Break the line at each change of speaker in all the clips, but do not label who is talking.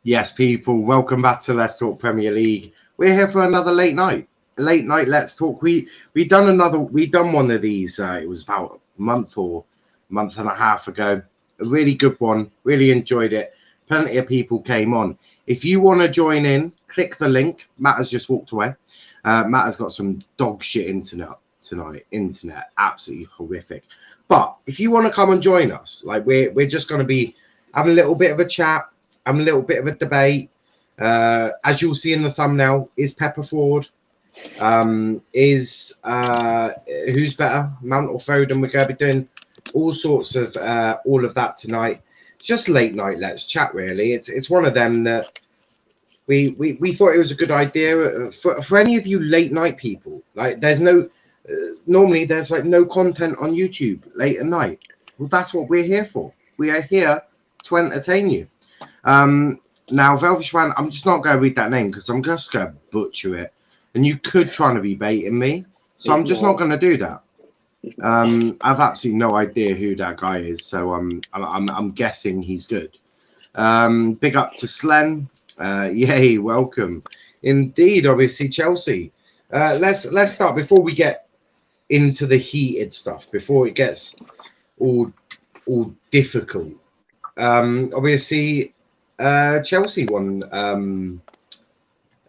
Yes, people, welcome back to Let's Talk Premier League. We're here for another late night. Let's talk. We done one of these. It was about a month or month and a half ago. A really good one. Really enjoyed it. Plenty of people came on. If you want to join in, click the link. Matt has just walked away. Matt has got some dog shit internet tonight. Internet, absolutely horrific. But if you want to come and join us, like we're just going to be having a little bit of a chat. I'm a little bit of a debate. As you'll see in the thumbnail, is Pep Ford? Who's better, Mount or Foden? We're going to be doing all sorts of all of that tonight. It's just late night. Let's chat. Really, it's one of them that we thought it was a good idea for any of you late night people. Like, there's no normally there's like no content on YouTube late at night. Well, that's what we're here for. We are here to entertain you. Now, Velvishwan, I'm just not going to read that name because I'm just going to butcher it. And you could try to be baiting me. So I'm just not going to do that. I've absolutely no idea who that guy is. So I'm guessing he's good. Big up to Slen. Yay, welcome. Indeed, obviously, Chelsea. Let's start before we get into the heated stuff, before it gets all difficult. Obviously, Chelsea won.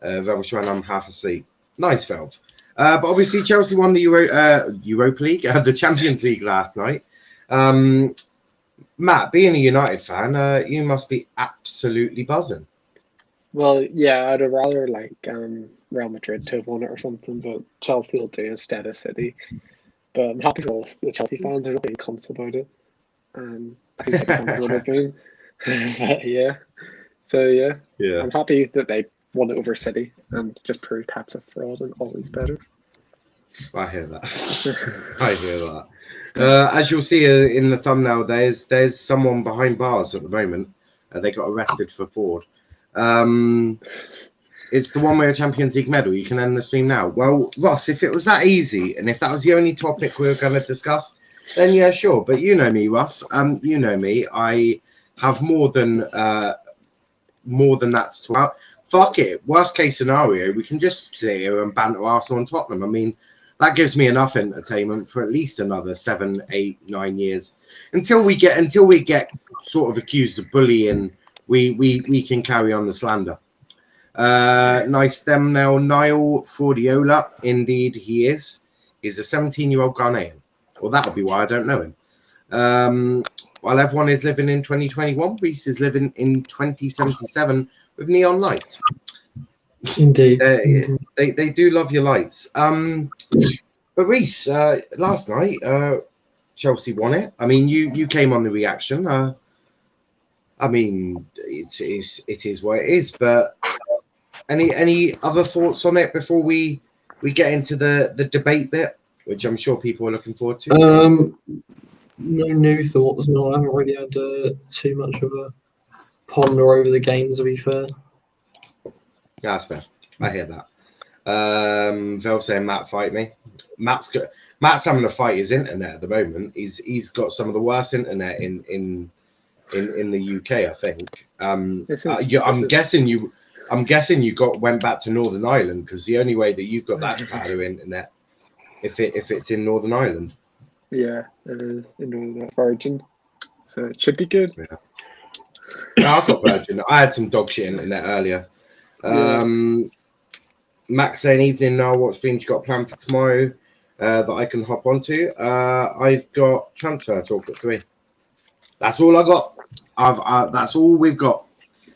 Velvishwan, I'm half asleep. Nice, Velv. But obviously, Chelsea won the Europa League, the Champions League last night. Matt, being a United fan, you must be absolutely buzzing.
Well, yeah, I'd have rather like Real Madrid to have won it or something, but Chelsea will do instead of City. But I'm happy for all the Chelsea fans. They're not being cunts about it. Who City fans would have been. But yeah. So yeah, I'm happy that they won it over City and just proved Pep's a fraud and always better.
I hear that. I hear that. As you'll see in the thumbnail, there's someone behind bars at the moment. They got arrested for fraud. It's the one with a Champions League medal. You can end the stream now. Well, Ross, if it was that easy and if that was the only topic we were going to discuss, then yeah, sure. But you know me, Ross. You know me. I have more than that to talk about. Fuck it. Worst case scenario, we can just sit here and banter Arsenal and Tottenham. I mean, that gives me enough entertainment for at least another 7, 8, 9 years until we get sort of accused of bullying. We can carry on the slander. Nice thumbnail, Niall Fraudiola. Indeed, he is. He's a 17-year-old Ghanaian. Well, that'll be why I don't know him. While everyone is living in 2021, Reece is living in 2077 with neon lights.
Indeed.
They do love your lights. But Reece, last night, Chelsea won it. I mean, you came on the reaction. I mean, it is what it is. But any other thoughts on it before we get into the debate bit, which I'm sure people are looking forward to?
No new thoughts. No, I haven't really had too much of a ponder over the game, to be fair.
Yeah, that's fair. I hear that. Vel saying, Matt, fight me. Matt's having to fight his internet at the moment. He's got some of the worst internet in the UK, I think. I'm guessing you went back to Northern Ireland, because the only way that you've got that kind of internet if it's in Northern Ireland.
Yeah, it is in Northern Virgin, so it should be good.
Yeah. No, I've got Virgin. I had some dog shit internet earlier. Max saying, evening now, what streams you got planned for tomorrow that I can hop onto? I've got transfer talk at 3. That's all I got. That's all we've got.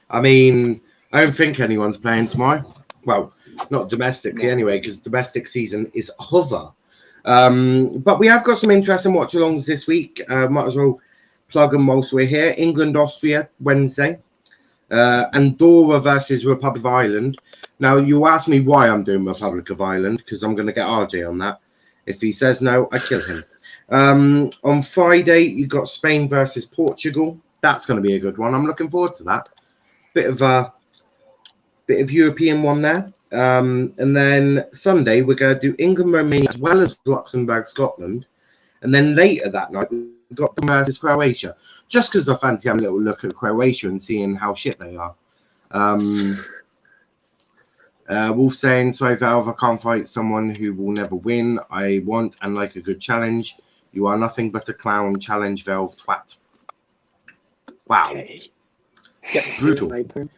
I mean, I don't think anyone's playing tomorrow. Well, not domestically anyway, because domestic season is over. But we have got some interesting watch-alongs this week. Might as well plug them whilst we're here. England, Austria, Wednesday. Andorra versus Republic of Ireland. Now, you ask me why I'm doing Republic of Ireland, because I'm going to get RJ on that. If he says no, I kill him. On Friday, you've got Spain versus Portugal. That's going to be a good one. I'm looking forward to that. Bit of European one there. And then Sunday, we're going to do England, Romania, as well as Luxembourg, Scotland. And then later that night, we've got versus Croatia. Just because I fancy having a little look at Croatia and seeing how shit they are. Wolf saying, sorry, Valve, I can't fight someone who will never win. I want and like a good challenge. You are nothing but a clown. Challenge, Valve, twat. Wow.
Okay. It's getting
Brutal.
late then.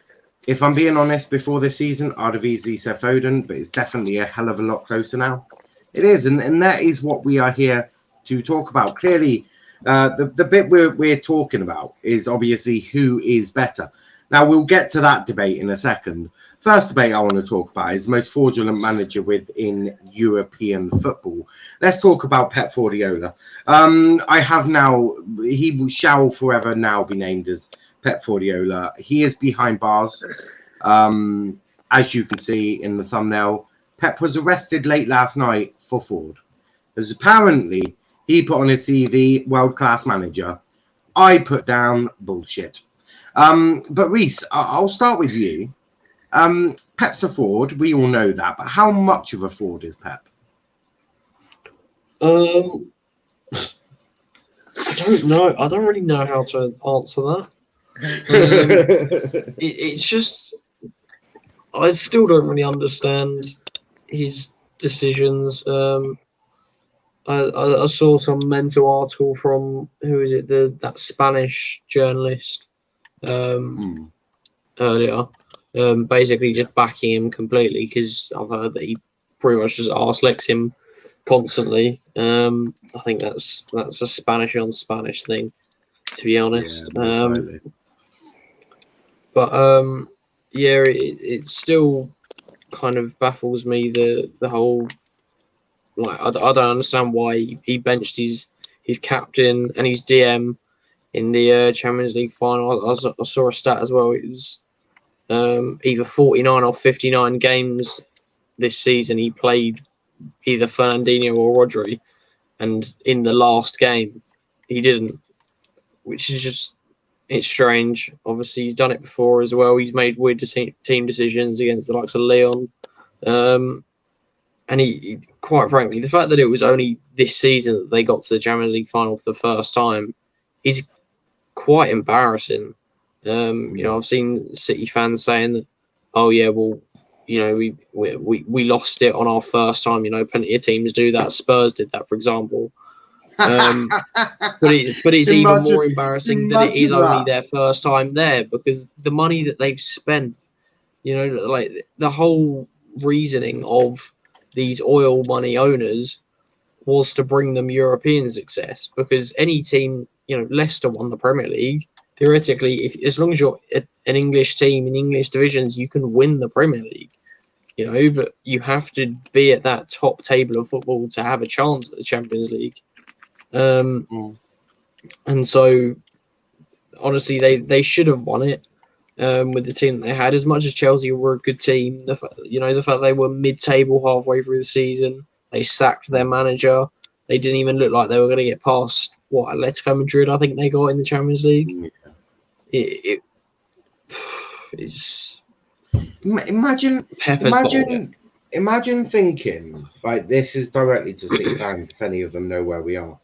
If I'm being honest, before this season, I'd have easily said Foden, but it's definitely a hell of a lot closer now. It is, and that is what we are here to talk about. Clearly, the bit we're talking about is obviously who is better. Now, we'll get to that debate in a second. First debate I want to talk about is the most fraudulent manager within European football. Let's talk about Pep Guardiola. He shall forever now be named as Pep Guardiola. He is behind bars. As you can see in the thumbnail, Pep was arrested late last night for fraud. As apparently he put on his CV, world-class manager. I put down bullshit. But Reese, I'll start with you. Pep's a fraud. We all know that. But how much of a fraud is Pep?
I don't know. I don't really know how to answer that. It's just, I still don't really understand his decisions. I saw some mental article from, who is it, that Spanish journalist earlier, basically just backing him completely, because I've heard that he pretty much just arse-licks him constantly. I think that's a Spanish on Spanish thing, to be honest.
Yeah,
it still kind of baffles me, the whole, like, I don't understand why he benched his captain and his DM in the Champions League final. I saw a stat as well. It was either 49 or 59 games this season he played either Fernandinho or Rodri, and in the last game he didn't, which is just, it's strange. Obviously he's done it before as well. He's made weird team decisions against the likes of Leon, and he, quite frankly, the fact that it was only this season that they got to the Champions League final for the first time is quite embarrassing. I've seen City fans saying that, oh yeah, well, we lost it on our first time. Plenty of teams do that. Spurs did that, for example. But it's even more embarrassing that it is only their first time there, because the money that they've spent, like the whole reasoning of these oil money owners was to bring them European success, because any team, Leicester won the Premier League. Theoretically, as long as you're an English team in English divisions, you can win the Premier League. But you have to be at that top table of football to have a chance at the Champions League. And so, honestly, they should have won it with the team that they had. As much as Chelsea were a good team, the fact they were mid-table halfway through the season, they sacked their manager. They didn't even look like they were going to get past Atletico Madrid, I think they got in the Champions League. Yeah. It's
imagine thinking, like, this is directly to City fans, if any of them know where we are.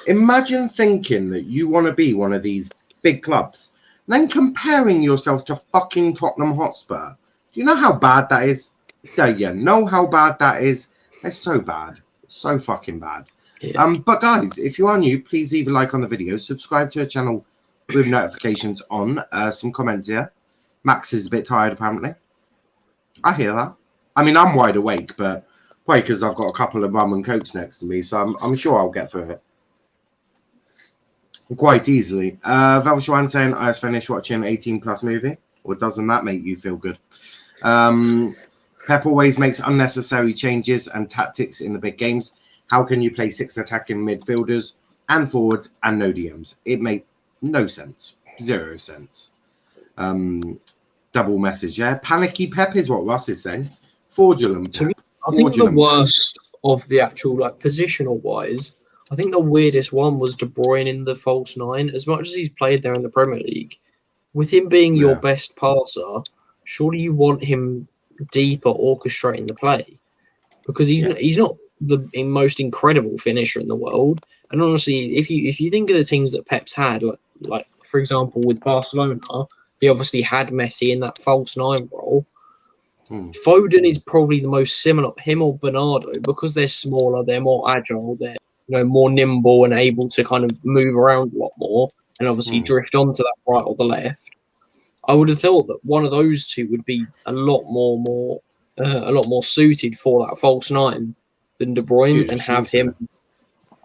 Imagine thinking that you want to be one of these big clubs, then comparing yourself to fucking Tottenham Hotspur. Do you know how bad that is? Do you know how bad that is? It's so bad. So fucking bad. Yeah. But guys, if you are new, please leave a like on the video, subscribe to our channel with notifications on. Some comments here. Max is a bit tired, apparently. I hear that. I mean, I'm wide awake, but probably because I've got a couple of rum and cokes next to me, so I'm sure I'll get through it quite easily. Velshwan saying, I just finished watching 18+ movie. Or doesn't that make you feel good? Pep always makes unnecessary changes and tactics in the big games. How can you play 6 attacking midfielders and forwards and no DMs? It made no sense. 0 sense. Double message, yeah. Panicky Pep is what Russ is saying. Fraudulent Pep.
I think the worst of the actual, positional wise, I think the weirdest one was De Bruyne in the false 9. As much as he's played there in the Premier League, with him being your best passer, surely you want him deeper, orchestrating the play, because he's not the most incredible finisher in the world. And honestly, if you think of the teams that Pep's had, like for example with Barcelona, he obviously had Messi in that false nine role.
Hmm.
Foden is probably the most similar, him or Bernardo, because they're smaller, they're more agile, they're more nimble and able to kind of move around a lot more, and obviously drift onto that right or the left. I would have thought that one of those two would be a lot more suited for that false nine than De Bruyne, and have him.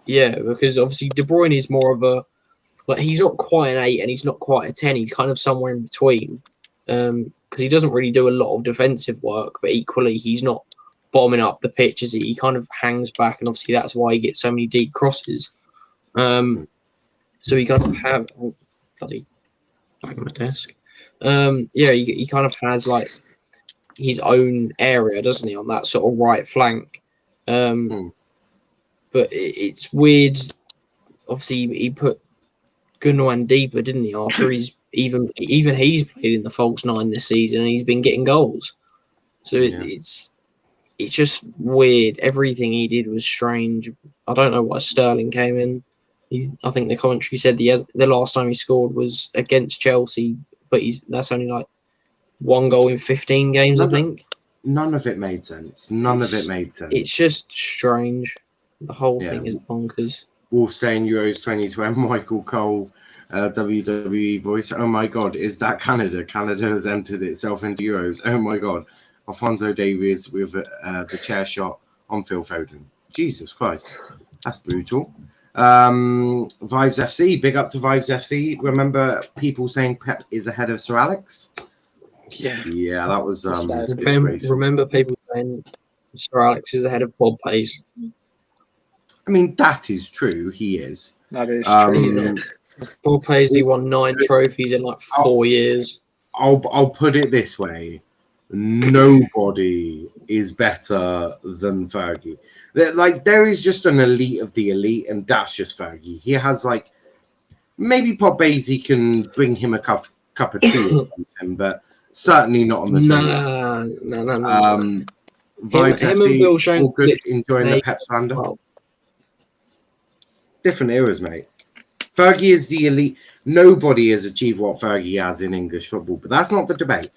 Yeah, because obviously De Bruyne is more of a, like, he's not quite an 8 and he's not quite a 10. He's kind of somewhere in between. Because he doesn't really do a lot of defensive work, but equally he's not bombing up the pitch, is he? He kind of hangs back, and obviously that's why he gets so many deep crosses. So he kind of have bloody back on my desk. He kind of has like his own area, doesn't he, on that sort of right flank. But it's weird. Obviously, he put Gundogan deeper, didn't he? After he's even he's played in the false nine this season, and he's been getting goals. So it's just weird. Everything he did was strange. I don't know why Sterling came in. I think the commentary said the last time he scored was against Chelsea, but that's only like 1 goal in 15 games, I think.
None of it made sense.
It's just strange. The whole thing is bonkers.
Wolf saying Euros 2020, Michael Cole, WWE voice. Oh my God, is that Canada? Canada has entered itself into Euros. Oh my God. Alphonso Davies with the chair shot on Phil Foden. Jesus Christ, that's brutal. Vibes FC, big up to Vibes FC. Remember people saying Pep is ahead of Sir Alex? Yeah, that was
remember people saying Sir Alex is ahead of Bob Paisley.
I mean, that is true. He is.
That is true.
Bob Paisley won 9 trophies in like 4 years.
I'll put it this way: nobody is better than Fergie. There is just an elite of the elite, and that's just Fergie. He has like, maybe Bob Paisley can bring him a cup of tea or something, but certainly not on the same level.
No.
Vibes
him and Bill
FC, all good, enjoying the Pep slander.
Well,
different eras, mate. Fergie is the elite. Nobody has achieved what Fergie has in English football, but that's not the debate.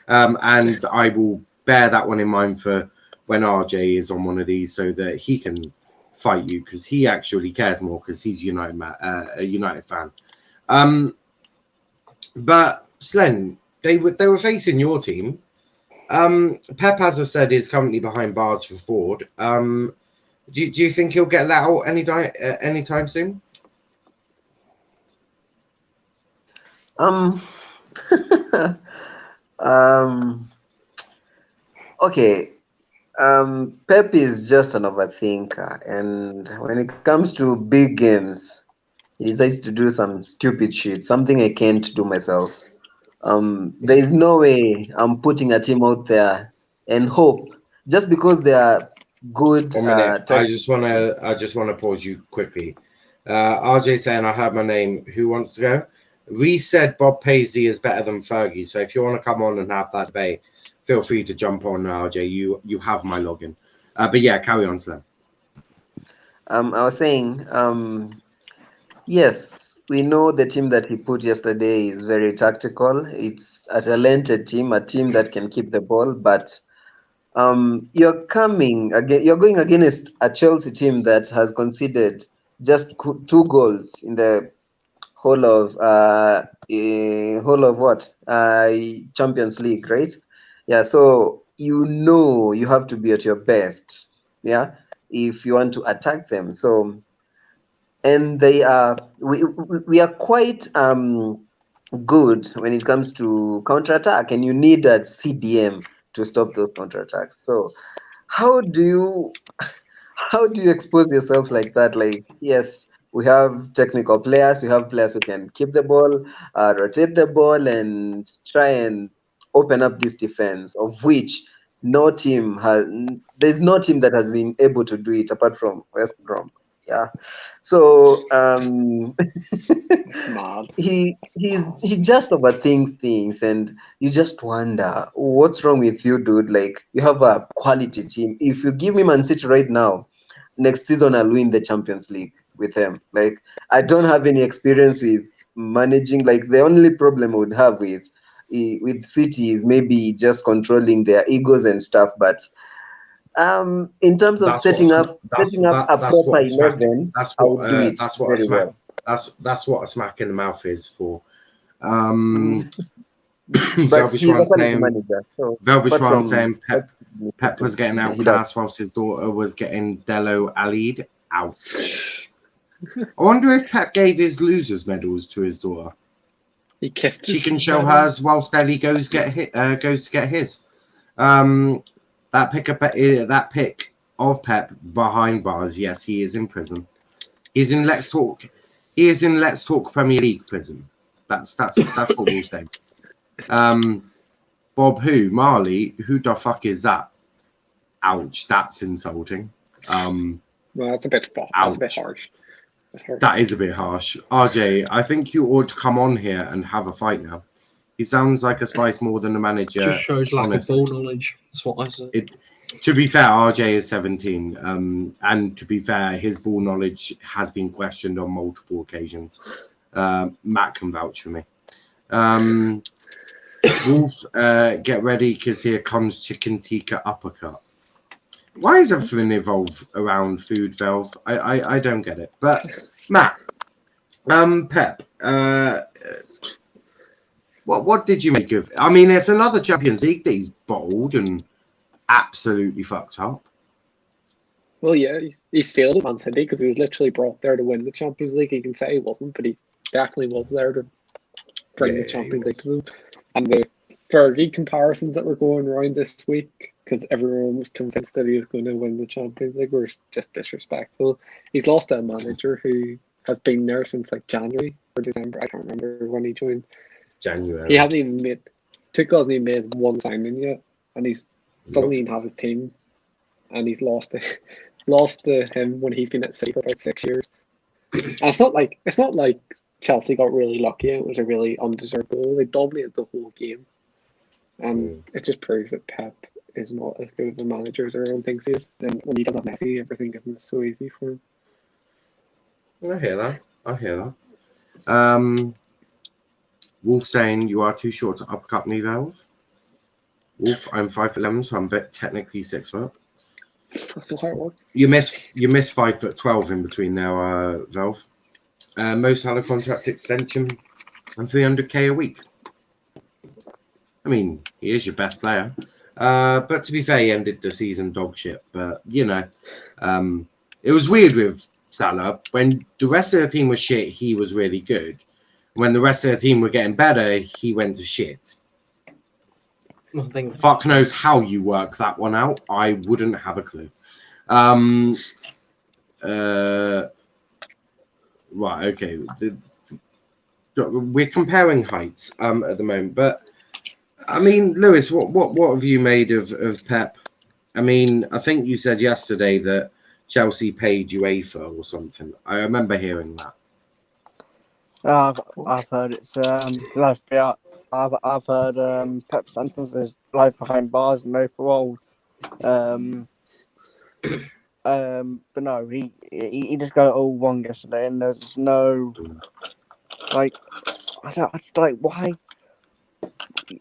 And I will bear that one in mind for when RJ is on one of these, so that he can fight you, because he actually cares more, because he's a United fan. But Slen, they were facing your team. Pep, as I said, is currently behind bars for Ford. Do you think he'll get let out anytime soon?
Okay. Pep is just an overthinker, and when it comes to big games, he decides to do some stupid shit, something I can't do myself. There is no way I'm putting a team out there and hope just because they are good.
1 minute. I just want to pause you quickly. RJ saying, I heard my name. Who wants to go? We said Bob Paisley is better than Fergie. So if you want to come on and have that debate, feel free to jump on, RJ. You have my login. But yeah, carry on, Slim.
I was saying, yes, we know the team that he put yesterday is very tactical. It's a talented team, a team that can keep the ball, but you're going against a Chelsea team that has conceded just 2 goals in the whole of Champions League, right? Yeah, so you have to be at your best, if you want to attack them. So, and we are quite good when it comes to counterattack, and you need a CDM to stop those counterattacks. So how do you expose yourselves like that? Like, yes, we have technical players, we have players who can keep the ball, rotate the ball, and try and open up this defense, of which there's no team that has been able to do it apart from West Brom. Yeah. So he just overthinks things, and you just wonder what's wrong with you, dude. Like, you have a quality team. If you give me Man City right now, next season I'll win the Champions League with them. Like, I don't have any experience with managing. Like, the only problem I would have with with City is maybe just controlling their egos and stuff. But in terms of setting up a proper 11, I would do it very well.
That's what a smack in the mouth is for.
But he's a quality manager. So
Velvishwan saying Pep was getting outclassed whilst his daughter was getting Delo Allied. Ouch. I wonder if Pep gave his losers medals to his daughter.
He kissed.
She can show hers whilst Ellie goes to get his. That pick of Pep behind bars. Yes, he is in prison. He's in Let's Talk. He is in Let's Talk Premier League prison. That's what we'll say. Bob who? Marley? Who the fuck is that? Ouch, that's insulting.
Well, that's a bit harsh.
That is a bit harsh. RJ, I think you ought to come on here and have a fight now. He sounds like a spice more than a manager.
Just shows lack of ball knowledge. That's what I said.
To be fair, RJ is 17. And to be fair, his ball knowledge has been questioned on multiple occasions. Matt can vouch for me. Wolf, get ready because here comes Chicken Tikka uppercut. Why is everything evolved around food, Velv? I don't get it. But Matt, Pep, what did you make of? I mean, it's another Champions League that he's bottled and absolutely fucked up.
Well, yeah, he's failed at Man City because he was literally brought there to win the Champions League. You can say he wasn't, but he definitely was there to bring the Champions League to them. And the Fergie comparisons that were going around this week, because everyone was convinced that he was going to win the Champions League, were just disrespectful. He's lost a manager who has been there since like January or December. I can't remember when he joined.
January.
He hasn't even made Tuchel hasn't even made one signing yet, and doesn't even have his team, and he's lost to him when he's been at City for about 6 years. And it's not like Chelsea got really lucky. It was a really undeserved goal. They dominated the whole game, and it just proves that Pep is not as good of a manager as everyone thinks he is. And when he doesn't have Messi, everything isn't so easy for him.
I hear that. Wolf saying you are too short to uppercut me, Valve. Wolf, I'm 5'11", so I'm technically 6 foot.
That's not how it works.
You miss 5'12" in between there, Valve. Mo Salah contract extension and 300k a week. I mean, he is your best player. But to be fair, he ended the season dog shit. But, you know, it was weird with Salah. When the rest of the team was shit, he was really good. When the rest of the team were getting better, he went to shit. Fuck knows how you work that one out. I wouldn't have a clue. Right, okay. We're comparing heights at the moment, but I mean, Lewis, what have you made of Pep? I mean, I think you said yesterday that Chelsea paid UEFA or something. I remember hearing that.
I've heard it's life behind. I've heard Pep sentence is life behind bars, no parole. But no, he just got it all wrong yesterday, and there's just no like why.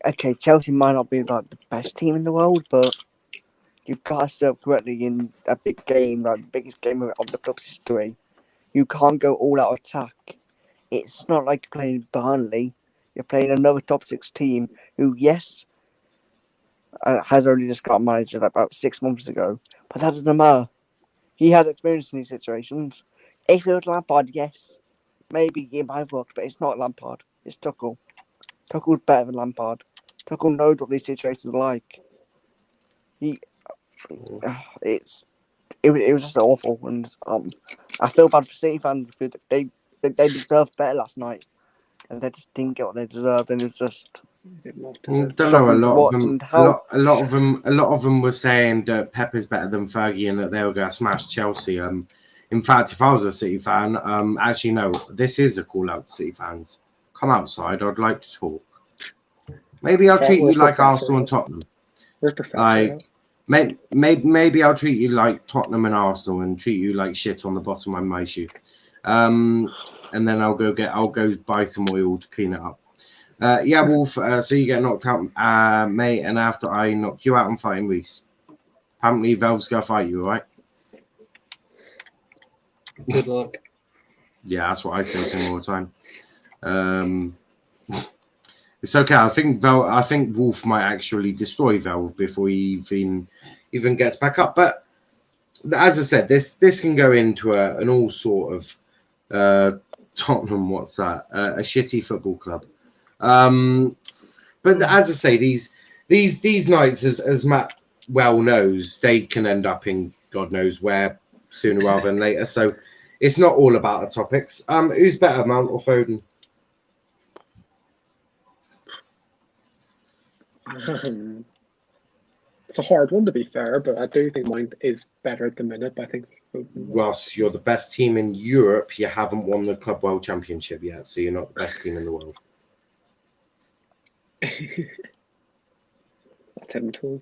Okay, Chelsea might not be like the best team in the world, but you've got to set up correctly in a big game, like the biggest game of the club's history. You can't go all out attack. It's not like you're playing Burnley. You're playing another top 6 team who, yes, has only just got managed about 6 months ago, but that doesn't matter. He has experience in these situations. If it was Lampard, yes, maybe it might have worked, but it's not Lampard. It's Tuchel. Tuchel's better than Lampard. Tuchel knows what these situations are like. It was just awful, and I feel bad for City fans because they deserved better last night, and they just didn't get what they deserved, and it was just.
Don't know. A lot of them were saying that Pep is better than Fergie and that they were going to smash Chelsea. In fact, if I was a City fan, actually no, this is a call out to City fans. Come outside. I'd like to talk. Maybe I'll treat you like Arsenal and Tottenham. Like maybe I'll treat you like Tottenham and Arsenal and treat you like shit on the bottom of my shoe. And then I'll go buy some oil to clean it up. Yeah, Wolf. So you get knocked out, mate, and after I knock you out, I'm fighting Reese. Apparently, Valve's gonna fight you, right?
Good luck.
Yeah, that's what I say to him all the time. It's okay. I think Wolf might actually destroy Valve before he even gets back up. But as I said, this can go into an all sort of Tottenham. What's that? A shitty football club. But as I say, these nights, as Matt well knows, they can end up in God knows where sooner rather than later. So it's not all about the topics. Who's better, Mount or Foden?
It's a hard one, to be fair, but I do think mine is better at the minute. But I think
Ross, you're the best team in Europe. You haven't won the Club World Championship yet, so you're not the best team in the world.
that's him told.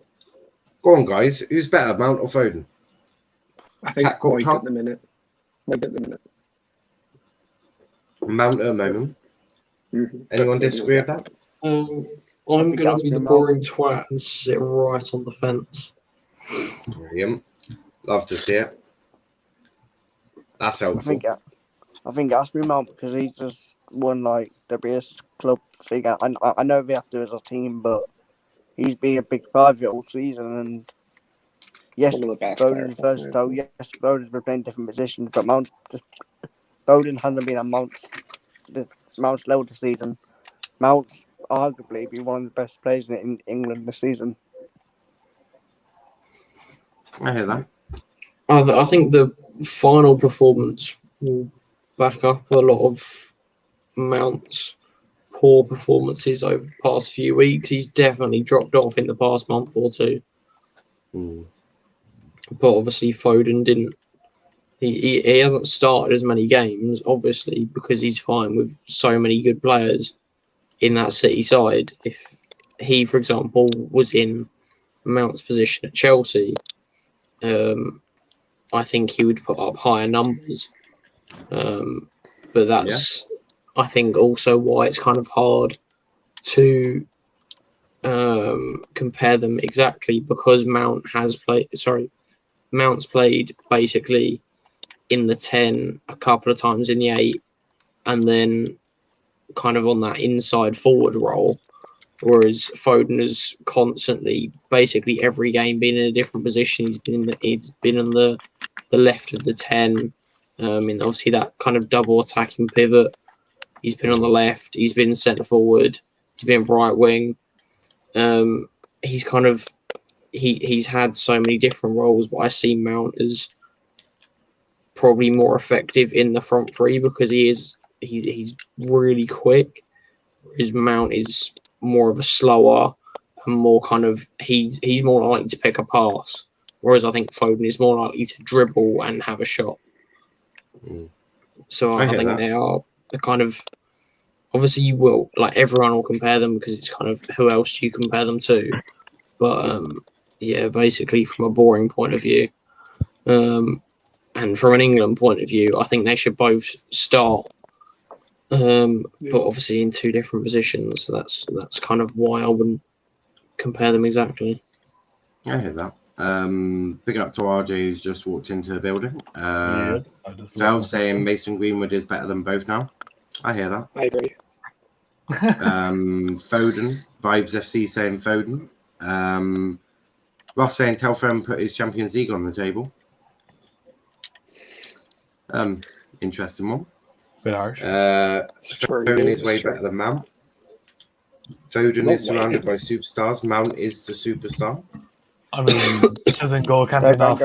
Go on, guys. Who's better, Mount or Foden?
I think
Pat, go on,
White at the minute. White at the minute.
Mount at the moment. Anyone disagree with that?
I'm going to be the boring twat and sit right on the fence.
Brilliant. Love to see it. That's helpful.
I think it has to be Mount because he's just won like the biggest club figure. I know they have to as a team, but he's been a big part of it all season. And yes, Foden's versatile. Yes, Foden's been playing different positions, but Foden hasn't been at Mount's level this season. Mount's arguably been one of the best players in England this season.
I hear that.
I think the final performance will back up a lot of Mount's poor performances over the past few weeks. He's definitely dropped off in the past month or two. But obviously Foden didn't. He hasn't started as many games, obviously, because he's fine with so many good players in that City side. If he, for example, was in Mount's position at Chelsea, I think he would put up higher numbers. But that's, I think, also why it's kind of hard to compare them exactly, because Mount's played basically in the 10, a couple of times in the 8, and then kind of on that inside forward role, whereas Foden has constantly, basically every game, been in a different position. He's been on the left of the 10, in obviously that kind of double attacking pivot. He's been on the left. He's been centre forward. He's been right wing. He's kind of he's had so many different roles, but I see Mount as probably more effective in the front three because he's really quick. His Mount is more of a slower and more kind of he's more likely to pick a pass, whereas I think Foden is more likely to dribble and have a shot. So I think they are the kind of, obviously you will, like, everyone will compare them because it's kind of who else do you compare them to, but yeah, basically from a boring point of view, and from an England point of view, I think they should both start, but obviously in two different positions. So that's kind of why I wouldn't compare them exactly.
I hear that. Big up to RJ who's just walked into the building. Valve saying Mason Greenwood is better than both now. I hear that.
I agree.
Foden, Vibes FC saying Foden. Ross saying Telford put his Champions League on the table. Interesting one.
Bit harsh.
Foden is way better than Mount. Foden is surrounded by superstars. Mount is the superstar.
I mean, doesn't go can't be enough.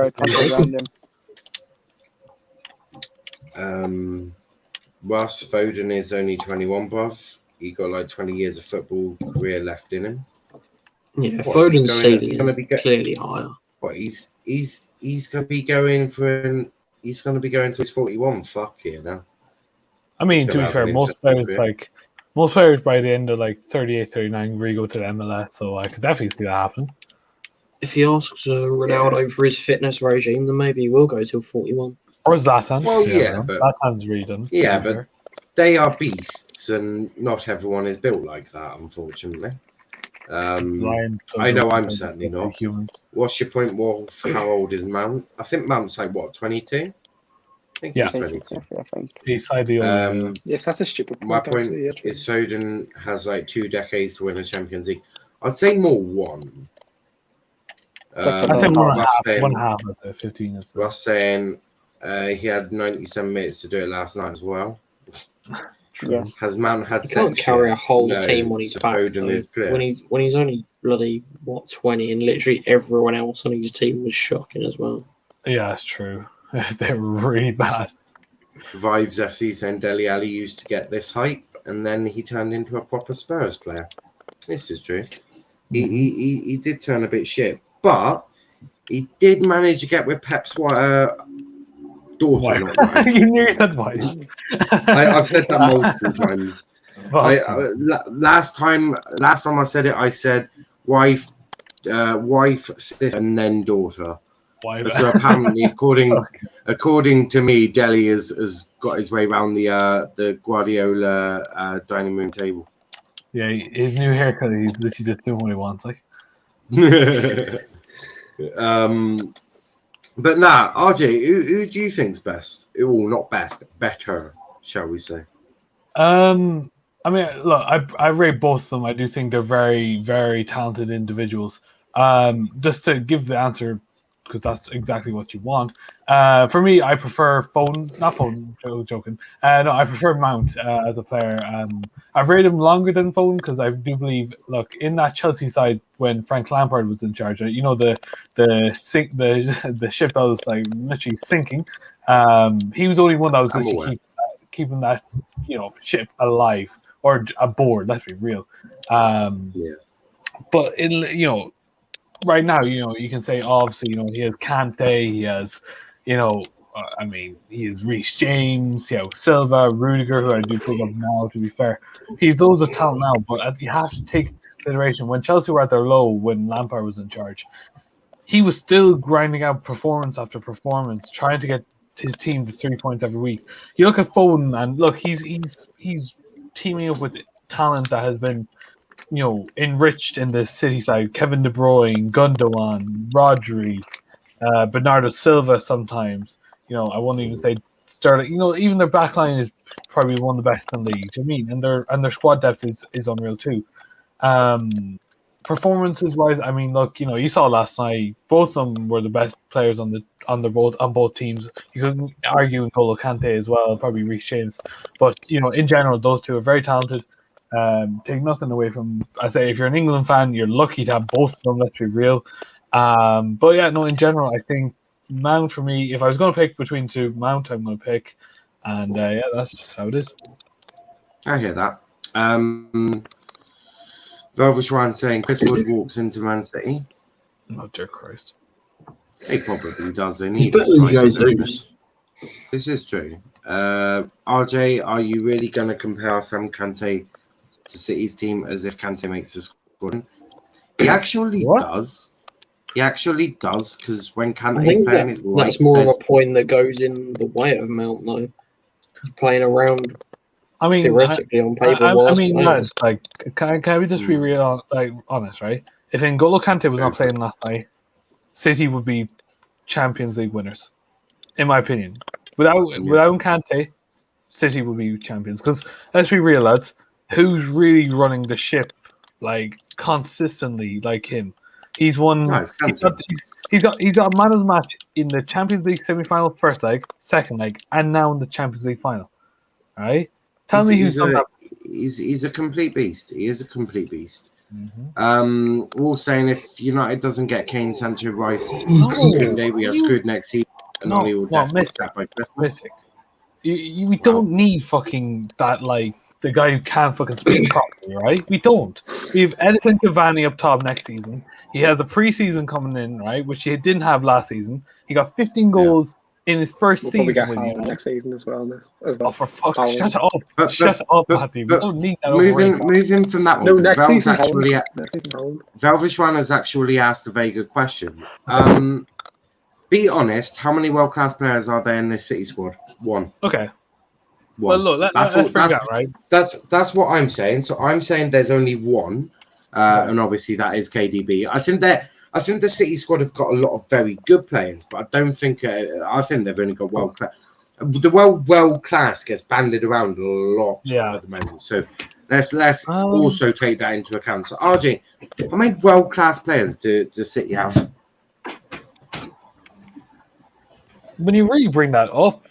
Ross, Foden is only 21, bruv. He got like 20 years of football career left in him.
Yeah, Foden's ceiling is clearly higher.
But he's going to be going to his 41. Fuck yeah, now.
I mean, to be fair, most players by the end of like 38, 39 really go to the MLS, so I could definitely see that happen.
If he asks Ronaldo for his fitness regime, then maybe he will go till 41.
Or Zlatan.
Well, but
Zlatan's really done.
Yeah, but they are beasts, and not everyone is built like that, unfortunately.
Ryan,
I know I'm
compared to
certainly
the
not.
humans.
What's your point, Wolf? How old is Mount? I think Mount's like, what, 22? I think
Yeah.
he's 22.
I think.
He's ideal.
Yes, that's a stupid
My
point.
point
Actually, yeah,
is Foden has like 2 decades to win a Champions League. I'd say more 1.
Second
I think
Um,
Russ
one
saying,
half of the 15 is.
Russ saying he had 97 minutes to do it last night as well.
Yes.
Has Mount had
You can't
set
carry
shit?
a whole
No,
team on his
so
back
Foden
though,
is clear.
when he's only bloody 20, and literally everyone else on his team was shocking as well.
Yeah, that's true. They're really bad.
Vibes FC saying Dele Alli used to get this hype, and then he turned into a proper Spurs player. This is true. He did turn a bit shit, but he did manage to get with Pep's daughter.
Why?
Not wife.
You knew you said why.
I've said that multiple times. Last time I said it, I said wife, sister, and then daughter.
Why?
So apparently, according to me, Dele has got his way around the Guardiola dining room table.
Yeah, his new haircut, he's literally just doing what he wants. Like,
but nah, RJ, who do you think's best? Well, not best, better, shall we say?
I mean, look, I rate both of them. I do think they're very, very talented individuals. Just to give the answer, because that's exactly what you want. For me, I prefer Foden, not Foden, joking. No, I prefer Mount as a player. I've rated him longer than Foden because I do believe, look, in that Chelsea side when Frank Lampard was in charge, you know, the ship that was like literally sinking. He was the only one that was literally keeping that, you know, ship alive or aboard. Let's be real. But in, you know, right now, you know, you can say obviously, you know, he has Kante, he has, you know, I mean, he has Reece James, you know, Silva, Rudiger, who I do pick up now. To be fair, he's loads of talent now, but you have to take into consideration when Chelsea were at their low, when Lampard was in charge, he was still grinding out performance after performance, trying to get his team to 3 points every week. You look at Foden, and look, he's teaming up with talent that has been, you know, enriched in the City side. Kevin De Bruyne, Gundogan, Rodri, Bernardo Silva sometimes. You know, I won't even say Sterling. You know, even their backline is probably one of the best in the league. I mean, and their squad depth is unreal too. Performances wise, I mean, look, you know, you saw last night, both of them were the best players on both teams. You could argue N'Golo Kante as well, probably Reece James, but you know, in general, those two are very talented. Take nothing away from. I say, if you're an England fan, you're lucky to have both of them. Let's be real. But yeah, no, in general, I think Mount for me. If I was going to pick between two, Mount, I'm going to pick, and yeah, that's just how it is.
I hear that. Velvet Schwan saying Chris Wood walks into Man City.
Oh dear Christ!
He probably does. They
He's
need
better than Jesus.
This is true. RJ, are you really going to compare Sam Kante to City's team as if Kante makes a squad? He actually does. He actually does, because when Kante's playing, it's like
that's more of a point that goes in the way of Mount, though. He's playing around.
I mean,
theoretically on paper,
I mean, lads, like, can we just be real, like, honest, right? If N'Golo Kante was not playing last night, City would be Champions League winners, in my opinion. Without Kante, City would be champions. Because let's be real, lads, who's really running the ship like consistently like him? He's won.
No,
he's got a man of the match in the Champions League semi-final, first leg, second leg, and now in the Champions League final. All right. Tell me who's done that.
He's a complete beast. He is a complete beast. We're all saying if United doesn't get Kane, Sancho, Rice, we are screwed next season, and Ollie will definitely start by Christmas.
We don't need fucking that, like, the guy who can't fucking speak properly, right? We don't. We have Edison Cavani up top next season. He has a preseason coming in, right, which he didn't have last season. He got 15 goals in his first season.
Probably get next season as well.
Oh, for fuck's sake! Shut up, Matthew. We don't need that.
Moving from that one.
No, next season.
Velvishwan has actually asked a very good question. Be honest. How many world-class players are there in this City squad? One.
Okay. Well, look, let's bring that right.
That's what I'm saying. So I'm saying there's only one, and obviously that is KDB. I think the City squad have got a lot of very good players, but I don't think. I think they've only got world class. The world class gets banded around a lot at the moment. So let's also take that into account. So RJ, how many world class players do City have?
When you really bring that up,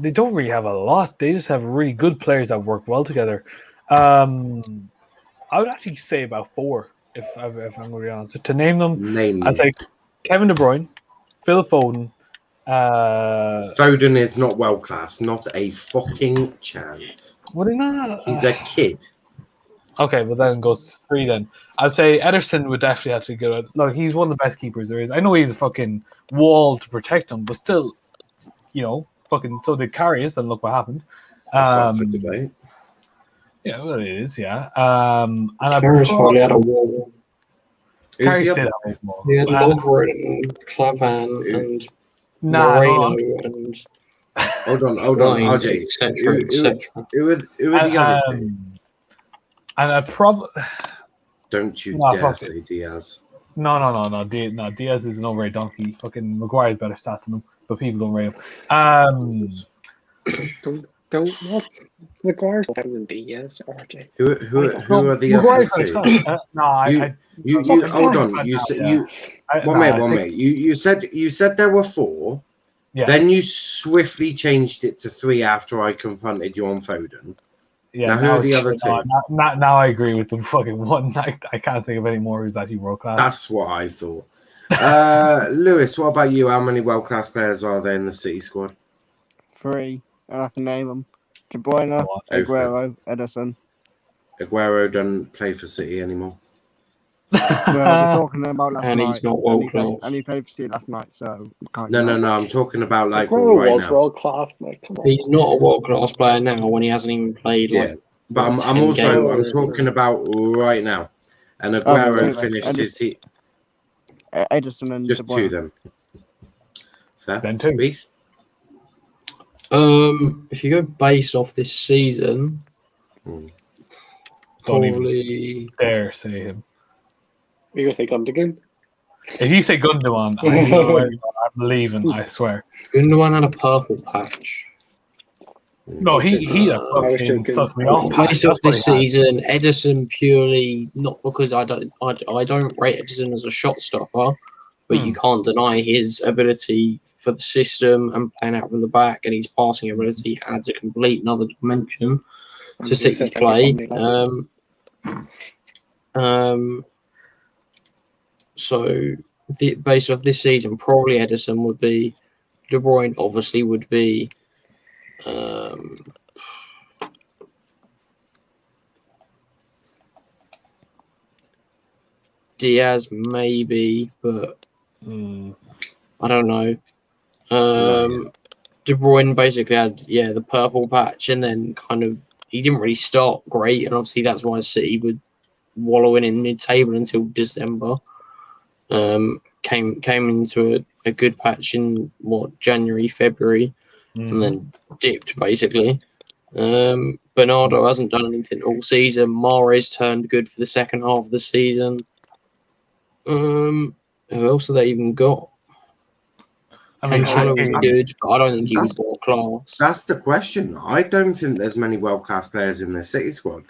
they don't really have a lot. They just have really good players that work well together. I would actually say about 4, if I'm going to be honest. To name them, I'd say Kevin De Bruyne, Phil Foden.
Foden is not world class, not a fucking chance.
What is that?
He's a kid.
Okay, well then goes 3 then. I'd say Ederson would definitely have to be good. Look, he's one of the best keepers there is. I know he's a fucking wall to protect him, but still, fucking so did Karius, and look what happened.
That's up for debate.
Yeah, well it is, yeah. And
Karius probably had a wall.
Who's the
Karius
other?
did have a wall.
He had Lovren and Clavan and Moreno and
Hold on, RJ.
etc.
Who are the other two?
And I probably
don't you dare say Diaz.
No. Diaz is an overrated donkey. Fucking Maguire's better stats than him, but people don't rate him.
Don't what? Maguire's better than Diaz, RJ.
Who are the other two? You hold on. One mate. You said there were 4. Yeah. Then you swiftly changed it to 3 after I confronted you on Foden.
Yeah,
now who are the other 2?
Now I agree with the fucking one. I can't think of any more who's actually world class.
That's what I thought. Lewis, what about you? How many world class players are there in the City squad?
3, and I can name them: De Bruyne, Aguero, Ederson.
Aguero doesn't play for City anymore.
Well, we're talking about last
and
night.
He's not world class.
And he played for City last night, so
No. I'm talking about like
Aguero
right
was
now.
world class. Like, come on.
He's not a world class player now when he hasn't even played.
But I'm talking about right now. And Aguero finished his seat.
Ederson and
just 2 then. Fair.
Then 2.
Reece?
If you go based off this season, probably
dare say him.
You gonna say Gundogan?
If you say Gundogan, I'm leaving. I swear.
Gundogan had a purple patch.
No, he fucking sucked me off.
Based off this season, Ederson purely not because I don't rate Ederson as a shot stopper, but you can't deny his ability for the system and playing out from the back, and his passing ability adds a complete another dimension to City's play. So based off this season, probably Ederson would be. De Bruyne obviously would be. Diaz maybe, but I don't know. De Bruyne basically had the purple patch, and then kind of he didn't really start great, and obviously that's why City were wallowing in mid-table until December. Came into a good patch in January, February, and then dipped basically. Bernardo hasn't done anything all season. Mahrez turned good for the second half of the season. Who else have they even got? Cancelo was good, but I don't think he was world class.
That's the question. I don't think there's many world class players in the City squad.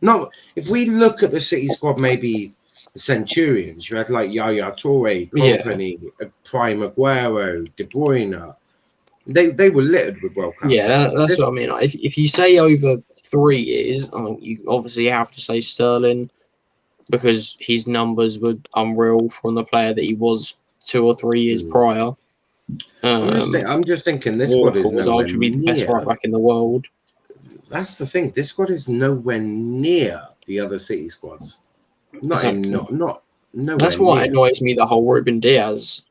No, if we look at the City squad, maybe the Centurions, you had like Yaya Toure, Company, Prime Aguero, De Bruyne. They were littered with world class.
Yeah, that's what I mean. If you say over 3 years, I mean, you obviously have to say Sterling because his numbers were unreal from the player that he was 2 or 3 years prior.
I'm just thinking this squad is nowhere
arguably the best right back in the world.
That's the thing. This squad is nowhere near the other City squads. Not nowhere.
That's what annoys me. The whole Ruben Diaz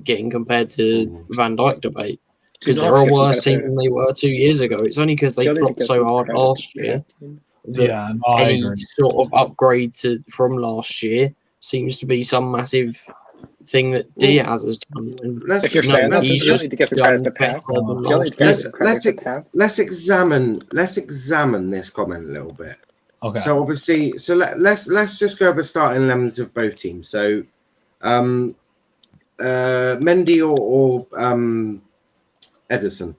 getting compared to Van Dijk debate because they're a worse team than they were 2 years ago. It's only because they flopped so hard last year. Any sort of upgrade from last year seems to be some massive thing that Diaz has done. And
Let's
If you're
no,
saying that,
he's
you don't
just
need to get some
done
credit to
better
Pep.
than
You don't need
last
to get
year.
some credit to Pep.
let's examine this comment a little bit.
Okay.
So obviously, let's just go over starting 11s of both teams. So, Mendy or Edison.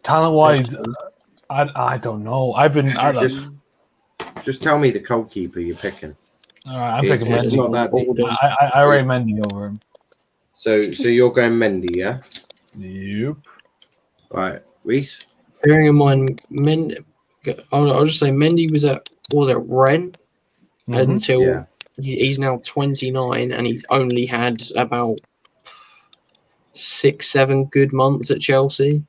Talent-wise, I don't know.
Just tell me the goalkeeper you're picking.
All right, I'm
It's
picking Mendy.
not that deep.
Foden.
I rate Mendy over him.
So you're going Mendy, yeah?
Yep.
Right, Reese.
Bearing in mind, I'll just say Mendy was at Rennes
Mhm.
until
Yeah.
he's now 29 and he's only had about 6-7 good months at Chelsea.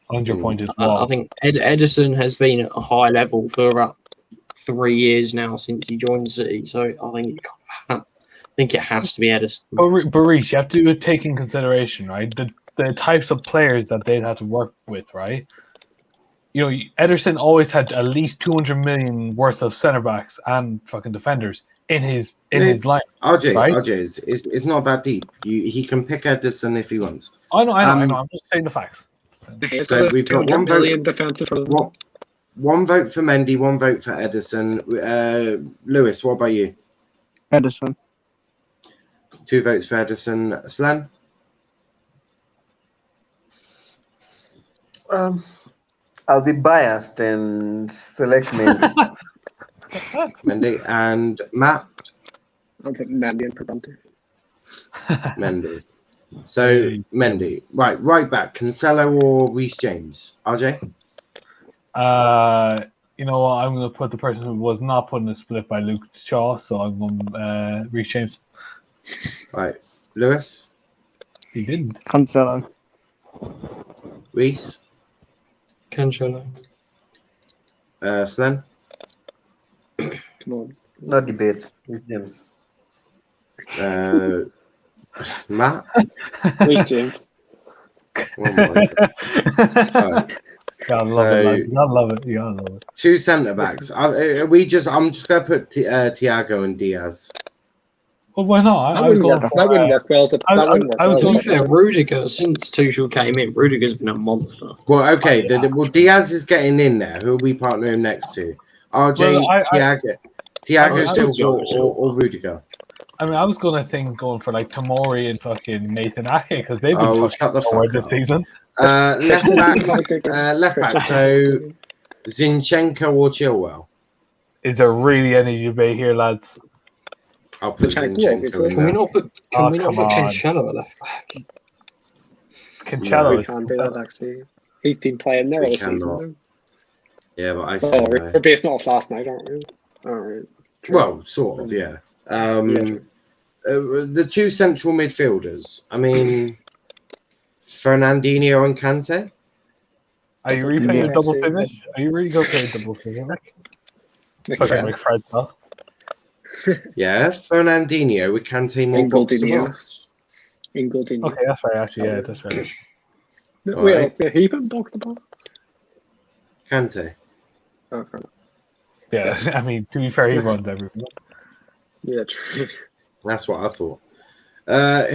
100 point as
I
well.
think Edison has been at a high level for about 3 years now since he joined City, so I think it has to be Edison.
But Reece, you have to take in consideration, right? The types of players that they'd have to work with, right? You know, Ederson always had at least 200 million worth of centre backs and fucking defenders in his line.
RJ,
right?
RJ, it's not that deep. He can pick Edison if he wants.
I know. I'm just saying the facts.
So we've got
200
one
million
vote.
defensive.
One vote for Mendy, one vote for Edison. Lewis, what about you?
Edison.
2 votes for Edison. Slan?
I'll be biased and select Mendy.
Mendy. And Matt?
I'll put Mendy in Provante.
Mendy. So, Mendy. Right back. Cancelo or Reece James? RJ?
You know what? I'm going to put the person who was not put in the split by Luke Shaw, so I'm going Reece James.
Right. Lewis?
He didn't.
Cancelo.
Reece?
Cancelo.
Slan?
Come on.
No debate. It's James.
Matt?
Reece James.
Oh my God. Right.
Gotta love it, lads. You gotta love it. You gotta love it.
2 centre backs. I'm just going to put Thiago and Diaz.
Well, why not?
That wouldn't work well.
To be fair, Rudiger, since Tuchel came in, Rudiger's been a monster.
Well, okay. Well, Diaz is getting in there. Who are we partnering next to? RJ,
Well,
Thiago
still
Silva or Rudiger?
I mean, I was going for like Tomori and fucking Nathan Ake because they've been fucking
shut the
forward
fuck
this
up.
season.
Left back. So Zinchenko or Chilwell?
Is there really any debate here, lads?
I'll put Zinchenko in
Can we
there.
not put
come on.
Cancelo at left back?
Cancelo.
We can't do that, actually. He's been playing there all season. Though.
Yeah, but I
Oh,
said
we're basing off last night, aren't we? All right.
well, sort of, yeah. The 2 central midfielders. I mean, Fernandinho and Kante.
Are you really playing a double
Yeah.
pivot? Are you really going to play a double pivot? Fucking like Fred stuff.
Yeah, Fernandinho with Kante more box to box.
Ingolini.
Okay, that's right. Actually, yeah, that's right.
Wait, he put box to box?
Kante.
Okay.
Yeah, I mean, to be fair, he runs everything.
Yeah, true.
That's what I thought.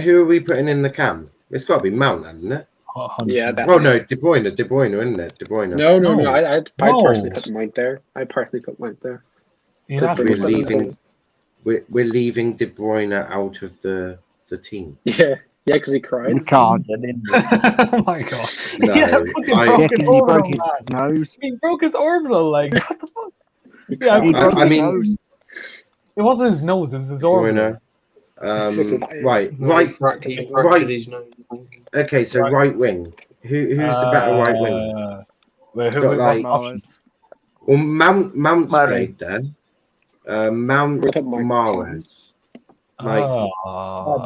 Who are we putting in the cam? It's got to be Mount, hasn't it?
100%.
Yeah,
Oh no, De Bruyne, isn't it? De Bruyne.
No. I
No.
personally put Mount there.
You're not
We're
really
leaving. We're leaving De Bruyne out of the team.
Yeah, because he cried.
You can't.
Oh my god.
No,
Yeah, fucking
I-
Yeah,
broken
because he
orbital,
broke his
man.
nose.
He broke his orbital, like, what the fuck?
He
Yeah,
cried.
He broke
I
his
mean-
nose.
It wasn't his nose, it was his
De
orbital.
Bruyne.
This is-
Right.
He fractured his nose.
Okay, so right wing. Who's the better right wing?
Wait,
Got like-
options?
Well, Mount's
Murray.
played there. Mount
We'll put Mount.
Mahrez. Like,
Oh.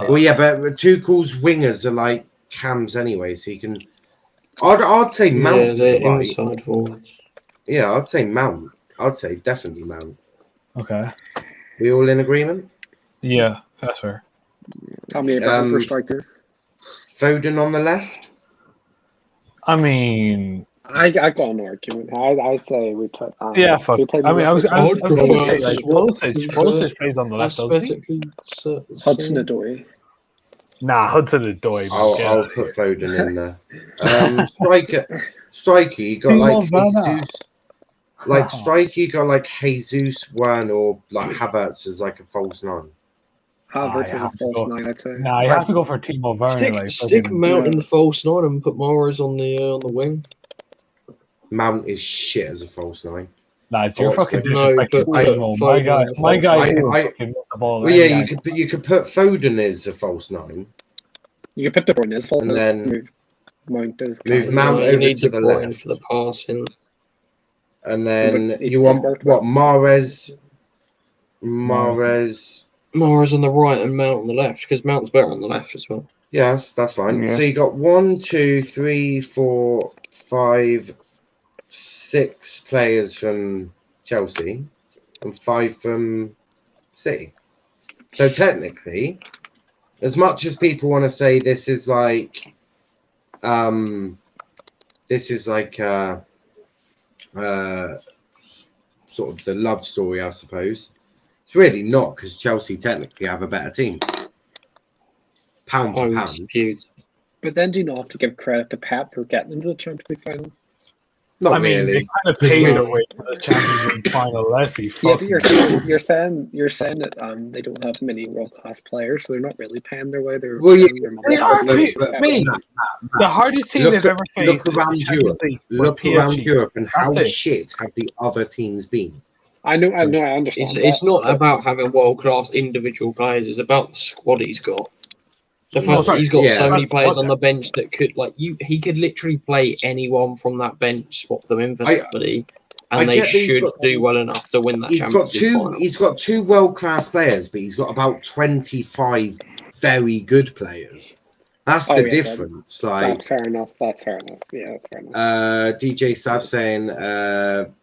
well, yeah, but Tuchel's wingers are like cams anyway, so you can. I'd say Mount.
Yeah, they're
right.
inside forwards.
Yeah, I'd say Mount. I'd say definitely Mount.
Okay.
We all in agreement?
Yeah, that's fair.
Tell me about the first striker.
Foden on the left.
I mean,
I got an argument. I'd say we put.
Yeah, fuck.
we played
I mean, I was
I'd
gonna say,
prefer
like,
swap
Pulisic plays on the left, doesn't he?
aesthetically
Hudson Odoi.
Nah, Hudson Odoi, man.
I'll put Foden in there. Striker, you got like
Timo Werner.
Jesus. Like striker, you got like Jesus, Werner, or like Havertz as like a false nine.
Havertz
you
is a
have to
false
go-
nine, I'd say.
Nah, you have to go for Timo Werner.
Stick
fucking-
Mount in the false nine and put Morris on the wing.
Mount is shit as a false nine.
Nah, you're
watched
fucking
it.
No,
disrespecting
but
Timo.
Foden
My
in the
guy
false
who
nine.
fucking missed the ball.
Well, yeah, you could put Foden as a false nine,
You could put De Bruyne as false
and
nine.
then
Mount is
move
kind
Mount
you
over
need
to
De
the
Bruyne
left.
for the passing.
and then
But he's
you want
worked
what?
well.
Mahrez.
Morris on the right and Mount on the left because Mount's better on the left as well.
Yes, that's fine.
Yeah.
So you got 1, 2, 3, 4, 5, 6 players from Chelsea and 5 from City. So technically, as much as people want to say this is like sort of the love story, I suppose. It's really not, because Chelsea technically have a better team. Pound
I
for
would
pound.
dispute.
But then do you not have to give credit to Pep for getting into the Champions League final?
Not
I mean,
really.
they kind of
Because
paid
we-
their way to the Champions League final. Let's be
Yeah, but
fucking.
you're saying that they don't have many world class players, so they're not really paying their way. They're
Well, yeah,
paying their money.
They are
Look,
paid.
look,
Mate, the hardest team
Look
they've
at-
ever
look
faced. in
around
the Champions
Europe.
League was
Look around
PSG.
Europe and how
That's it.
shit have the other teams been.
I know, I understand.
It's not about having world class individual players. It's about the squad he's got. The
No,
fact that
sorry.
he's got
Yeah.
so many players
What-
on the bench that could he could literally play anyone from that bench, swap them in for
I-
somebody,
I
and they
get that he's
should
got-
do well enough to win that
He's got
Champions League
two.
final.
He's got 2 world-class players, but he's got about 25 very good players. That's
Oh,
the
yeah,
difference. Like
That's fair enough. That's fair enough. Yeah, that's fair enough.
DJ Sav saying,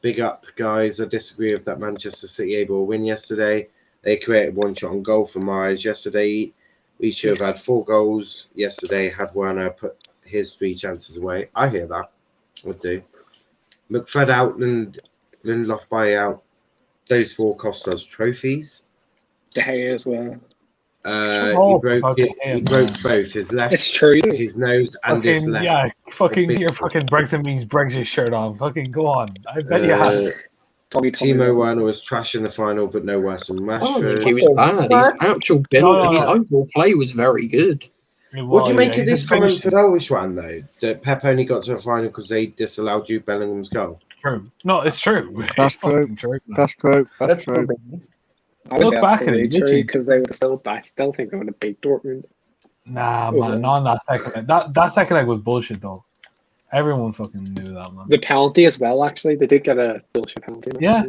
"Big up, guys. I disagree with that Manchester City able to win yesterday. They created 1 shot on goal for Mahrez yesterday. We should have had 4 goals yesterday had Werner put his 3 chances away." I hear that. I do. McFred out, Lindelof buyout. Those 4 cost us trophies.
De Gea as well.
He broke both his left,
It's true.
his nose, and his
Fucking,
left.
yeah, fucking
big-
your fucking Brexit means Brexit shirt on. Fucking go on. I bet you have.
Timo Werner was trash in the final, but no worse than
I don't think he
Rashford.
was bad. His actual ability, his overall play was very good.
What do you make of this comment
finished?
for Elshwan, though? That Pep only got to the final because they disallowed Jude Bellingham's goal.
True. No, it's true.
That's
It's fucking true.
That's true. That's true.
I would
Look
say
back
that's
at it,
really true
literally.
because they would have still. I still think they're going to beat Dortmund.
Nah,
Oh,
man, not on that second leg. That second leg was bullshit, though. Everyone fucking knew that, man.
The penalty as well. Actually, they did get a bullshit penalty.
Yeah,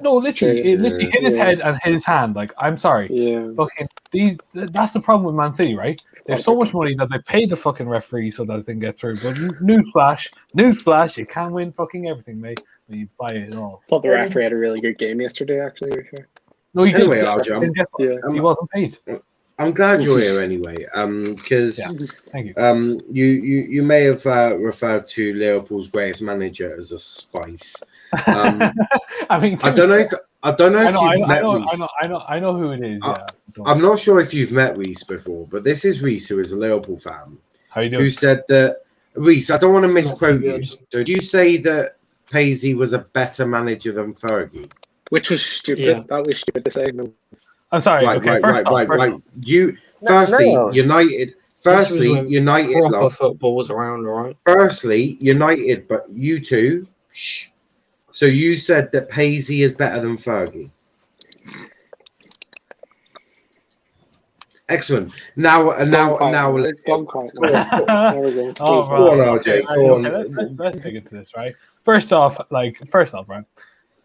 no, literally, it literally hit his
Yeah.
head and hit his hand. Like, I'm sorry,
Yeah.
fucking that's the problem with Man City, right? There's so much money that they pay the fucking referee so that they can get through. But newsflash, you can't win fucking everything, mate. When you buy it all.
Thought the referee had a really good game yesterday. Actually, to be fair.
No, he
Anyway,
didn't.
Arjun,
And guess what?
Yeah.
He wasn't paid.
I'm glad you're here anyway, because
Yeah. Thank you.
you may have referred to Liverpool's greatest manager as a spice.
I mean,
I don't know if
I
you've met Reece.
I know who it is. Yeah.
I'm not sure if you've met Reece before, but this is Reece, who is a Liverpool fan,
How you
who
doing?
said that Reece. I don't want to misquote you.
good.
So, did you say that Paisley was a better manager than Fergie?
Which was stupid.
Yeah.
That was stupid to say. No.
I'm sorry.
Right,
okay,
right.
first off,
You firstly,
no.
United.
This was
Firstly,
when
United
proper
lost.
football was around, right?
Firstly, United, but you two. Shh. So you said that Paisley is better than Fergie. Excellent. Now.
It's done quite well. There we go.
Oh,
Go on,
right.
RJ,
Okay,
go on.
Let's dig into this, right? First off, right?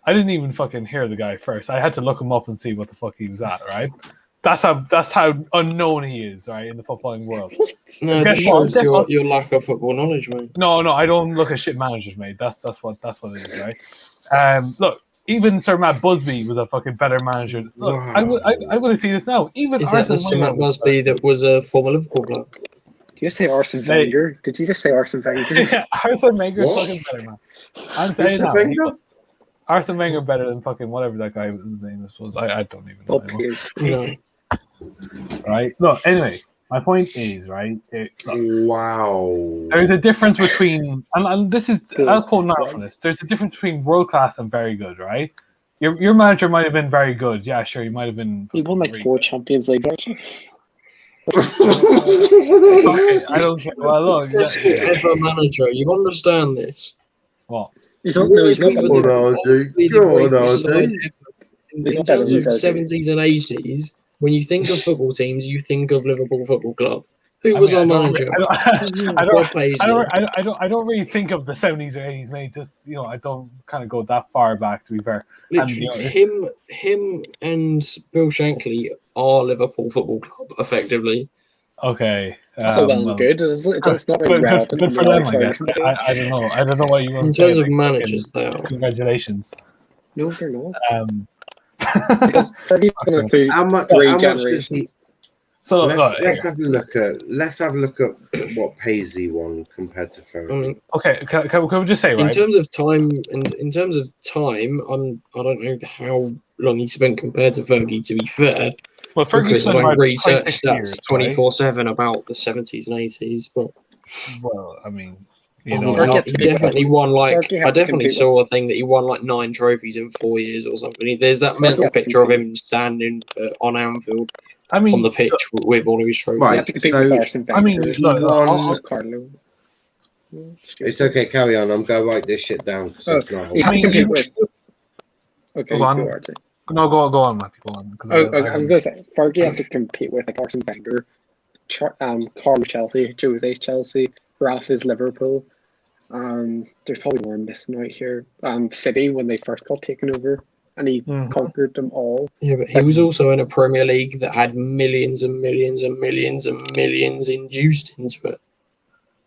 I didn't even fucking hear the guy first. I had to look him up and see what the fuck he was at, right? That's how unknown he is, right, in the footballing world.
No, it
Guess
just
what?
shows your lack of football knowledge, mate.
No, I don't look at shit managers, mate. That's what it is, right? Look, even Sir Matt Busby was a fucking better manager. Look,
Wow.
I'm going to see this now. Even
Is that the
Arsene
Sir
Wenger
Matt
was
Busby that was a former Liverpool player?
you say Arsene Wenger? Did you just say Arsene Wenger?
Arsene Wenger's
What?
fucking better, man. I'm saying now.
Wenger?
Arsene Wenger better than fucking whatever that guy was name was. I don't even know
Oh,
anymore.
please.
No.
Right? Look, anyway, my point is, right, look,
Wow.
there's a difference between, and this is, I'll quote now
Right.
from this, there's a difference between world class and very good, right? Your manager might have been very good. Yeah, sure, he might have been.
He won like
really
4
good.
Champions Leagues, actually.
Okay, I don't care. Well, look,
Successful ever manager. You understand this?
what?
He's not, no, he's not
Realistically,
better
Go on,
than
Archie.
arguably the
Go on,
greatest side
Archie.
ever. In
He's not better
terms
than
of
Fergie.
70s and 80s, when you think of football teams, you think of Liverpool Football Club. Who
I
was
mean,
our
I don't
manager?
re- I
Bob
don't,
Paisley.
I don't really think of the 70s or 80s, mate. Just, you know, I don't kind of go that far back, to be fair. And, you
Literally,
know,
him and Bill Shankly are Liverpool Football Club, effectively.
okay.
That's all well and
Well,
good. It's not really
good,
relevant.
good
in
for
the
them,
Alex
I guess.
Ferguson debate.
I don't know. I don't know what you want
In
to say.
terms of
like,
managers, they are.
fucking congratulations.
No, they're not.
So
Because Fergie's been through
How much?
3
How much does he?
generations.
look,
Let's have a look at what Paisley won compared to
I
Fergie.
mean,
okay, can we just say,
in
right?
terms of time, I don't know how long he spent compared to Fergie. To be fair,
Well, Fergie
because I
spent
don't
about
research
26
stats
years, right?
24/7 about the 70s and 80s, but
Well, I mean, you
I
know,
mean,
Fergie had
he
to compete
definitely
with-
won. Like,
Fergie had
I
to
definitely
compete
saw a thing that he won like 9 trophies in 4 years or something. There's that mental
had to
picture of
compete.
him standing on Anfield
I mean,
on the pitch with all of his trophies.
You
Right.
have to compete
so-
with Arsene
I mean,
Wenger.
He
look,
won-
I'll-
Carlo.
It's okay, carry on. I'm going to write this shit down because
Oh,
it's not.
you have to
mean,
compete
you-
with. Okay,
Go on.
go Archie.
no, go on, Matthew, go on. 'Cause
Oh,
I
I'm
haven't-
gonna say Fergie had to compete with like Arsene Wenger, Carlo Chelsea, Jose's Chelsea, Rafa's Liverpool. There's probably more I'm missing out here. City when they first got taken over, and he
Mhm.
conquered them all.
Yeah, but he was also in a Premier League that had millions and millions and millions and millions induced into it.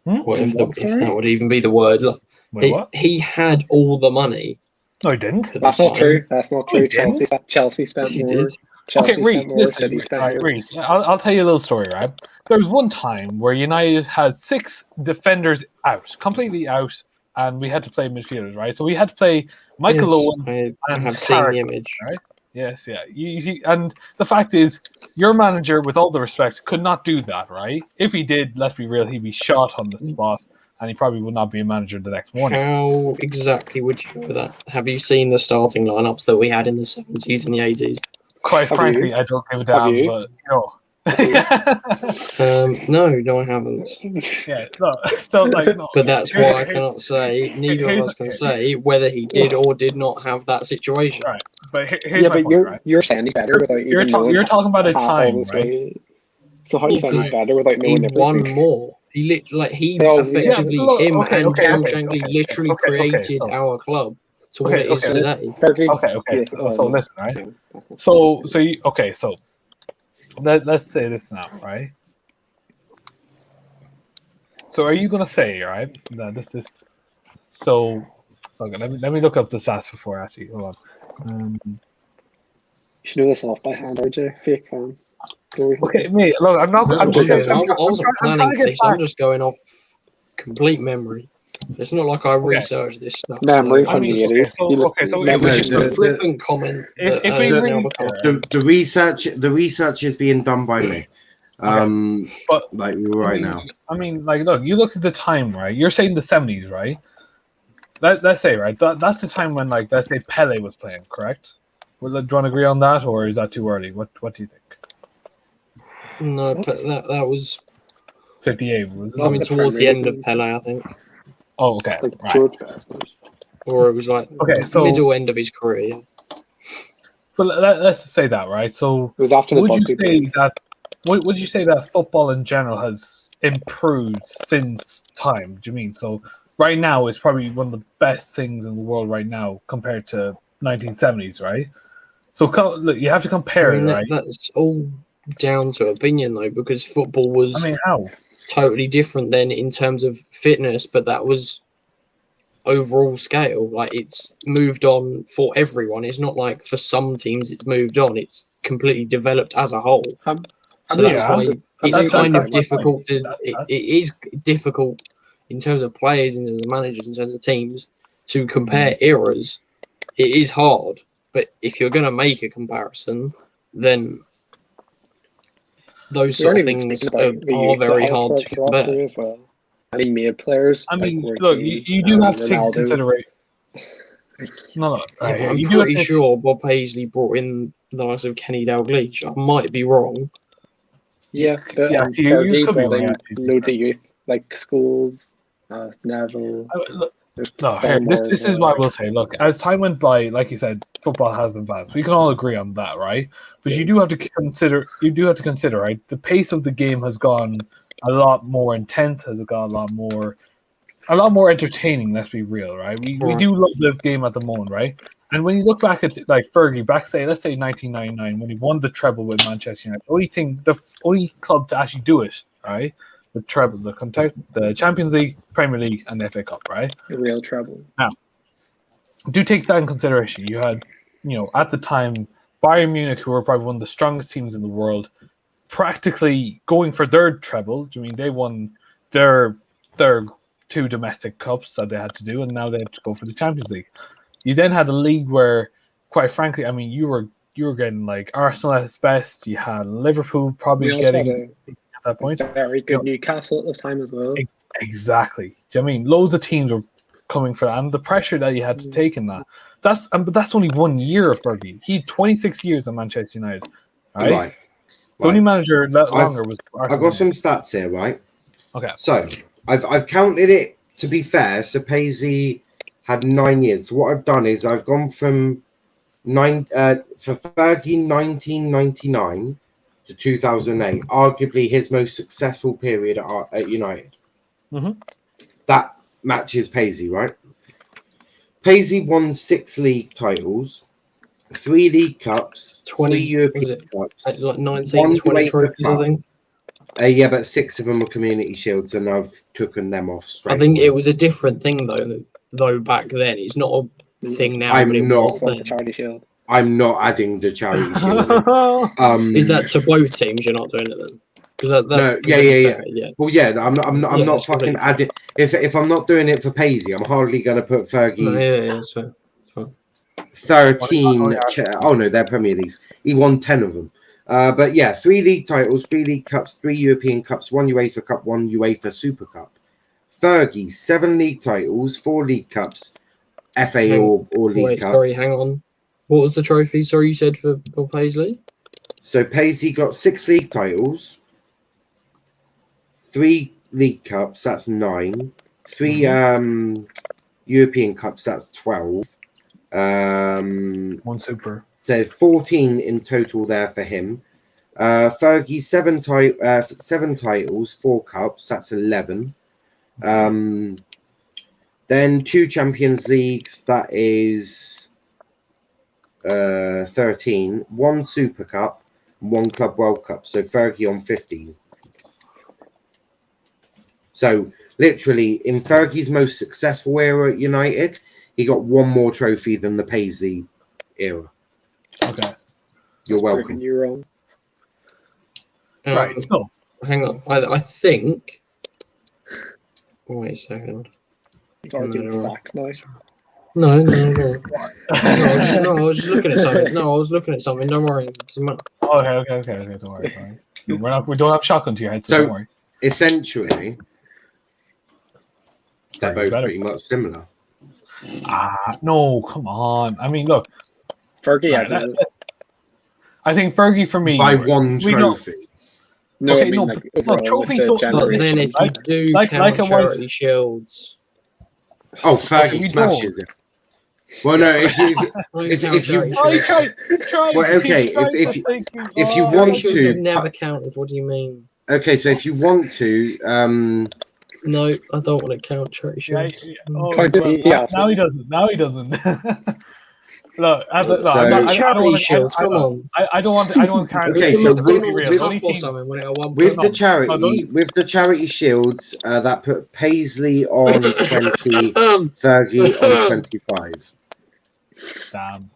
Hmm?
What if,
What,
if
sorry?
that would even be the word? Like,
Wait, what?
he had all the money.
No, he didn't.
At the
That's not
time.
true. That's not
No, he
true. Chelsea spent
Yes, he
more.
did.
Chelsea
Okay, Reece,
spent more.
listen,
City spent
right,
more.
Reece, I'll tell you a little story, right? There was one time where United had 6 defenders out, completely out, and we had to play midfielders, right? So we had to play Michael Owen.
I
and
have seen
Carrick,
the image.
right? Yes, yeah. And the fact is, your manager, with all the respect, could not do that, right? If he did, let's be real, he'd be shot on the spot, and he probably would not be a manager the next morning.
How exactly would you know that? Have you seen the starting lineups that we had in the 70s and the 80s?
Quite
Have
frankly,
you?
I don't give a
Have
damn,
you?
but you know.
No, I haven't.
Yeah, so like, no.
But that's why I cannot say, neither of us can say whether he did or did not have that situation.
Right, but here's
Yeah,
my
but
point, right?
you're saying he's better without
You're,
even knowing
you're talking about a
how
time,
all this
right?
way. So how are you saying he's
Because
better without
He
knowing
won
everything?
more. He
Well,
effectively,
yeah, look,
him
okay,
and
okay,
Joe
okay,
Shankly
okay,
literally
okay,
created
so-
our club to what
Okay,
it is
okay.
today.
Fergie.
Okay.
Yes,
So listen, right?
yeah.
So let's say this now, right? So are you gonna say, right, that this is so? Okay, let me look up the stats before actually. Hold on.
You should know this off by hand, RJ. Fake fan.
Okay, mate. Look, I'm not.
That's
I'm
what I'm
just.
doing. I wasn't planning
trying
for
to get
this. I'm
back.
just going off complete memory. It's not like I researched this stuff.
Memory
so
from
I'm
the
just-
80s.
so-
You look-
okay, so
It was
No,
just
the-
a flippant comment
If
that
we
has
really
now become.
The research is being done by me.
But
Like right now.
I mean, like, look, you look at the time, right? You're saying the 70s, right? Let's say, right? That's the time when, like, let's say Pele was playing, correct? Do you want to agree on that, or is that too early? What do you think?
No, but that was
58 was it?
coming towards the end of Pele, I think,
Oh, okay,
Like
right.
George Best.
or it was like
Okay, so-
middle end of his career. Yeah.
But let's say that, right? So,
It was after the
would you
Busby
say
Boys.
that? Would you say that football in general has improved since time? Do you mean so? Right now, it's probably one of the best things in the world right now compared to 1970s, right? So look, you have to compare,
I mean,
right?
that's all down to opinion though, because football was
I mean, how?
totally different then in terms of fitness, but that was overall scale. Like, it's moved on for everyone. It's not like for some teams it's moved on. It's completely developed as a whole.
How
So
many
that's
Yeah.
why it's
That's
kind of
fine.
difficult to.
That's-
It is difficult in terms of players, in terms of managers, in terms of teams to compare eras. It is hard, but if you're going to make a comparison, then those
We
sort
aren't
of
even
things
speaking about the
are
youth
very
that
hard to
helps roster
compare.
as well. Any made players.
I mean,
like
look,
Ricky,
you do have to take
Ronaldo.
consideration. No,
Yeah,
right,
I'm
you do have
pretty
to-
sure Bob Paisley brought in the likes of Kenny Dalglish. I might be wrong.
Yeah, but
Yeah, you
Fergie
could be
brought in
right, actually.
loads of youth, like Scholes, Neville.
Look,
There's
No, here,
Barmore
this
as
is
well.
what I will say. Look, as time went by, like you said, football has advanced. We can all agree on that, right? But you do have to consider. Right? The pace of the game has gone a lot more intense. Has gone a lot more entertaining. Let's be real, right? We
Right.
do love this game at the moment, right? And when you look back at like Fergie, let's say 1999, when he won the treble with Manchester United, the only club to actually do it, right? The treble, the Champions League, Premier League, and the FA Cup, right?
The real trouble.
Do take that in consideration. You had, at the time, Bayern Munich, who were probably one of the strongest teams in the world, practically going for their treble. I mean, they won their 2 domestic cups that they had to do, and now they have to go for the Champions League. You then had a league where, quite frankly, I mean, you were getting like Arsenal at its best. You had Liverpool probably
We also
getting
had
at that point.
a very good Newcastle at the time as well.
Exactly. Do you know what I mean? Loads of teams were coming for that, and the pressure that you had to take in that. But that's only 1 year of Fergie. He had 26 years at Manchester United, right?
Right.
The only manager longer was
I've
Arsenal.
got some stats here, right?
Okay.
So I've counted it, to be fair. So Paisley had 9 years. So what I've done is I've gone from for Fergie 1999 to 2008, arguably his most successful period at United.
Mhm.
That matches Paisley, right? Paisley won 6 league titles, 3 league cups,
20,
3 European
was
cups,
Like 19,
One
20
UEFA
trophies, I
Cup.
think.
Yeah, but 6 of them were Community Shields, and I've taken them off straight.
I think
away.
it was a different thing though back then. It's not a thing now,
I'm
but it
not-
was
It's like the
then.
Charlie Shield.
I'm not adding the Charity Shield.
Is that to both teams? You're not doing it then? Because that's
No,
completely
yeah.
fair, yeah.
Well, yeah, I'm not
Yeah,
not
that's
fucking
completely
adding. If I'm not doing it for Paisley, I'm hardly going to put
No,
Fergie's
yeah, that's fair.
13.
Oh,
Oh no, they're Premier Leagues. He won 10 of them. But yeah, 3 league titles, 3 league cups, 3 European cups, 1 UEFA Cup, 1 UEFA Super Cup. Fergie, 7 league titles, 4 league cups, FA or League
Wait,
Cup.
sorry, hang on. What was the trophy? Sorry, you said for Bill Paisley?
So Paisley got 6 league titles, 3 league cups, that's 9, 3 European cups, that's 12.
1 super.
So 14 in total there for him. Fergie, 7 titles, 4 cups, that's 11. Then 2 Champions Leagues, that is 13. 1 Super Cup, 1 Club World Cup. So Fergie on 15. So literally, in Fergie's most successful era at United, he got 1 more trophy than the Paisley era.
Okay.
You're
Proving
welcome.
you wrong.
Right. So
Hang on. I think. Wait a second.
He's arguing
No.
the facts now.
No. I was just looking at something. No, I was looking at something. Don't worry.
okay. Don't worry. We don't have shotgun to your head, so
So-
don't worry.
Essentially, they're both
Better.
pretty much similar.
No, come on. I mean, look.
Fergie
Right,
had to.
I think Fergie for me
By 1
we know-
trophy.
No,
Okay,
I mean
no,
like
but- no,
overall
trophies
with
don't-
the
but
But then if
generation.
you do
like
count
it was-
charity shields,
Oh, Fergie
we
smashes it. Well, no, if you
Try.
Well, okay, if you
Oh,
want
shields
to-
have never counted. What do you mean?
okay, so if you want to,
No, I don't want to count charity shields.
Now he doesn't. Look,
So-
Charity shields, come on.
I don't want to count.
Okay, so with
No,
the charity shields, that put Paisley on 20, Fergie on 25.
Damn.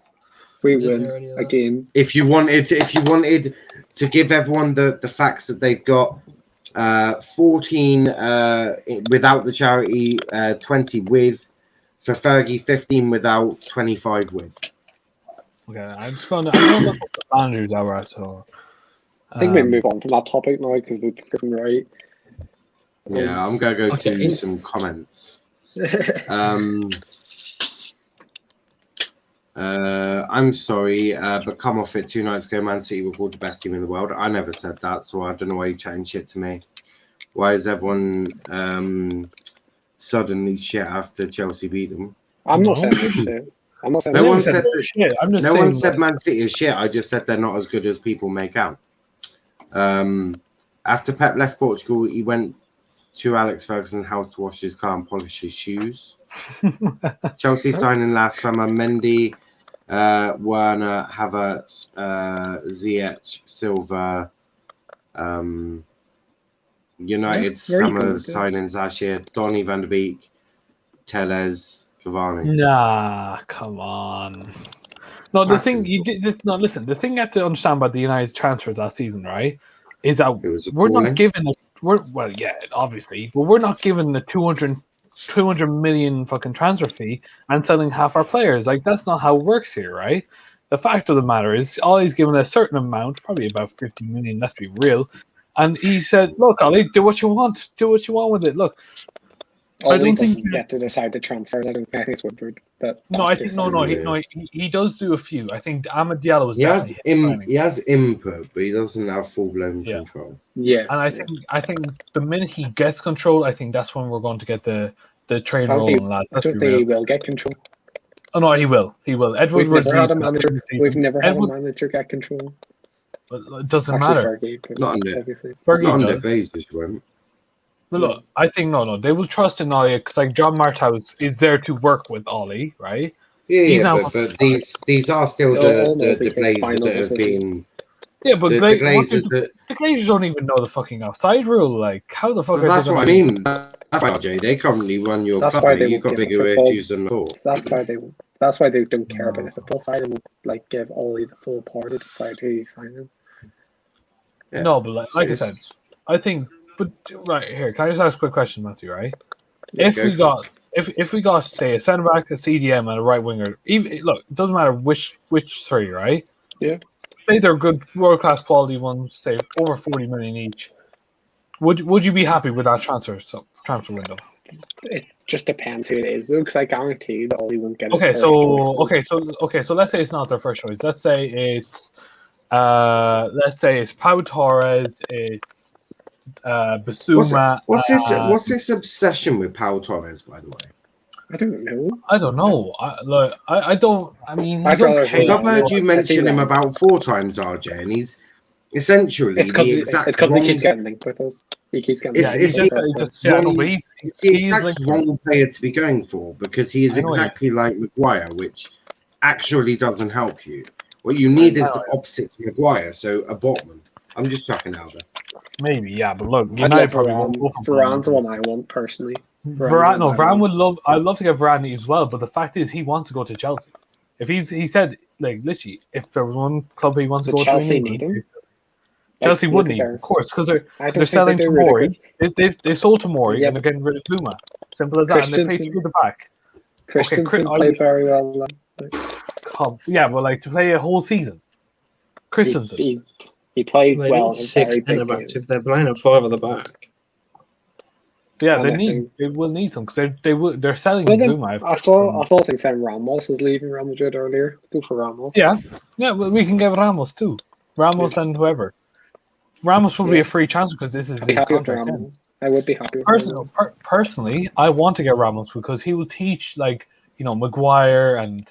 We
Didn't
win
hear any of that.
again.
If you wanted to give everyone the facts that they've got, 14 without the charity, 20 with. For Fergie, 15 without, 25 with.
Okay, I'm going to look up the managers that were at. So,
I think we move on from that topic now because we've been right.
Yeah, I'm going to go
Okay.
to some comments. I'm sorry, but come off it. 2 nights ago, Man City were called the best team in the world. I never said that, so I don't know why you're chatting shit to me. Why is everyone suddenly shit after Chelsea beat them?
I'm not saying this shit. I'm not saying
No
that.
one said that.
shit. I'm just
No
saying.
one said Man City is shit. I just said they're not as good as people make out. After Pep left Portugal, he went to Alex Ferguson's house to wash his car and polish his shoes. Chelsea signing last summer: Mendy, Werner, Havertz, Ziyech, Silva. United
Very
summer
good,
signings last year: Donny van de Beek, Tellez, Cavani.
Nah, come on. No, the thing you did no listen. The thing you have to understand about the United transfers last season, right, is that
It was
we're not
appalling.
given a well, yeah, obviously, but we're not given the 200 million fucking transfer fee and selling half our players. Like that's not how it works here, right? The fact of the matter is, Ollie's given a certain amount, probably about 50 million. Let's be real. And he said, "Look, Ollie, do what you want. Do what you want with it. Look,
Ollie
I don't think
doesn't get to decide the transfers. I think it's Woodward.
He does do a few. I think Ahmed Diallo was
He has
definitely
he has input, but he doesn't have full blown
Yeah.
control.
Yeah.
and I think the minute he gets control, I think that's when we're going to get the train
I don't think-
rolling, lads.
I
Let's
don't
be
think
real.
he will get control.
Oh no, he will. He will. Edward
We've never had a
Woodward-
manager. We've never had a
Edward-
manager get control.
It doesn't
Actually,
matter.
Fergie, but
Not under-
obviously.
Fergie
Not under
does.
Glazers, won't.
But look, I think no, they will trust in Ollie because like John Marthouse is there to work with Ollie, right?
Yeah,
He's
yeah,
not-
but these are still
They'll
the
be his
Glazers
final
that have
decision.
been
Yeah, but
the Glazers that.
the Glazers don't even know the fucking offside rule. Like, how the fuck?
But
are
that's
they
what I
gonna-
mean. That's why, RJ, they currently run your
That's
club.
why they
You've
won't
got
give
bigger
a football.
issues than thought.
That's why they don't care about the football side and like give Ollie the full power to decide who he's signing.
Yeah.
No, but like I
It's-
said, I think. But right here, can I just ask a quick question, Matthew? Right?
Yeah,
if
go
we
for
got if we got say a centre back, a CDM, and a right winger, even look, it doesn't matter which three, right?
Yeah.
Say they're good, world class quality ones, say over 40 million each. Would you be happy with that transfer window?
It just depends who it is, though, because I guarantee that Ollie won't get his
Okay,
first
so
choice.
so let's say it's not their first choice. Let's say it's Pau Torres, it's Basuma.
What's this obsession with Pau Torres, by the way?
I don't know.
I don't know. I don't. I mean,
I'd
he's
rather
okay.
Because I've
Yeah,
heard you
I see
mention him
that.
about 4 times, RJ, and he's essentially
It's because
the
he
exact
keeps
wrong.
getting linked with us. He keeps getting
It's-
linked
it's-
with us.
He's
That's
just- yeah, no,
wrong-
but
It's the
he's
exact
like-
wrong player to be going for because he is
I know he is.
exactly like Maguire, which actually doesn't help you. What you need is the opposite to Maguire, so a Botman. I'm just chucking out there.
Maybe, yeah, but look,
I'd
United
love
probably won't go for
Varane's the one I want personally.
Varane would love. I'd love to get Varane as well, but the fact is, he wants to go to Chelsea. If he said like literally, if there was one club he wants to
But
go
Chelsea
to,
need him.
Chelsea
Like,
would
look at
need,
their-
of course, because
I
they're
don't think
selling
they
to
do really
Tomori. They sold Tomori
Yeah,
and they're getting rid of Zuma. Simple as that, and they paid
Christensen-
through the back.
Christensen
are
played
you-
very well.
Yeah, but like to play a whole season, Christensen.
He played
They
well
need
in a
6
very big
centre
game.
backs if they're playing a 5 at the back.
Yeah,
And
they will need them because they're selling
Well, then,
Zuma.
I saw things saying Ramos is leaving Real Madrid earlier. Go for Ramos.
Yeah, well, we can get Ramos too. Ramos and whoever. Ramos will be a free transfer because this is
I'd be
his
happy with
contract.
Ramos. I would be happy with Ramos.
Personally, I want to get Ramos because he will teach Maguire and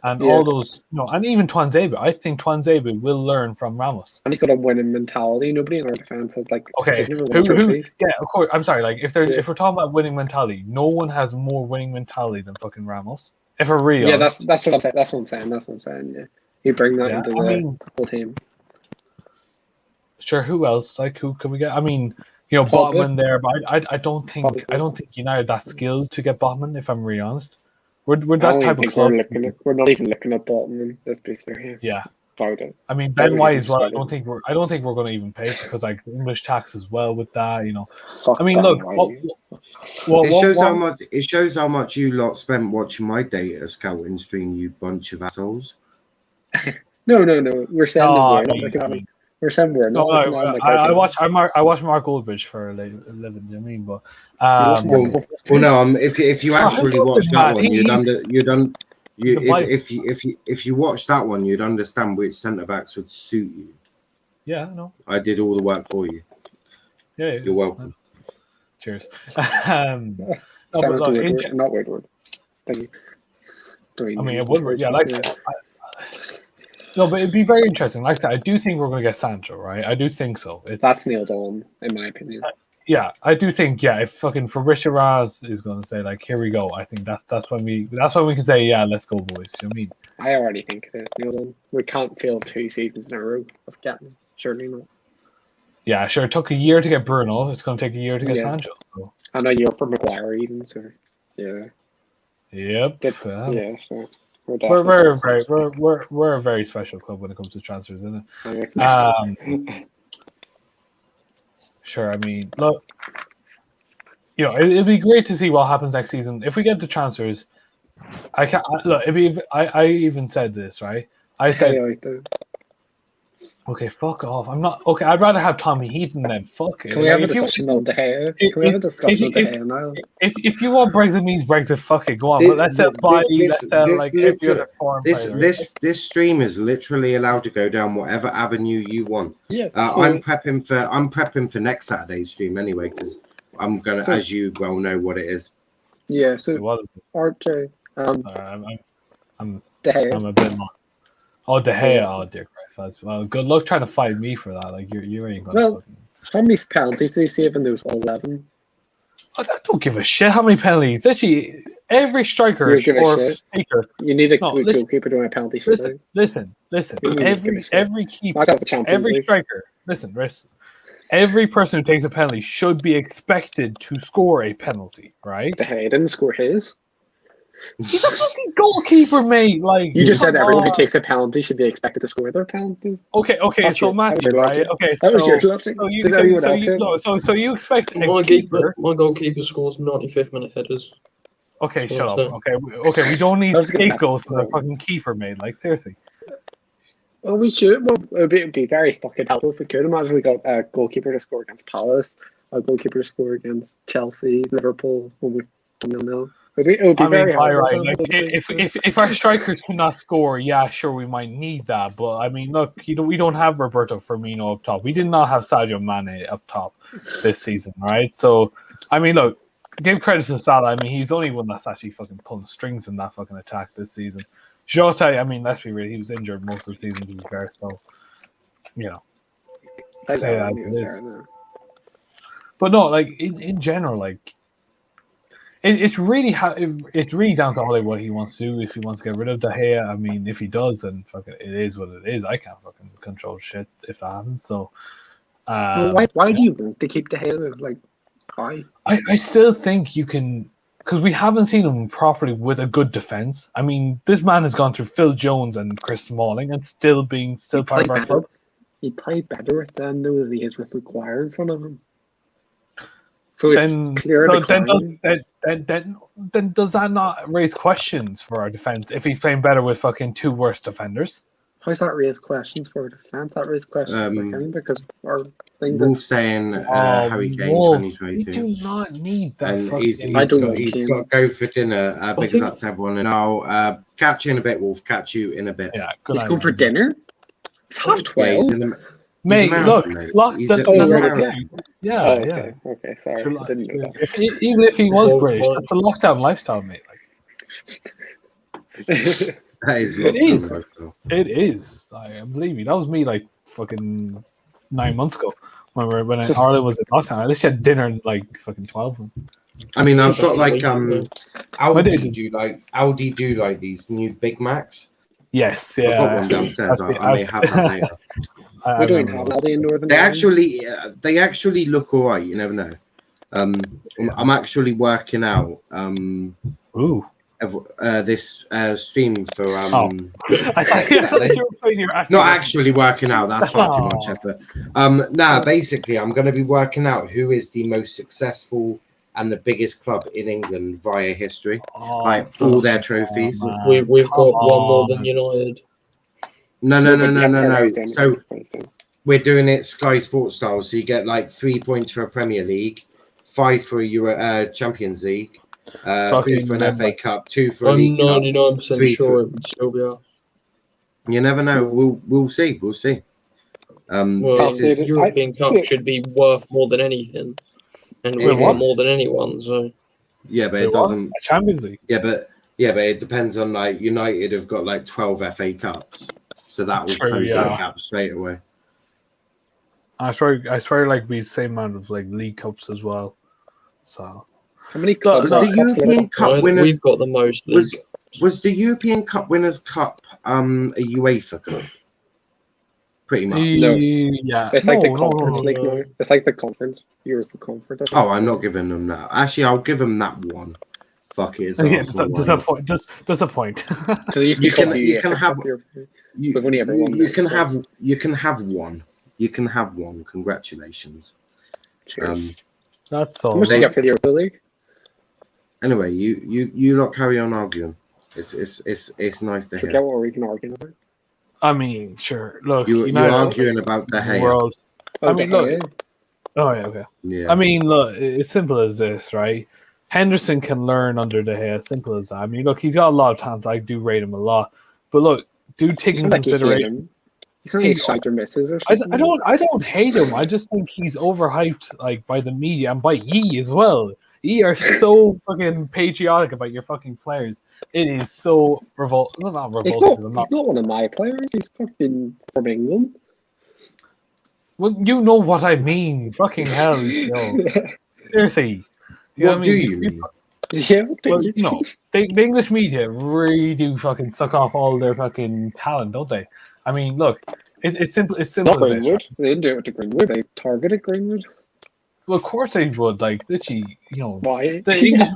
all those and even Tuanzebe. I think Tuanzebe will learn from Ramos.
And he's got a winning mentality. Nobody in our defense has
Okay,
they've never won a trophy.
yeah, of course. I'm sorry. Like if we're talking about winning mentality, no one has more winning mentality than fucking Ramos. If we're real,
Yeah, that's what I'm saying. That's what I'm saying. Yeah, you bring that into the whole team.
Sure. Who else? Like who can we get? I mean,
Pogba.
Botman there, but I don't think United that skilled to get Botman. If I'm really honest, We're
I
that
don't
type
even
of
think
club.
we're not even looking at Bolton. Let's be serious
Yeah.
about it.
I mean,
Why
Ben
would
White
you
as well. I
consider
don't think we're going to even pay because like English tax as well with that.
Fuck
I mean,
Ben
look,
White.
It shows how much you lot spent watching my data scouting stream, you bunch of assholes.
No. We're saying that we're not
I
looking at
mean,
him. We're saying we're not looking at him. Like,
I
okay.
watch Mark Goldbridge for a living. You know what I mean, but
You watch Mark
Well,
Goldbridge?
no. If you actually watched that one, if you watch that one, you'd understand which centre backs would suit you.
Yeah, no.
I did all the work for you.
Yeah.
You're welcome.
Cheers.
Sounds Woodward, not Woodward. Thank you.
I mean, it would. Yeah, like. No, but it'd be very interesting. Like I said, I do think we're going to get Sancho, right? I do think so.
That's nailed on, in my opinion.
Yeah, I do think. Yeah, if fucking Fabrizio Raz is going to say like, "Here we go," I think that's when we can say, "Yeah, let's go, boys." You know what I mean?
I already think it is nailed on. We can't fail 2 seasons in a row of getting. Surely not.
Yeah, sure. It took a year to get Bruno. It's going to take a year to get Sancho. So.
I know you're for Maguire even, so yeah.
Yep.
Yeah, so.
We're a very special club when it comes to transfers, isn't it? Sure. I mean, look, it'd be great to see what happens next season if we get the transfers. I even said this, right? I said, okay, fuck off. I'm not okay. I'd rather have Tommy Heaton than fuck it.
Can we have a discussion on De Gea? Can we have a discussion on De Gea now?
If you want Brexit means Brexit, fuck it. Go on. But let's sell Body. Let's sell like every other foreign player.
This stream is literally allowed to go down whatever avenue you want.
Yeah.
I'm prepping for next Saturday's stream anyway because I'm gonna, as you well know, what it is.
Yeah. So RJ.
I'm
De Gea.
I'm a bit long. Oh, De Gea. Oh, dear Christ. Well, good luck trying to fight me for that. Like, you ain't going to fucking...
How many penalties did he save in those 11?
I don't give a shit how many penalties. Actually, every striker or speaker...
You need a goalkeeper doing a penalty shootout.
Listen. Every keeper, every striker... Listen. Every person who takes a penalty should be expected to score a penalty, right?
De Gea didn't score his.
He's a fucking goalkeeper, mate. Like
you just said, everyone who takes a penalty should be expected to score their penalty.
Okay. So Matthew, right? Okay,
that was your logic.
So you expect
my goalkeeper scores 95th minute headers.
Okay, shut up. Okay. We don't need scapegoats for the fucking keeper, mate. Like seriously.
Well, we should. Well, it'd be very fucking helpful if we could. Imagine we got a goalkeeper to score against Palace, a goalkeeper to score against Chelsea, Liverpool, when we 0-0. It would be very hard.
Right. Like, if our strikers could not score, yeah, sure, we might need that. But I mean, look, we don't have Roberto Firmino up top. We did not have Sadio Mane up top this season, right? So, I mean, look, give credit to Salah. I mean, he's the only one that's actually fucking pulling strings in that fucking attack this season. Jota, I mean, let's be real, he was injured most of the season to be fair, so say that it is. But no, like in general, like. It's really down to Ole what he wants to do. If he wants to get rid of De Gea, I mean, if he does, then fucking it is what it is. I can't fucking control shit if that happens. So,
why do you want to keep De Gea? Like, why?
I still think you can, because we haven't seen him properly with a good defense. I mean, this man has gone through Phil Jones and Chris Smalling and still part of our club.
He played better with them than he is with Maguire in front of him. So then
does that not raise questions for our defense if he's playing better with fucking 2 worse defenders?
How does that raise questions for our defense? That raise questions for him because our things.
Wolf saying Harry Kane 2022.
We do not need that.
And he's got to go for dinner. Big up to everyone, and I'll catch you in a bit. Wolf, catch you in a bit.
Yeah,
he's going for dinner. It's 12:30.
Mate, look,
yeah. Okay, sorry. I didn't know that.
Even if he was British, that's a lockdown lifestyle, mate.
That is lockdown lifestyle.
It is. I believe me. That was me like fucking 9 months ago when Ireland was in lockdown. I literally had dinner in like fucking 12.
I mean, I've got like Audi do like these new Big Macs.
Yes,
yeah. I've got one downstairs. I may have that later.
We don't have Aldi in Northern
Ireland. They actually look all right. You never know. I'm actually working out.
Ooh.
this stream for
I thought you were playing your
not actually working out. That's far too much effort. Basically, I'm going to be working out who is the most successful and the biggest club in England via history, like all their trophies.
We've got one more than United.
No. So we're doing it Sky Sports style. So you get like 3 points for a Premier League, 5 for a Champions League, 3 for an FA Cup, 2 for a League Cup.
I'm 99% sure it would still be up.
You never know. We'll see. We'll see.
The European Cup should be worth more than anything, and we've got more than anyone. So
yeah, but it doesn't.
Champions League.
Yeah, but it depends on like United have got like 12 FA Cups, so that will close that gap straight away.
I swear, like we same amount of like League Cups as well. So
how many clubs?
The European Cup winners.
We've got the most.
Was the European Cup Winners' Cup a UEFA Cup? Pretty much.
No.
Yeah.
It's like the conference league now. It's like the conference. Europa Conference.
Oh, I'm not giving them that. Actually, I'll give them that one. Fuck it. It's
just a point. Just a point.
Because you can have
one. You can have one. Congratulations.
Cheers.
That's all.
How much do you get for the Europa League?
Anyway, you lot carry on arguing. It's nice to hear.
Forget what we can argue about.
I mean, sure. Look,
you're arguing about the hay.
I mean, look. Oh yeah, okay.
Yeah.
I mean, look. It's simple as this, right? Henderson can learn under De Gea. Simple as that. I mean, look, he's got a lot of talent. I do rate him a lot, but look, do take into consideration.
He's not like shite or misses or something.
I don't hate him. I just think he's overhyped, like by the media and by ye as well. You are so fucking patriotic about your fucking players. It is so revolting. Not revolting.
He's not one of my players. He's fucking from England.
Well, you know what I mean. Fucking hell, yo. Seriously.
What do you mean?
Yeah.
Well, you know, the English media really do fucking suck off all their fucking talent, don't they? I mean, look, it's simple. It's simple.
Not Greenwood. They didn't do it to Greenwood. They targeted Greenwood.
Well, of course they would. Like, literally, you know.
Why?
The English,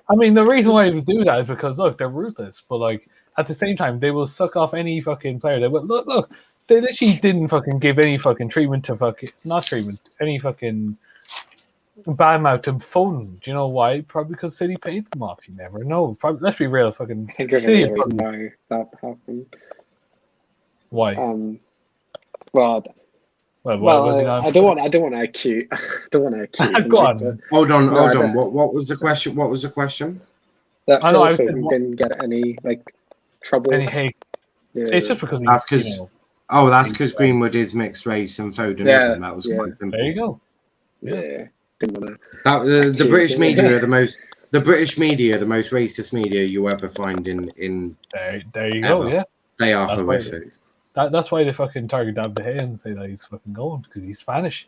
I mean, the reason why they do that is because look, they're ruthless. But like, at the same time, they will suck off any fucking player. They will look. They literally didn't fucking give any fucking treatment to any fucking bad mouth to Foden. Do you know why? Probably because City paid them off. You never know. Probably. Let's be real. Fucking.
I think there's a reason why that happened.
Why?
Well, I don't want to accuse.
Go on.
Hold on. What was the question?
That Foden didn't get any trouble.
Any hate. Yeah. It's just because
that's because Greenwood is mixed race and Foden isn't. That was quite simple.
There you go.
Yeah.
The British media are the most. The British media are the most racist media you ever find in.
There you go. Yeah.
They are horrific.
That's why they fucking target David De Gea and say that he's fucking going because he's Spanish.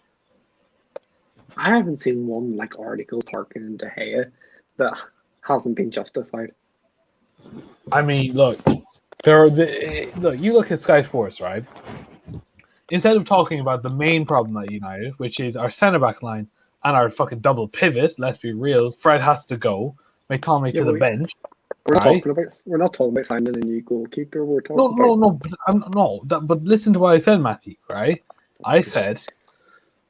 I haven't seen one article targeting De Gea that hasn't been justified.
I mean, look, you look at Sky Sports, right? Instead of talking about the main problem at United, which is our centre back line and our fucking double pivot, let's be real, Fred has to go, McTominay to the bench.
We're not talking about signing a new goalkeeper. We're talking
but listen to what I said, Matthew. Right? I said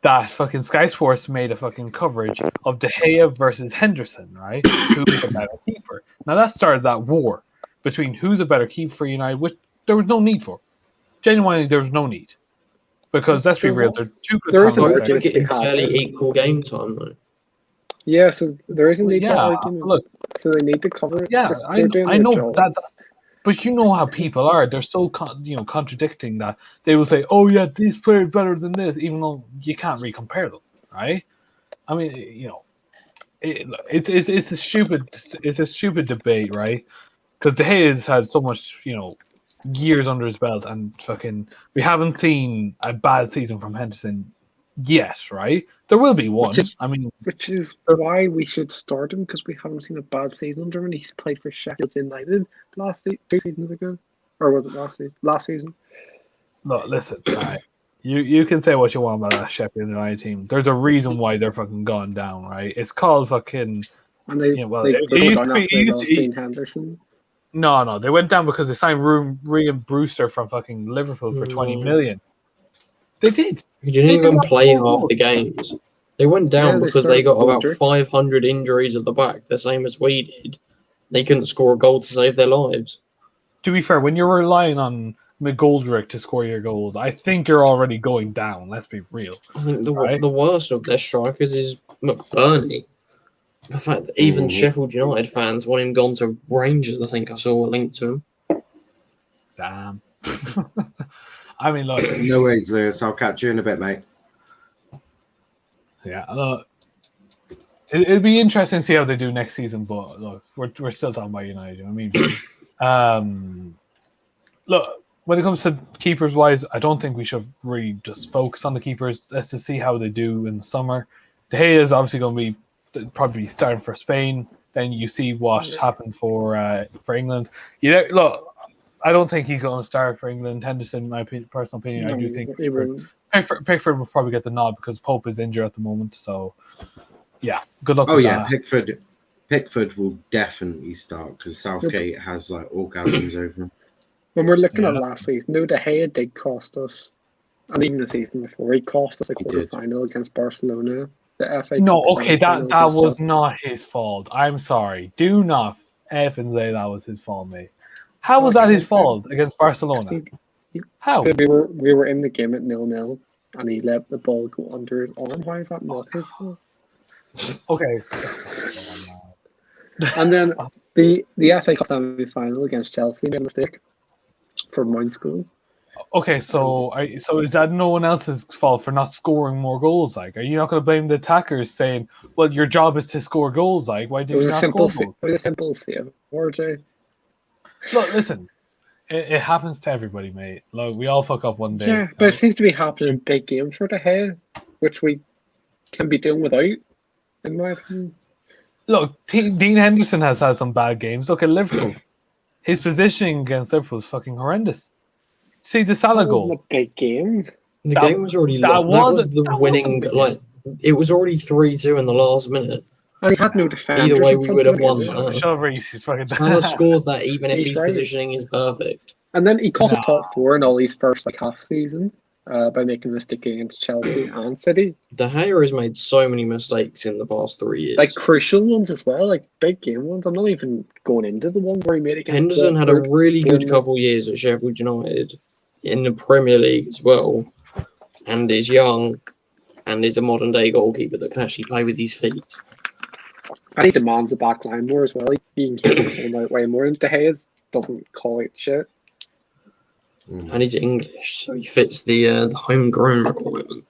that fucking Sky Sports made a fucking coverage of De Gea versus Henderson, right? Who's a better keeper? Now that started that war between who's a better keeper for United, which there was no need for. Genuinely, there was no need because let's be real, they're two good.
I think it's fairly equal game time though.
Yeah, so there isn't need look. So they need to cover it.
Yeah, I know that, but you know how people are. They're so contradicting that they will say, "Oh yeah, this player is better than this," even though you can't really compare them, right? I mean, it's a stupid debate, right? Because De Gea has had so much, years under his belt, and fucking we haven't seen a bad season from Henderson yet, right? There will be one.
Which is why we should start him, because we haven't seen a bad season under him. He's played for Sheffield United 2 seasons ago, or was it last season?
Look, listen, right? You can say what you want about that Sheffield United team. There's a reason why they're fucking gone down, right? It's called fucking
And they
Yeah, well,
they
it
go
used
down
to be-
after
it
they
used
lost
to-
Dean Henderson.
No, they went down because they signed Ryan Brewster from fucking Liverpool for 20 million. They did.
He didn't
They did
even
not
play
score
half
goals.
the games. They went down
Yeah, they
because they got
started
about
injured.
500 injuries at the back, the same as we did. They couldn't score a goal to save their lives.
To be fair, when you're relying on McGoldrick to score your goals, I think you're already going down. Let's be real.
I think
Right.
the worst of their strikers is McBurney. The fact that even
Mhm.
Sheffield United fans want him gone to Rangers, I think I saw a link to him.
Damn. I mean, look,
No worries, Lewis. I'll catch you in a bit, mate.
yeah, look, it'd be interesting to see how they do next season. But look, we're still talking about United. You know what I mean, look, when it comes to keepers wise, I don't think we should really just focus on the keepers. Let's just see how they do in the summer. De Gea is obviously going to be probably starting for Spain. Then you see what happened for England. Look, I don't think he's going to start for England. Henderson, in my personal opinion, I do think
he won't.
Pickford will probably get the nod because Pope is injured at the moment. So, yeah, good luck
Oh
with
yeah,
that.
Pickford will definitely start because Southgate has like orgasms over him.
When we're looking at
Yeah.
last season, though, De Gea did cost us, and even the season before, he cost us a
He
quarter
did.
final against Barcelona. The FA
No,
Cup
okay,
semi-final
that
against
was
Chelsea.
not his fault. I'm sorry. Do not effing say that was his fault, mate. How was that his fault against Barcelona? How?
We were in the game at 0-0, and he let the ball go under his arm. Why is that not his fault?
Okay.
And then the FA Cup semi-final against Chelsea made a mistake for Mount's goal.
Okay, so is that no one else's fault for not scoring more goals? Like, are you not going to blame the attackers saying, "Well, your job is to score goals"? Like, why
It
did
was
you
a
not
simple,
score
it
goals?
was a simple save, RJ.
Look, listen, it happens to everybody, mate. Look, we all fuck up one day.
Yeah, but it seems to be happening in big games for De Gea, which we can be doing without, in my opinion.
Look, Dean Henderson has had some bad games. Look at Liverpool. His positioning against Liverpool is fucking horrendous. See the Salah
That wasn't
goal.
a big game.
The
That-
game was already
that
lost. That was
wasn't-
the
that
winning.
wasn't-
Like it was already 3-2 in the last minute.
And he had no defenders.
Either way,
in
we
front
would
of
have
him.
won.
Shaw Reece is fucking
Salah scores that even if
He's
his
right.
positioning is perfect.
And then he cost us
Nah.
top four in all his first half season by making a mistake against Chelsea and City.
De Gea has made so many mistakes in the past 3 years.
Like crucial ones as well, like big game ones. I'm not even going into the ones where he made against
Henderson had a
Watford,
really good
Bournemouth.
couple years at Sheffield United in the Premier League as well, and is young and is a modern day goalkeeper that can actually play with his feet.
And he demands the back line more as well. He can keep calling out way more. And De Gea doesn't call out shit.
And he's English, so he fits the homegrown requirement.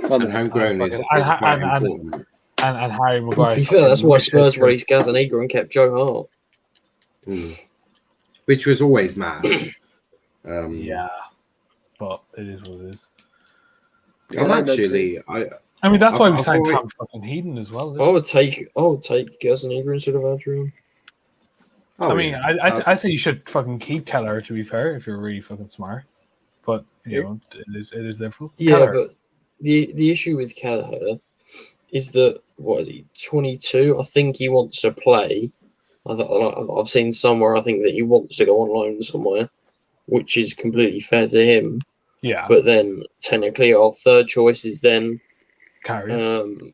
Well,
And homegrown is
and-
quite
and-
important.
and Harry
To
Maguire.
be fair, that's why Spurs released Gazzaniga and kept Joe Hart.
Which was always mad.
Yeah, but it is what it is.
I'm
Yeah,
actually,
I mean, that's why we
I've
signed
always-
Cam fucking Heaton as well.
I would take Gazzaniga instead of Adrian.
oh,
I mean,
yeah.
I say you should fucking keep Keller, to be fair, if you're really fucking smart. But you know, it is Liverpool.
Yeah,
Keller.
but the issue with Kelleher is that what is he 22? I think he wants to play. I've seen somewhere I think that he wants to go on loan somewhere, which is completely fair to him.
Yeah,
But then technically our third choice is then
Karius.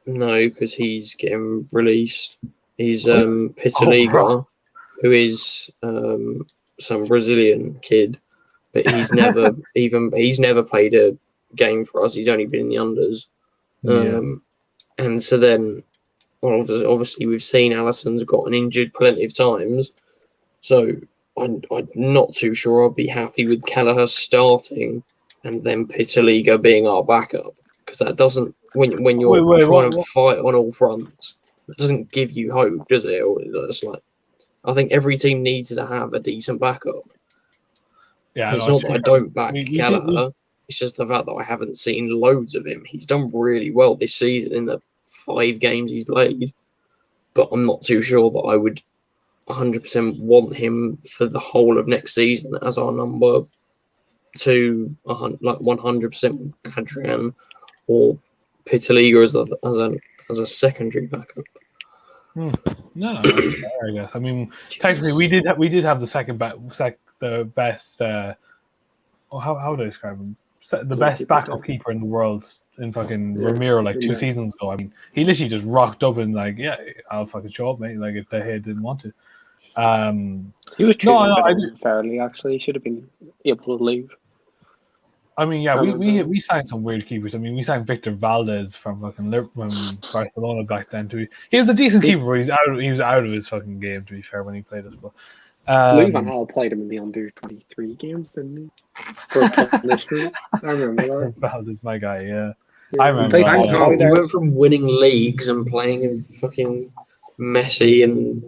no, because he's getting released. He's Pitaliga, who is some Brazilian kid, but he's never he's never played a game for us. He's only been in the unders. And so then, well, obviously we've seen Alisson's gotten injured plenty of times, so I'm not too sure I'd be happy with Kelleher starting and then Pitaliga being our backup, because that doesn't when you're trying to fight on all fronts, it doesn't give you hope, does it? Or it's like, I think every team needs to have a decent backup.
Yeah,
It's not that I don't back Kelleher. It's just the fact that I haven't seen loads of him. He's done really well this season in the 5 games he's played, but I'm not too sure that I would 100% want him for the whole of next season as our number 2, like 100% Adrian or Pitaliga as a secondary backup.
No, that's fair, I guess. I mean, technically, we did have the best. How would I describe him? The best backup keeper in the world in fucking Ramiro like 2 seasons ago. I mean, he literally just rocked up and like, yeah, I'll fucking show up, mate. Like if they didn't want to.
He was treated
No,
a
I
bit unfairly. Actually, he should have been able to leave.
I mean, yeah, we signed some weird keepers. I mean, we signed Victor Valdez from fucking Barcelona back then too. He was a decent keeper, but he was out of his fucking game. To be fair, when he played us, but
Louis van Gaal played him in the under-23 games, didn't he? For punishment. I remember that.
Valdez, my guy, yeah.
Yeah,
I remember
he
that.
played
Van
for
Gaal,
He
there.
went from winning leagues and playing in fucking Messi and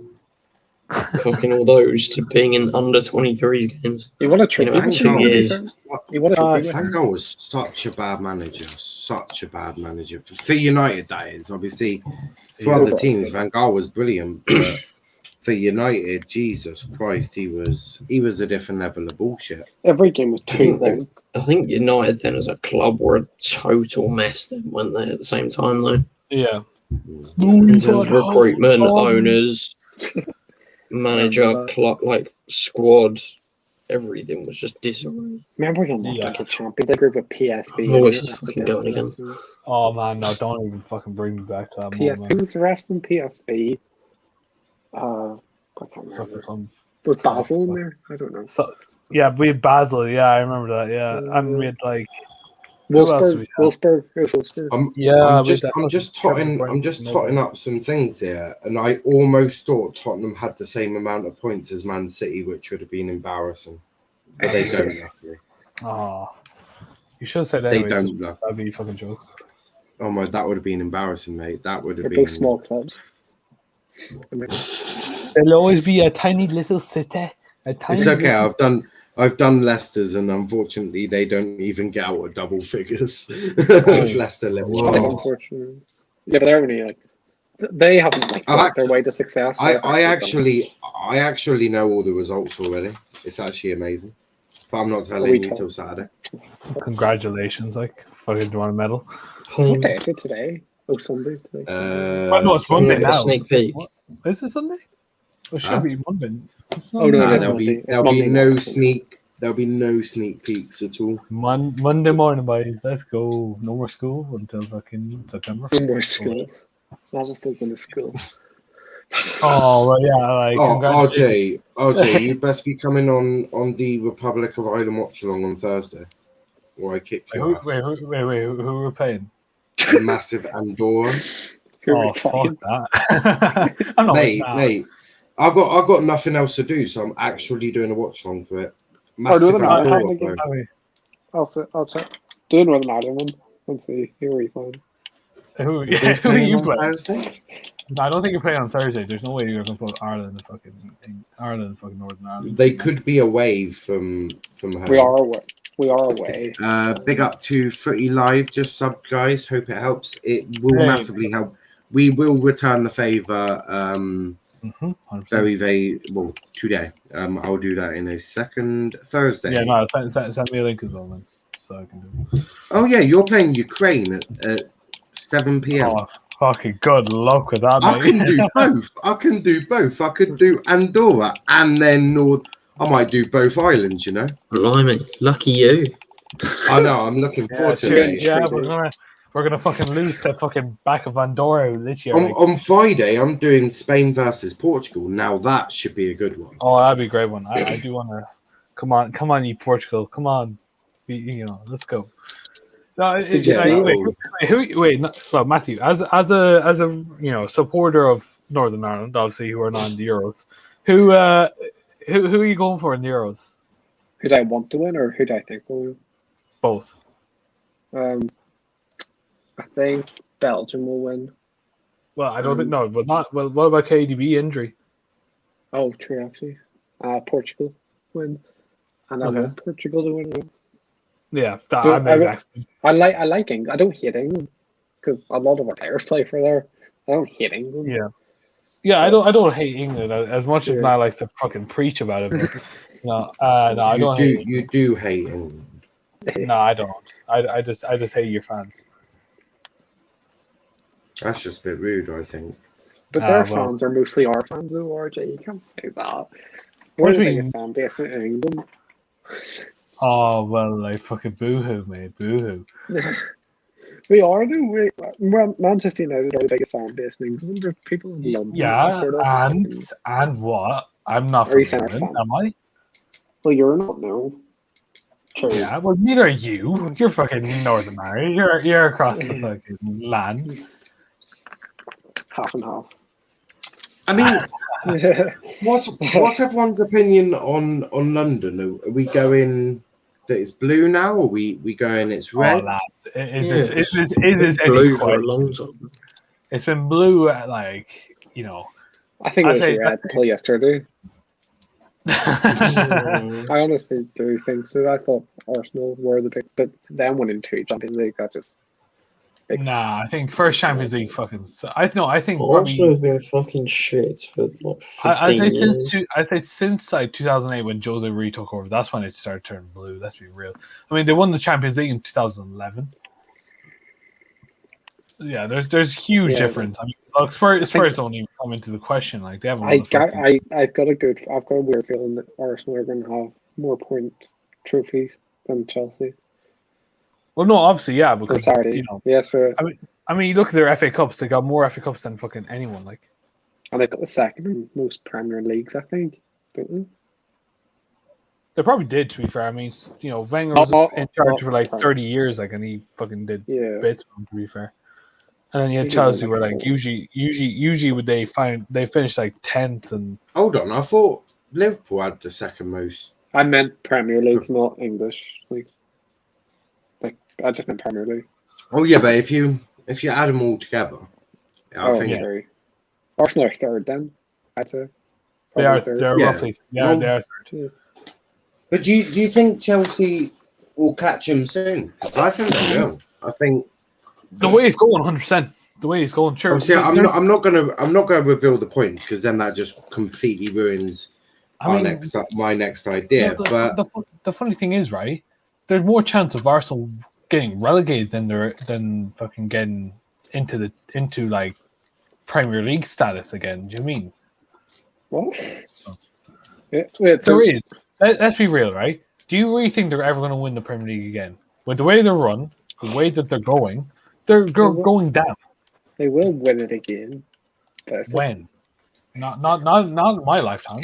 fucking all those to being in under 23s games.
He won a
In
trophy.
about
Van
with
2
him,
Gaal,
years.
He won a trophy with
Van
him.
Gaal was such a bad manager. Such a bad manager. For United, that is. Obviously, for other teams, Van Gaal was brilliant. But for United, Jesus Christ, he was a different level of bullshit.
Every game was 2-1.
I think United then as a club were a total mess then, weren't they, at the same time though?
Yeah.
In terms of recruitment, owners, manager, club, like squad, everything was just disarray.
Remember we lost
Yeah.
like a Champions League group with PSV.
Voice is fucking going again.
Oh man, no! Don't even fucking bring me back to that
PSV
moment.
was the rest in PSV. I can't remember.
Fucking some.
Was Basel in there? I don't know.
So, yeah, we had Basel. Yeah, I remember that. Yeah, and we had like. Who else do we
Wolfsburg.
have?
Wolfsburg.
Yeah,
I'm just totting up some things here, and I almost thought Tottenham had the same amount of points as Man City, which would have been embarrassing, but they don't. Luckily.
Oh, you should have said
They
anyway.
don't. Look.
That'd be fucking jokes.
Oh my, that would have been embarrassing, mate. That would have
They're
been.
both small clubs.
There'll always be a tiny little city.
It's okay. I've done Leicester's, and unfortunately, they don't even get out of double figures. Leicester little.
Whoa.
Unfortunately. Yeah, but they're only like they haven't like worked their way to success.
I actually know all the results already. It's actually amazing, but I'm not telling you till Saturday.
Congratulations! Like, fucking, do you want a medal?
What day is it today? Oh, Sunday today.
Well, no, it's Monday now.
Sneak peek.
What? Is it Sunday? It should be Monday. It's not
Oh, no,
Monday.
there'll be no sneak. There'll be no sneak peeks at all.
Monday morning, boys. Let's go. No more school until fucking September.
No more school. I just think in school.
Oh well, yeah. Like,
RJ, you best be coming on the Republic of Ireland watch along on Thursday, or I kick your ass.
Wait, who are we paying?
The massive Andorra.
Oh, fuck that. I'm not
Mate, I've got nothing else to do, so I'm actually doing a watch along for it.
No,
Andorra, bro.
I'll check. Do a Northern Ireland one. Let's see. Who are we playing?
Who are you playing? No, I don't think you're playing on Thursday. There's no way you're going to put Ireland and fucking Northern Ireland.
They could be away from home.
We are away.
Big up to Footy Live, just sub guys. Hope it helps. It will massively help. We will return the favour. Very well today. I'll do that in a second. Thursday.
Yeah, no, send me a link as well, then, so I can do it.
Oh yeah, you're playing Ukraine at 7 p.m.
Oh, fucking good luck with that,
I
mate.
can do both. I could do Andorra and then North. I might do both islands. You know.
Blimey, lucky you.
I know. I'm looking forward to it.
Yeah, we're gonna fucking lose to fucking back of Andorra this year.
On Friday, I'm doing Spain versus Portugal. Now that should be a good one.
Oh, that'd be a great one. I do want to. Come on, you Portugal. Come on, let's go. No, well, Matthew, as a supporter of Northern Ireland, obviously, who are not in the Euros, who are you going for in the Euros?
Who do I want to win, or who do I think will win?
Both.
I think Belgium will win.
Well, I don't think no, but not well. What about KDB injury?
Oh, true. Actually, Portugal win, and I want Portugal to win.
Yeah,
I like England. I don't hate England because a lot of our players play for there. I don't hate England.
Yeah. I don't hate England as much as I like to fucking preach about it. But, no, I don't.
You do hate England.
No, I don't. I just hate your fans.
That's just a bit rude, I think.
But their
well,
fans are mostly our fans, though, RJ. You can't say that. We're
What
the
do you mean?
biggest fan base in England.
oh well, like fucking boohoo, mate, boohoo.
We are, though. Well, Manchester United are the biggest fan base in England. There's people in London that
Yeah,
support us.
and what? I'm not
Are
from
you saying
England,
fan?
am I?
Well, you're not, no. True.
Yeah, well, neither are you. You're fucking Northern Irish. You're across the fucking land.
Half and half.
I mean, what's everyone's opinion on London? Are we going that it's blue now, or we going it's red?
Oh, lad,
It's
is
been
this any
blue for a
question?
long time.
It's been blue at like, you know.
I think it
I
was
say-
red until yesterday.
Mm.
I honestly do think so. I thought Arsenal were the big, but then winning 2 Champions League, that just.
Nah, I think first Champions League fucking. I think
Arsenal
probably.
have been fucking shit for like 15
I
years.
say since like 2008 when Jose Mourinho took over, that's when it started turning blue. Let's be real. I mean, they won the Champions League in 2011. Yeah, there's huge
Yeah.
difference. I mean, look, Spurs don't even come into the question. Like they haven't.
I've got a weird feeling that Arsenal are going to have more points, trophies than Chelsea
Well, no, obviously, yeah,
for
because
Saturday.
you know.
Yeah, so
I mean, you look at their FA Cups. They got more FA Cups than fucking anyone. Like
and they've got the second in most Premier Leagues, I think, don't they?
they probably did. To be fair, I mean, you know, Wenger was in charge for like
sorry.
30 years, like, and he fucking did
Yeah.
bits with them, to be fair. And then you had
He did
Chelsea,
like
where like
4.
usually would they finish like 10th and
Hold on, I thought Liverpool had the second most.
I meant Premier Leagues, not English leagues. Like I just meant Premier League.
Oh yeah, but if you add them all together, I think
sorry. Arsenal are third then, I'd say.
they are
Probably third.
they're
Yeah.
roughly
Well,
they are third.
Yeah.
But do you think Chelsea will catch him soon? 'Cause I think they will. I think
The way it's going, 100%. The way it's going, sure.
obviously I'm not gonna reveal the points because then that just completely ruins my next idea.
No,
but
the funny thing is, right? There's more chance of Arsenal getting relegated than fucking getting into like Premier League status again. Do you mean?
What? Yeah, wait, so
There is. Let's be real, right? Do you really think they're ever going to win the Premier League again? With the way they're run, the way that they're going going down.
they will win it again. But it's just-
When? Not in my lifetime.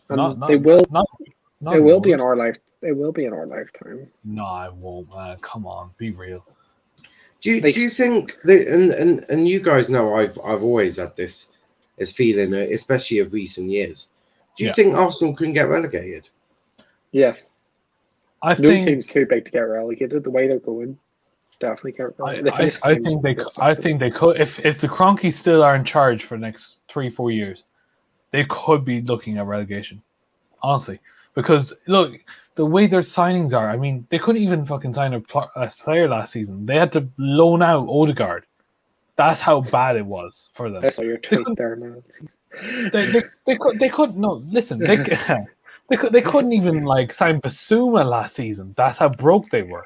and
Not
they will.
Not
It will be in
yours.
our life. It will be in our lifetime.
No, I won't, man. Come on, be real.
do you think that and you guys know I've always had this feeling, especially of recent years. Do you
Yeah.
think Arsenal can get relegated?
Yes.
I
No
think
team's too big to get relegated. The way they're going, definitely get relegated.
I think they could if the Cronkies still are in charge for the next 3-4 years, they could be looking at relegation. Honestly, because look, the way their signings are, I mean, they couldn't even fucking sign a player last season. They had to loan out Odegaard. That's how bad it was for them.
That's all your tweet there, man.
They couldn't. No, listen, they couldn't even like sign Basuma last season. That's how broke they were,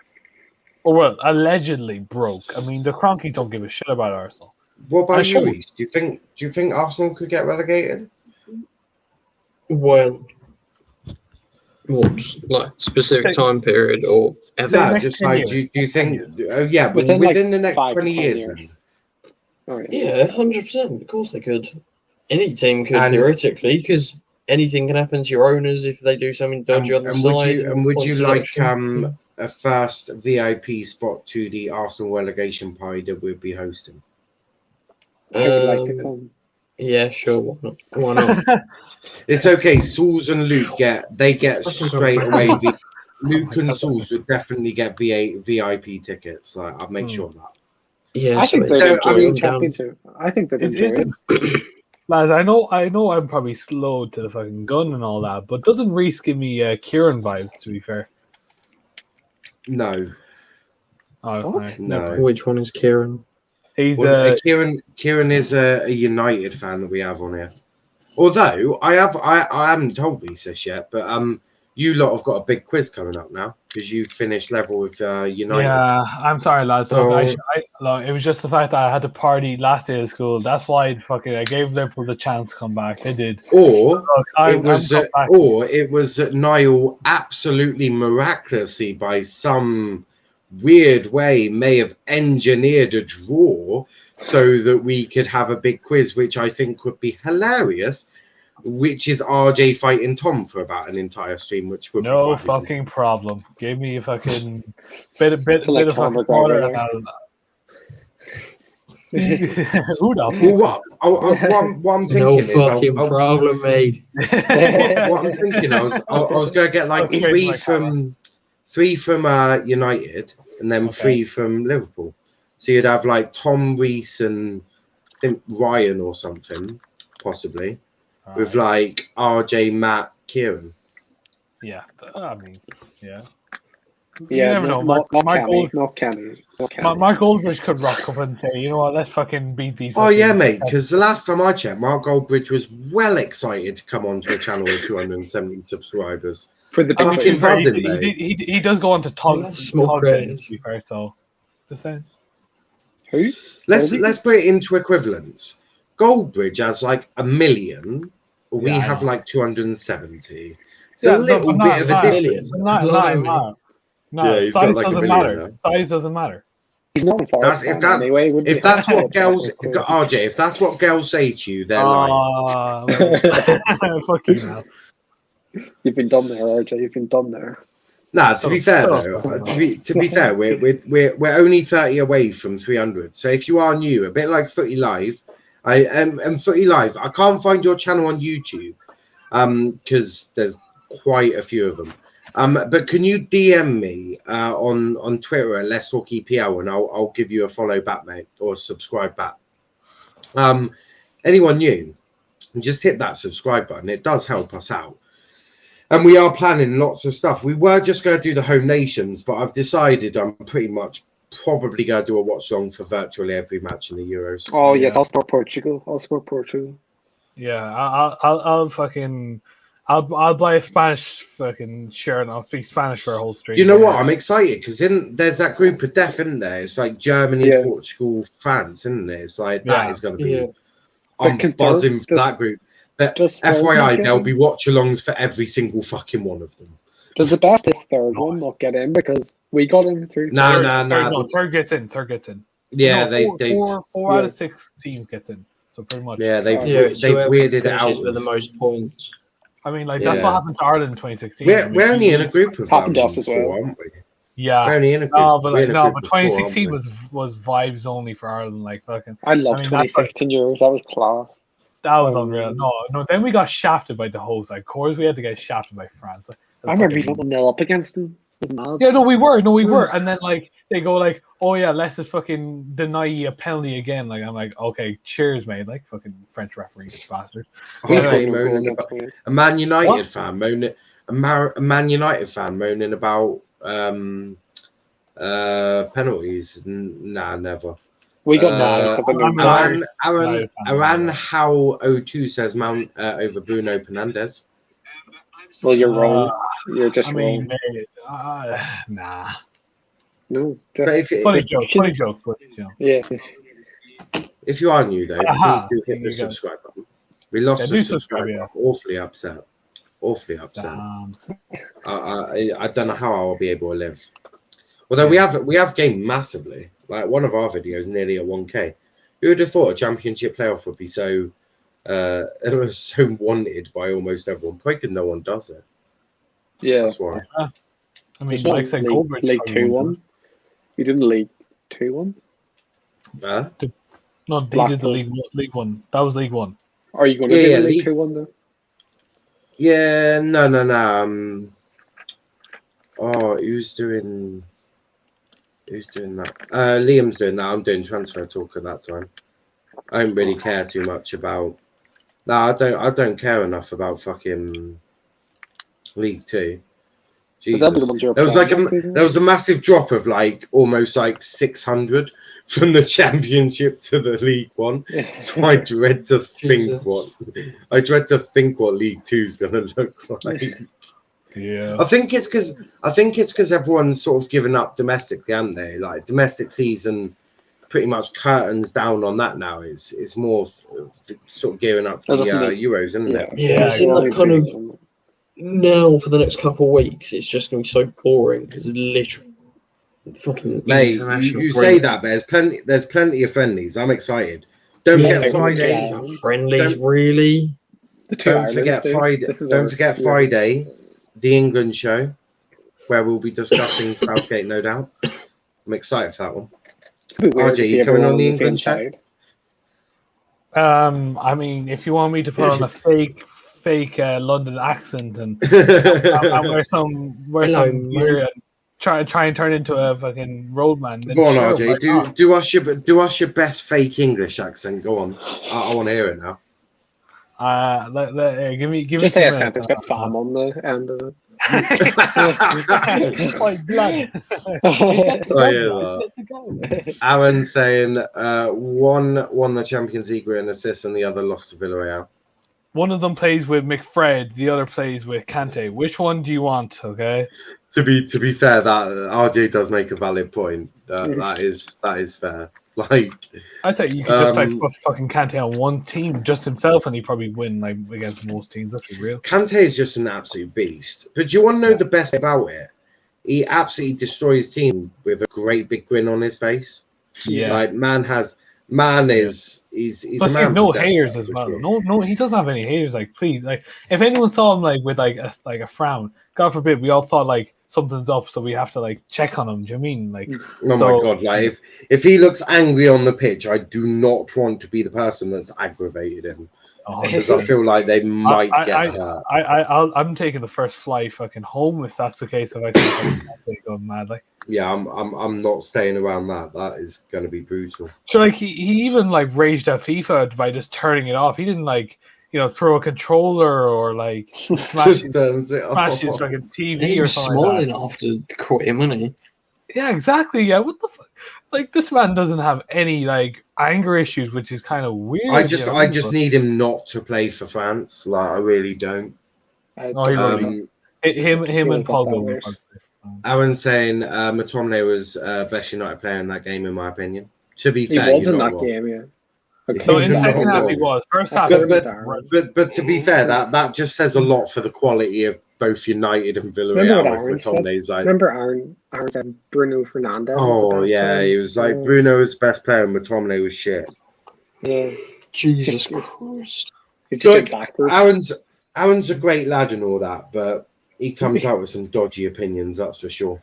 or well, allegedly broke. I mean, the Cronkies don't give a shit about Arsenal.
What about
sure.
you, Reece? Do you think Arsenal could get relegated?
Well, what, like specific time period or ever?
The
Yeah,
next
just
10
like
years.
do you think?
Within,
within
like,
the next
5 to
20
10
years.
years.
Then.
Oh, yeah.
Yeah, 100%. Of course they could. Any team could
And-
theoretically, because anything can happen to your owners if they do something dodgy on the
And
side.
would you like
selection.
a first VIP spot to the Arsenal relegation party that we'll be hosting?
I would like to
Um,
come.
Yeah, sure. Why not?
It's okay. Sauls and Luke get
Fucking
straight
so
away.
bad.
Luke
my
and
God.
Sauls would definitely get VIP tickets. Like I'll make sure of that.
Yeah,
I think they'd
so,
enjoy
I mean,
the championship. I think they'd enjoy
Is
it.
Lads, I know I'm probably slow to the fucking gun and all that, but doesn't Reese give me Kieran vibes? To be fair,
No,
oh,
What?
right,
No.
Which one is Kieran?
he's
well, Kieran is a United fan that we have on here. Although I haven't told Reese this yet, but you lot have got a big quiz coming up now because you finished level with United.
yeah. I'm sorry, lads.
So-
Look, Look, it was just the fact that I had to party last day of school. That's why I gave Liverpool the chance to come back. They did.
Or
Look,
it was,
I'm back.
that Niall absolutely miraculously, by some weird way, may have engineered a draw so that we could have a big quiz, which I think would be hilarious. Which is RJ fighting Tom for about an entire stream, which would be
No
quite amusing.
fucking problem. Give me a fucking bit of
like
fucking
Conor
water
McGregor
and I'll. Who the
Well, what I'm thinking
No
is,
fucking problem, mate.
what I'm thinking, I was gonna get like
Okay,
three from United, and then
Okay.
3 from Liverpool. So you'd have like Tom, Reese, and I think Ryan or something, possibly, with like RJ, Matt, Kieran.
Yeah, I mean, yeah.
Yeah,
you never know.
not
Michael
Kenny.
Mark Goldbridge could rock up and say, you know what, let's fucking beat these.
Oh yeah, mate. Because the last time I checked, Mark Goldbridge was well excited to come onto a channel with 270 subscribers.
For the
I'm
big
fucking
quiz.
buzzing, mate.
He does go on to talk.
Small praise.
So just saying.
Who?
Let's put it into equivalence. Goldbridge has like 1 million. We
Yeah, I
have
know.
like 270. It's
Yeah,
a little
but
bit of a
not-
difference.
No,
Yeah, he's got
size
like 1
doesn't
million
matter. Size doesn't matter.
He's not in
That's-
Forest
if that's-
anyway. Would
If that's what girls, RJ, if that's what girls say to you, they're lying.
Fuck you now.
You've been done there, RJ. You've been done there.
Nah, to be fair
Oh,
though,
oh.
to be fair, we're only 30 away from 300. So if you are new, a bit like Footy Live, and Footy Live, I can't find your channel on YouTube, because there's quite a few of them. But can you DM me on Twitter at Let's Talk EPL, and I'll give you a follow back, mate, or subscribe back. Anyone new, just hit that subscribe button. It does help us out. And we are planning lots of stuff. We were just going to do the home nations, but I've decided I'm pretty much probably going to do a watch long for virtually every match in the Euros.
Oh
Yeah.
yes, I'll support Portugal.
Yeah, I'll fucking I'll buy a Spanish fucking shirt and I'll speak Spanish for a whole stream.
You know what? I'm excited because there's that group of deaf, isn't there? It's like Germany,
Yeah.
Portugal, France, isn't it? It's like
Yeah.
that is going to be.
Yeah.
I'm
But
buzzing for
does-
that group. But
does
FYI,
third
there'll
get
be watch-alongs for every single fucking one of them.
Does the best this third one not get in because we got in through?
Nah,
Third gets in.
Yeah,
No,
they
four out of 6 teams gets in. So pretty much.
yeah
Yeah,
they've weirded it out.
finishes with the most points.
I mean, like that's
Yeah.
what happened to Ireland in 2016.
We're only in a group of
Happened to us as well.
4, aren't we?
Yeah.
We're only in a group.
No, but
we're in a group
but
of 4, aren't
2016
we?
was vibes only for Ireland. Like fucking,
I love
I mean, that's
2016 Euros. That was class.
that was unreal. No. Then we got shafted by the host. Like, of course, we had to get shafted by France.
I remember we got 1-0 up against them. It was mad.
Yeah, no, we were. And then like they go like, oh yeah, let's just fucking deny you a penalty again. Like I'm like, okay, cheers, mate. Like fucking French referee bastard.
We
Jose
scored no goal
moaning
against
about-
Wales.
a Man United
What?
fan moaning. A Man United fan moaning about penalties. Nah, never.
We got
Uh,
mad. but no
I'm
goal.
Aran How 02 says Mount over Bruno Fernandes.
Well, you're wrong. You're just
I mean,
wrong.
mate, nah.
No,
But
just,
Funny joke, but you know.
yeah.
if you are new though,
Aha,
please do hit
there
the
you go.
subscribe button. We lost
Yeah,
the
do
subscribe
subscribe,
button. Awfully upset. I don't know how I'll be able to live. Although we have gained massively. Like one of our videos nearly at 1K. Who would have thought a championship playoff would be so it was so wanted by almost everyone? Probably because no one does it.
Yeah.
That's why.
I mean,
It's not
like I said,
League
Goldbridge
League
probably won.
2-1. You didn't League 2-1?
Huh?
No, they did the
Blackpool.
League One. That was League One.
Are you going to
Yeah,
do
yeah,
the League
League-
2-1 though?
Yeah, no. Oh, who's doing that? Liam's doing that. I'm doing transfer talk at that time. I don't really care too much about. No, I don't care enough about fucking League Two.
But that'll be the
Jesus.
ones you're
There was like
playing next season.
there was a massive drop of like almost like 600 from the Championship to the League One. So I dread to think what League Two is going to look like.
Yeah.
I think it's because everyone's sort of given up domestically, haven't they? Like domestic season pretty much curtains down on that now. It's more sort of gearing up for the Euros, isn't it?
Yeah, it's in that kind of now for the next couple of weeks. It's just going to be so boring because it's literally fucking
mate. You say that, but there's plenty of friendlies. I'm excited. Don't forget Friday.
Friendlies, really.
Don't forget Friday. Don't forget Friday, the England show, where we'll be discussing Southgate, no doubt. I'm excited for that one. RJ, you coming on the England show?
I mean, if you want me to put on a fake London accent and wear some gear and try and turn into a fucking roadman.
Go on, RJ. Do us your best fake English accent. Go on. I want to hear it now.
Give me.
Just say a sentence with fam on the end of it.
Like blood.
Aaron saying one won the Champions League with an assist and the other lost to Villarreal.
One of them plays with McFred, the other plays with Kante. Which one do you want? Okay.
To be fair, that RJ does make a valid point. That is fair. Like,
I think you could just put fucking Kante on one team just himself, and he'd probably win like against most teams. Let's be real.
Kante is just an absolute beast. But do you want to know the best about it? He absolutely destroys team with a great big grin on his face.
Yeah,
like he's a man.
No haters as well. Sure. No, he doesn't have any haters. Like, please, like, if anyone saw him like with like a frown, God forbid, we all thought like something's up, so we have to like check on him. Do you mean like?
Oh my God! Like if he looks angry on the pitch, I do not want to be the person that's aggravated him. Because I feel like they might get hurt.
I'm taking the first flight fucking home if that's the case. If I think I'm going mad, like.
Yeah, I'm not staying around that. That is going to be brutal.
So like he even like raged at FIFA by just turning it off. He didn't like throw a controller or like smash his fucking TV
he
or
was
something.
Small
like
enough to quit him, wasn't he?
Yeah, exactly. Yeah, what the fuck? Like this man doesn't have any like anger issues, which is kind of weird.
I just need him not to play for France. Like I really don't.
Him and Pogba.
Aaron saying McTominay was best United player in that game, in my opinion. To be fair,
he was in that game, yeah.
Okay. So in the second half, he was. First half,
but to be fair, that just says a lot for the quality of both United and Villarreal.
Remember Aaron said Bruno Fernandes.
Oh yeah, he was like Bruno was best player and McTominay was shit.
Yeah,
Jesus Christ.
Look, Aaron's a great lad and all that, but he comes out with some dodgy opinions, that's for sure.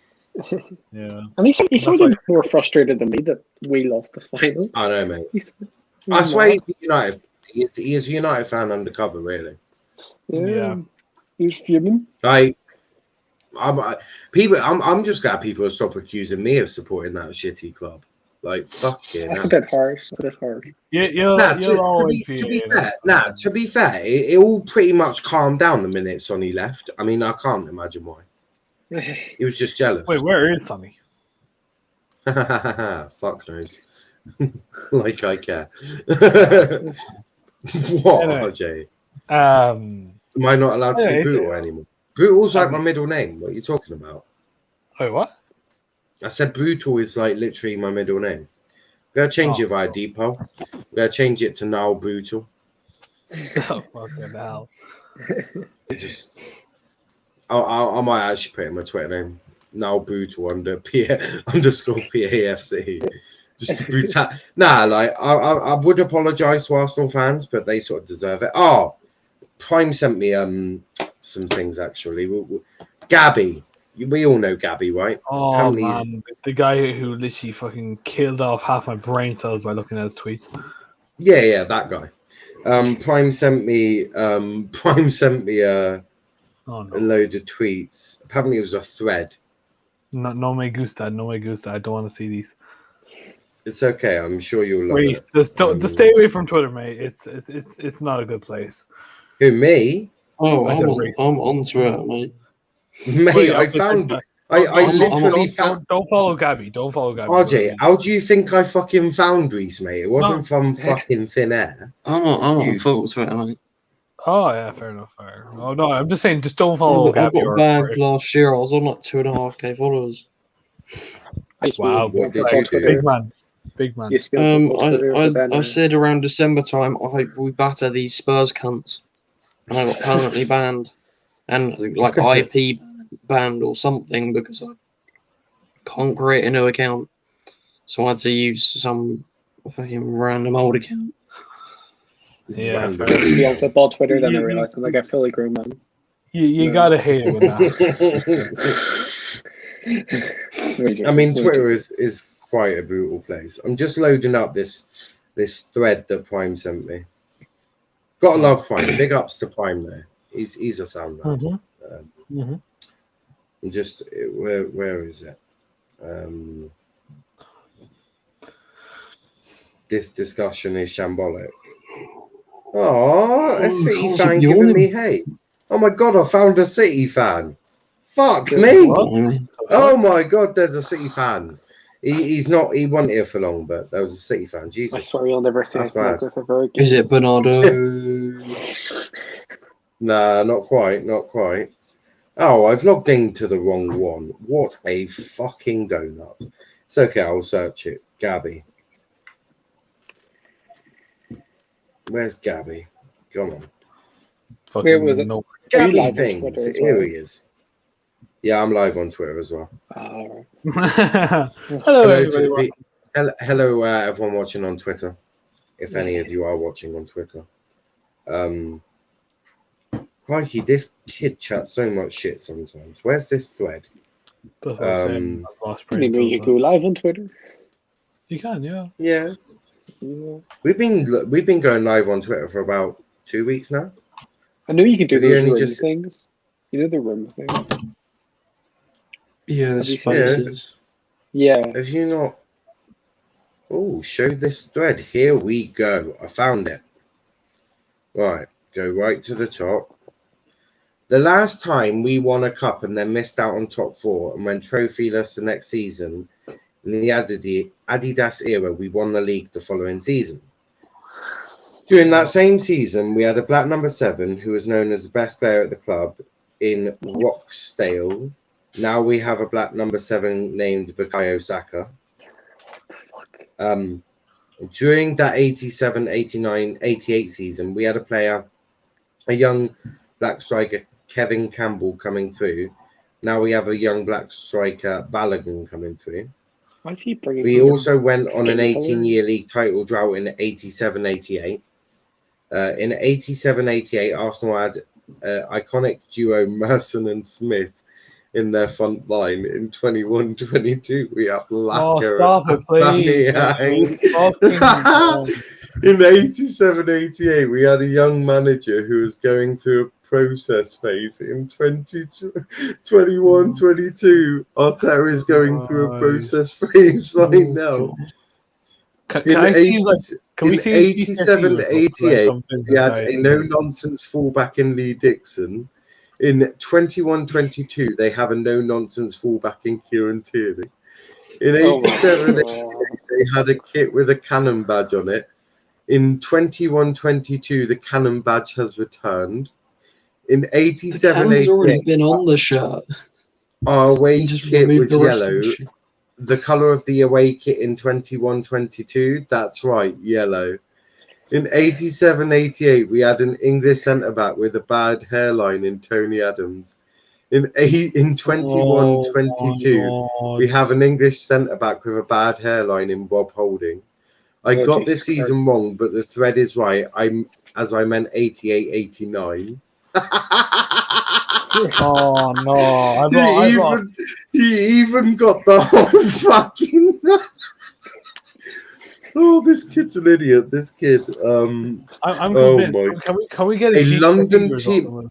Yeah,
and he's something more frustrated than me that we lost the final.
I know, mate. I swear he's a United. He is a United fan undercover, really.
Yeah. He's fuming.
I'm just glad people stop accusing me of supporting that shitty club. Like, fuck it.
That's a bit harsh.
Yeah,
to be fair, it all pretty much calmed down the minute Sonny left. I mean, I can't imagine why. He was just jealous.
Wait, where is Sonny?
Fuck knows. Like I care. What, RJ? Am I not allowed to be brutal anymore? Brutal's like my middle name. What are you talking about?
Wait, what?
I said brutal is like literally my middle name. We're gonna change it via Depot. We're gonna change it to now brutal.
Oh, fucking hell.
I might actually put in my Twitter name now brutal underscore PAFC. Just brutal. Nah, like I would apologise to Arsenal fans, but they sort of deserve it. Oh, Prime sent me some things actually. Gabby, we all know Gabby, right?
Oh man, the guy who literally fucking killed off half my brain cells by looking at his tweets.
Yeah, that guy. Prime sent me a load of tweets. Apparently, it was a thread.
No me gusta. I don't want to see these.
It's okay. I'm sure you'll love it.
Just stay away from Twitter, mate. It's not a good place.
Who, me?
Oh, I'm on Twitter, mate.
Mate, I literally found.
Don't follow Gabby.
RJ, how do you think I fucking found Reese, mate? It wasn't from fucking thin air.
I'm not on full Twitter, mate.
Oh yeah, fair enough. Oh no, I'm just saying, just don't follow Gabby.
I got banned last year. I was on like 2.5K followers.
Wow,
what did you do?
Big man. Big man.
Used to be on football Twitter, but then,
I said around December time, I hope we batter these Spurs cunts, and I got permanently banned, and like IP banned or something because I can't create a new account, so I had to use some fucking random old account.
Yeah,
I used to be on football Twitter, then I realized I'm like a fully grown man.
You gotta hate it with that.
I mean, Twitter is quite a brutal place. I'm just loading up this thread that Prime sent me. Gotta love Prime. Big ups to Prime there. He's a sound man. And just where is it? This discussion is shambolic. Oh, a City fan giving me hate. Oh my god, I found a City fan. Fuck me.
What?
Oh my god, there's a City fan. He's not. He wasn't here for long, but there was a City fan. Jesus.
I swear you'll never see
That's
anything like
bad.
this ever again.
Is it Bernardo?
Nah, not quite. Not quite. Oh, I've logged into the wrong one. What a fucking donut. It's okay, I'll search it. Gabby. Where's Gabby? Come on.
Where was it?
No.
Are you
Gabby
live on
things.
Twitter as
Here
well?
he is. Yeah, I'm live on Twitter as well.
Alright.
Hello, everybody.
Hello, everyone watching on Twitter. If any of you are watching on Twitter. Crikey, this kid chats so much shit sometimes. Where's this thread?
That's what I'm saying. I've lost
I mean,
brain
you
cells,
go live on Twitter.
You can, yeah.
Yeah.
Yeah.
We've been going live on Twitter for about 2 weeks now.
I know you can do
Have you
those
only
room
just-
things. You know the room things.
Yeah,
Have you seen
spaces.
Yeah.
Have you not? Oh, show this thread. Here we go. I found it. Right, go right to the top. The last time we won a cup and then missed out on top four and went trophyless the next season, in the Adidas era, we won the league the following season. During that same season, we had a black number 7 who was known as the best player at the club in Rochdale. Now we have a black number 7 named Bukayo Saka. During that 87, 89, 88 season, we had a young black striker, Kevin Campbell, coming through. Now we have a young black striker, Balogun, coming through.
Why is he bringing
We also went on an
skin
18-year league title drought in 87, 88. In 87, 88, Arsenal had iconic duo Merson and Smith in their front line. In 21, 22, we have Laka
stop it, please.
In 87, 88, we had a young manager who was going through a process phase. In 21, 22, Arteta is going through a process phase right now.
Can we see
87 to 88, we had a no-nonsense fullback in Lee Dixon. In 21-22, they have a no-nonsense fullback in Kieran Tierney. In 87, they had a kit with a cannon badge on it. In 21-22, the cannon badge has returned. In 87,
It's already
88,
been on the shirt.
our away
Just
kit
remove
was
the rest of
yellow.
the shit.
The colour of the away kit in 21-22, that's right, yellow. In 87, 88, we had an English centre-back with a bad hairline in Tony Adams. In 21, 22, we have an English centre-back with a bad hairline in Rob Holding. I got this season wrong, but the thread is right. I meant 88, 89.
Oh no!
He even got the whole fucking. Oh, this kid's an idiot. This kid.
I'm
oh
convinced. Can we get
a London team?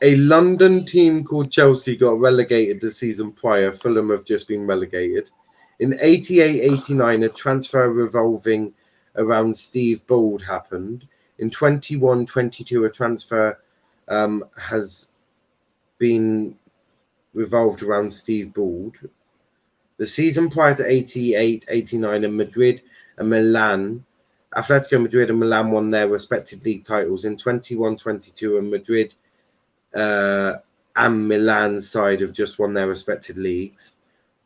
A London team called Chelsea got relegated the season prior. Fulham have just been relegated. In 88, 89, a transfer revolving around Steve Bould happened. In 21, 22, a transfer has been revolved around Steve Bould. The season prior to 88, 89 in Madrid and Milan, Atletico Madrid and Milan won their respective league titles. In 21, 22, and Madrid and Milan's side have just won their respective leagues.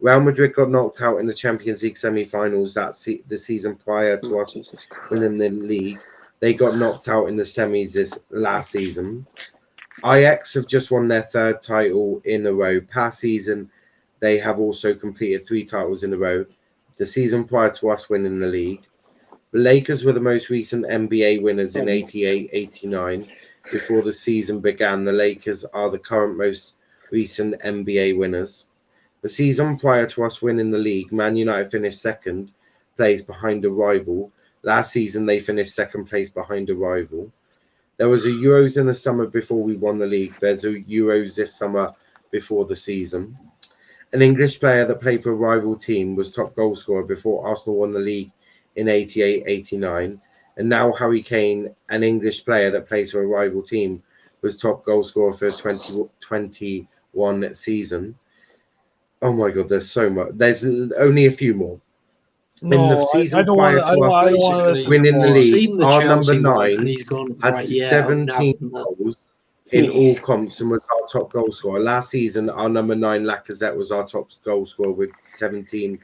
Real Madrid got knocked out in the Champions League semi-finals the season prior to us
Jesus Christ.
winning the league. They got knocked out in the semis this last season. Ajax have just won their 3rd title in a row. Past season, they have also completed 3 titles in a row. The season prior to us winning the league. The Lakers were the most recent NBA winners in 88-89. Before the season began, the Lakers are the current most recent NBA winners. The season prior to us winning the league, Man United finished 2nd place behind a rival. Last season, they finished 2nd place behind a rival. There was a Euros in the summer before we won the league. There's a Euros this summer before the season. An English player that played for a rival team was top goal scorer before Arsenal won the league in 88-89. And now Harry Kane, an English player that plays for a rival team, was top goal scorer for the 2021 season. Oh my God, there's so much. There's only a few more.
No,
in the season
I don't
prior
want
to us
I don't want to
winning the
He's
league,
seen the
our
Chelsea
number
one,
9
and he's gone,
had
right, yeah,
17
I'm nabbing that.
goals in all comps and was our top goal scorer. Last season, our number 9, Lacazette, was our top goal scorer with 17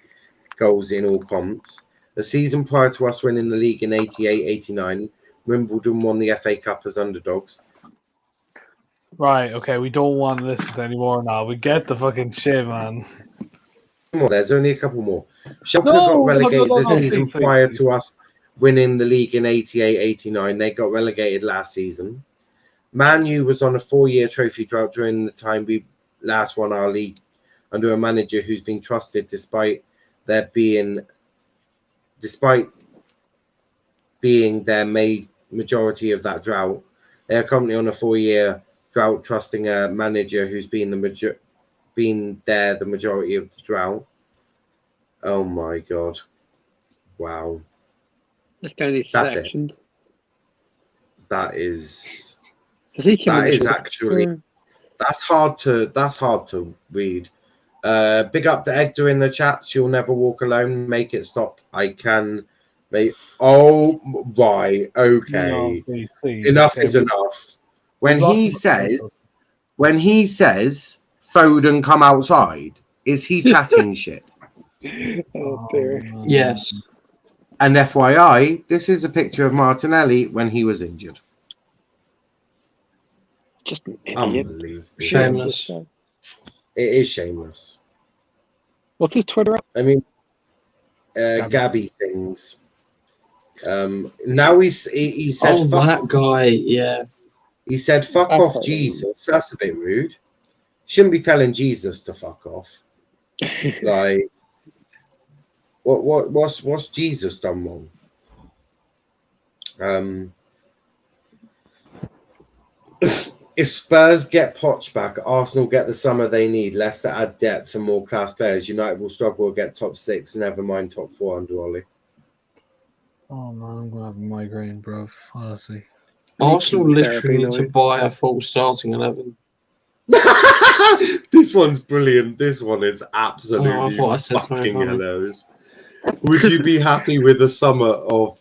goals in all comps. The season prior to us winning the league in 88-89, Wimbledon won the FA Cup as underdogs.
Right, okay, we don't want to listen to anymore now. We get the fucking shit, man.
There's only a couple more. Schalke
No,
got relegated the
no,
season
please.
prior to us winning the league in 88-89. They got relegated last season. Man U was on a 4-year trophy drought during the time we last won our league under a manager who's been trusted despite being their majority of that drought. They are currently on a 4-year drought, trusting a manager who's been the majority of the drought. Oh my God! Wow,
That's only
That's it.
sectioned.
that is
Does he come in
that
the
is
shoulder?
actually that's hard to read. Big up to Edgar in the chat. She'll never walk alone. Make it stop. I can make. Oh right, okay.
No, please.
Enough
Okay,
is enough. When
lost
he
the
says, Foden come outside, is he chatting shit?
Oh dear.
Yes.
And FYI, this is a picture of Martinelli when he was injured.
Just an idiot.
Unbelievable.
Shameless.
It is shameless.
What's his Twitter?
I mean, Gabby things. Now he said,
Oh,
fuck
that
off.
guy, yeah.
He said, fuck
I've
off,
heard of
Jesus. That's a bit rude. Shouldn't be telling Jesus to fuck off. Like, what's Jesus done wrong? If Spurs get Poch back, Arsenal get the summer they need. Leicester add depth and more class players. United will struggle to get top 6. Never mind top 4 under Ollie.
Oh man, I'm gonna have a migraine, bro. Honestly.
Arsenal literally need
Therapy
to buy a full starting 11.
This one's brilliant. This one is absolutely
I thought I said something
fucking
funny.
hilarious. Would you be happy with the summer of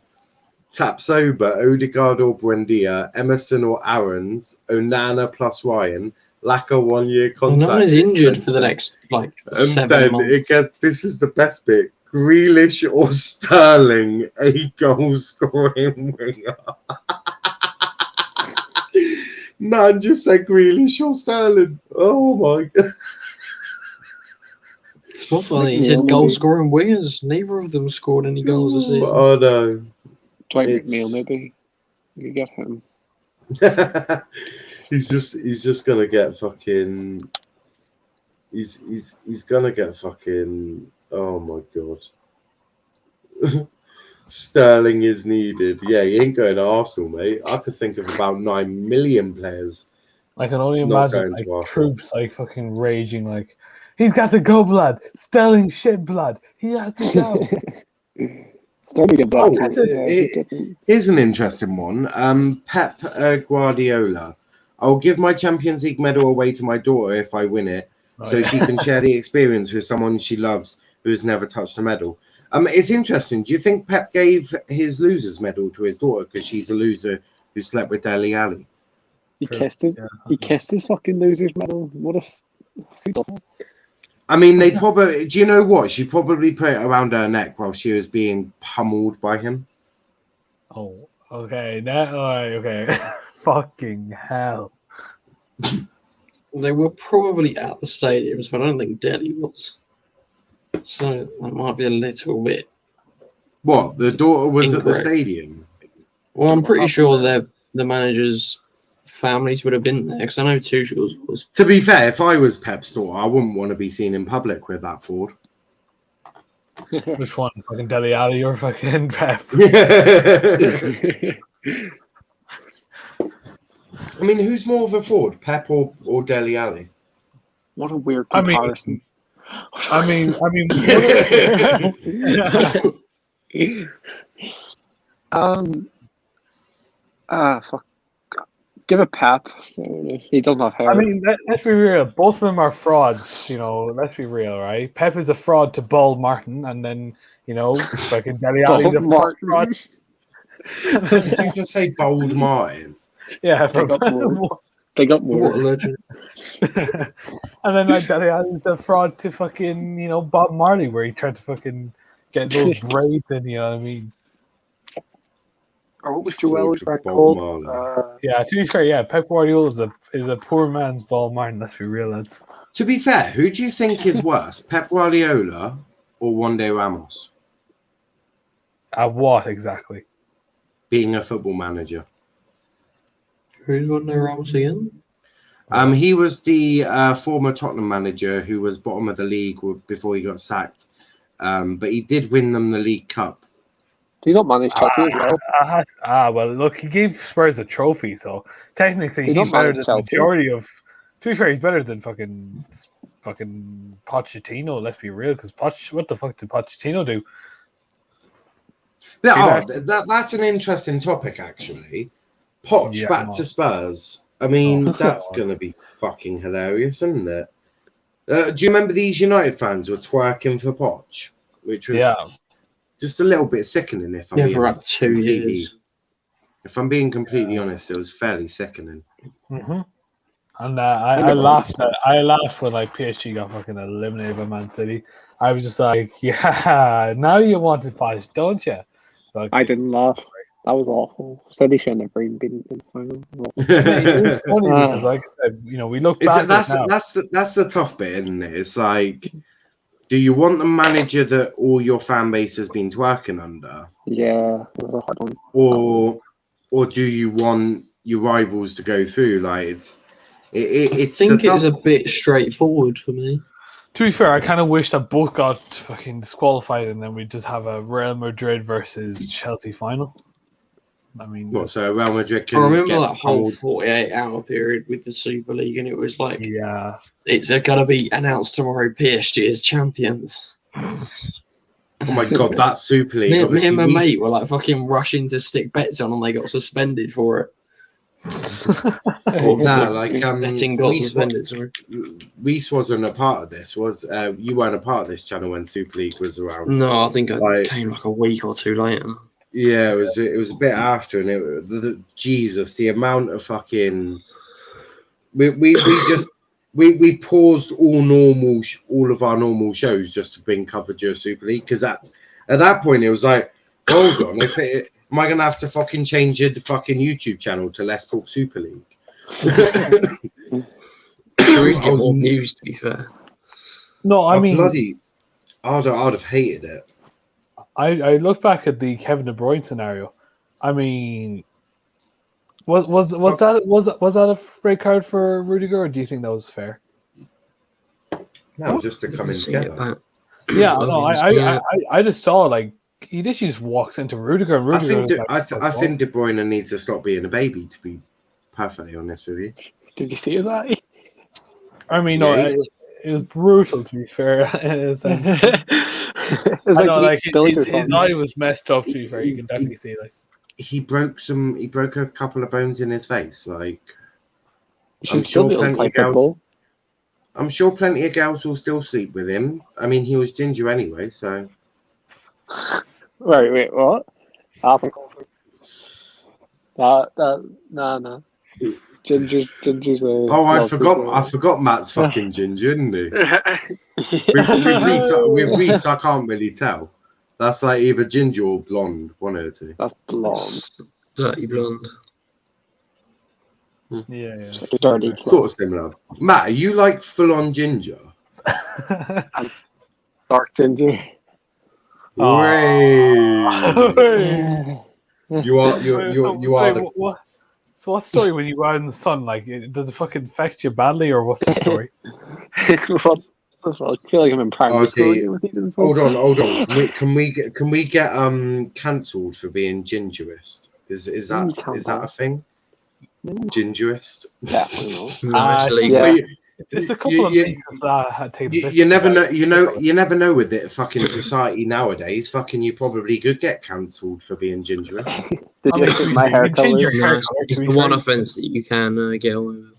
Tapsoba, Odegaard or Buendia, Emerson or Aarons, Onana plus Ryan, Laka 1-year contract?
None is injured for the
extension.
next,
And
7
then
months.
it gets, this is the best bit. Grealish or Sterling, a goal scoring winger. Nan just said Grealish or Sterling. Oh my God.
What funny? He said goal scoring wingers. Neither of them scored any goals this season.
Oh no.
Dwight
It's-
McNeil, maybe. You get him.
he's just gonna get fucking. He's gonna get fucking. Oh my God. Sterling is needed. Yeah, he ain't going to Arsenal, mate. I could think of about 9 million players.
I can only
Not
imagine
going to
like
Arsenal.
troops like fucking raging like he's got to go, blood. Sterling shit, blood. He has to go.
Starting to get
Oh,
back to it.
here's an interesting one. Pep Guardiola. I'll give my Champions League medal away to my daughter if I win it, so she can share the experience with someone she loves who has never touched a medal. It's interesting. Do you think Pep gave his loser's medal to his daughter because she's a loser who slept with Dele Alli?
He kissed his fucking loser's medal. Who doesn't?
I mean, they probably. Do you know what? She probably put it around her neck while she was being pummeled by him.
Oh, okay. That all right. Okay. Fucking hell.
They were probably at the stadiums, but I don't think Delhi was. So that might be a little bit.
What? The daughter was at the
Incorrect.
stadium.
Well, I'm pretty sure the managers' families would have been there because I know Tuchel's was.
To be fair, if I was Pep's daughter, I wouldn't want to be seen in public with that Ford.
Which one? Fucking Deli Ali or fucking Pep?
I mean, who's more of a Ford, Pep or Dele Alli?
What a weird
I mean-
comparison.
I mean,
Fuck. Give it Pep. He doesn't have hair.
I mean, let's be real. Both of them are frauds. You know, let's be real, right? Pep is a fraud to Bald Martin, and then fucking Deli Ali's a fraud.
Did you just say Bold Martin?
Yeah,
They got more. They got
What a
more.
legend.
And then like Deli Ali's a fraud to fucking Bob Marley, where he tried to fucking get those braids in. You know what I mean?
Or what was
Fraud
Joel's
to
track
Bob
called?
Marley.
Yeah. To be fair, yeah, Pep Guardiola is a poor man's Bald Martin. Let's be real, lads.
To be fair, who do you think is worse, Pep Guardiola or Juande Ramos?
At what exactly?
Being a football manager.
Who's won their Ramos again?
He was the former Tottenham manager who was bottom of the league before he got sacked. But he did win them the League Cup.
Do you not manage Chelsea as well?
Well, look, he gave Spurs a trophy, so technically
He
he's
don't
better
manage
than the
Chelsea.
majority of. To be fair, he's better than fucking Pochettino. Let's be real, because what the fuck did Pochettino do?
Yeah, that's an interesting topic, actually. Poch
Yeah,
back
come
to
on.
Spurs. I mean,
Oh,
that's
God.
going to be fucking hilarious, isn't it? Do you remember these United fans were twerking for Poch? Which was
Yeah,
just a little bit sickening, if I'm
Yeah,
being
for about 2
completely-
years.
If I'm being completely honest, it was fairly sickening.
hmm and I laughed. I laughed when like PSG got fucking eliminated by Man City. I was just like, yeah, now you want to Poch, don't you? Like,
I didn't laugh. That was awful. Said they should never even been in the final.
It's funny because, like I said, we look back at it now.
That's the tough bit, isn't it? It's like, do you want the manager that all your fan base has been twerking under,
Yeah, it was a hard one.
or do you want your rivals to go through? Like
I
it's
think
a
it was a
tough-
bit straightforward for me.
To be fair, I kind of wish that both got fucking disqualified, and then we just have a Real Madrid versus Chelsea final. I mean,
What, so Real Madrid can
I remember
get
that whole
pummeled.
48-hour period with the Super League, and it was like,
yeah,
it's going to be announced tomorrow PSG as champions.
Oh my god, that Super League!
Me
obviously
and my
we-
mate were like fucking rushing to stick bets on, and they got suspended for it. Or
Nah, like
betting got
Reece
suspended. Sorry.
Reece wasn't a part of this. You weren't a part of this channel when Super League was around?
No, I think I
Like-
came like a week or two later.
Yeah, it was a bit after, and Jesus, the amount of fucking we paused all of our normal shows just to bring coverage of Super League, because at that point it was like, hold on, am I gonna have to fucking change the fucking YouTube channel to Let's Talk Super League?
Sure, he's getting more views, to be fair.
no, I mean,
I'd have hated it.
I look back at the Kevin De Bruyne scenario. I mean, was that a red card for Rudiger, or do you think that was fair?
That was just to come in
See it
together.
back.
Yeah,
I
no,
think it's
I just saw like he literally just walks into Rudiger, and
I
Rudiger.
think
was like,
I think De Bruyne needs to stop being a baby, to be perfectly honest with you.
Did you see that?
I mean,
Yeah,
no, it was brutal, to be fair. In a sense.
It's
I know, like
Billy or
his
something.
eye was messed up. To be fair, you can definitely see like.
He broke a couple of bones in his face. Like,
You should
I'm
still
sure
be able to
plenty
play
of girls-
football.
I'm sure plenty of girls will still sleep with him. I mean, he was ginger anyway, so
Wait, what? Alpha. No. Ginger's
Oh, I
loved as
forgot.
well.
I forgot Matt's fucking ginger, didn't he? With Reese, I can't really tell. That's like either ginger or blonde, one or two.
That's blonde.
It's dirty blonde.
Yeah.
It's like a dirty
Sort of similar. Matt, are you like full on ginger?
dark ginger.
Way. You are the
So what's the story when you go out in the sun? Like, does it fucking affect you badly, or what's the story?
What the fuck? I feel like I'm in primary school
Okay.
again with these insults.
Hold on. Can we get cancelled for being gingerist? Is that a thing? Gingerist?
Definitely not.
No, actually,
yeah.
It's a couple of things that take the
you never know. You never know with it. Fucking society nowadays. Fucking, you probably could get cancelled for being gingerist.
Did you assume my hair color?
No, it's the one offence that you can get away with.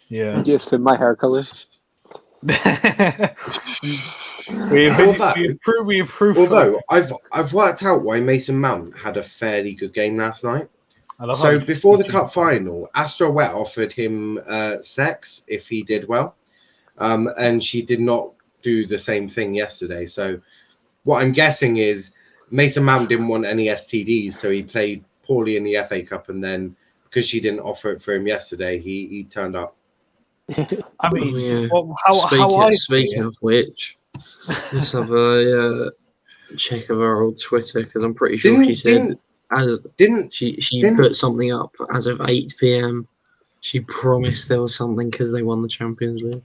Yeah.
Did you assume my hair color?
we improved.
Although I've worked out why Mason Mount had a fairly good game last night. So before the cup final, Astra Wet offered him sex if he did well, and she did not do the same thing yesterday. So what I'm guessing is Mason Mount didn't want any STDs, so he played poorly in the FA Cup, and then because she didn't offer it for him yesterday, he turned up.
I mean,
yeah.
how
Speaking of which, let's have a check of her old Twitter, because I'm pretty sure she said she put something up as of 8 p.m. She promised there was something because they won the Champions League.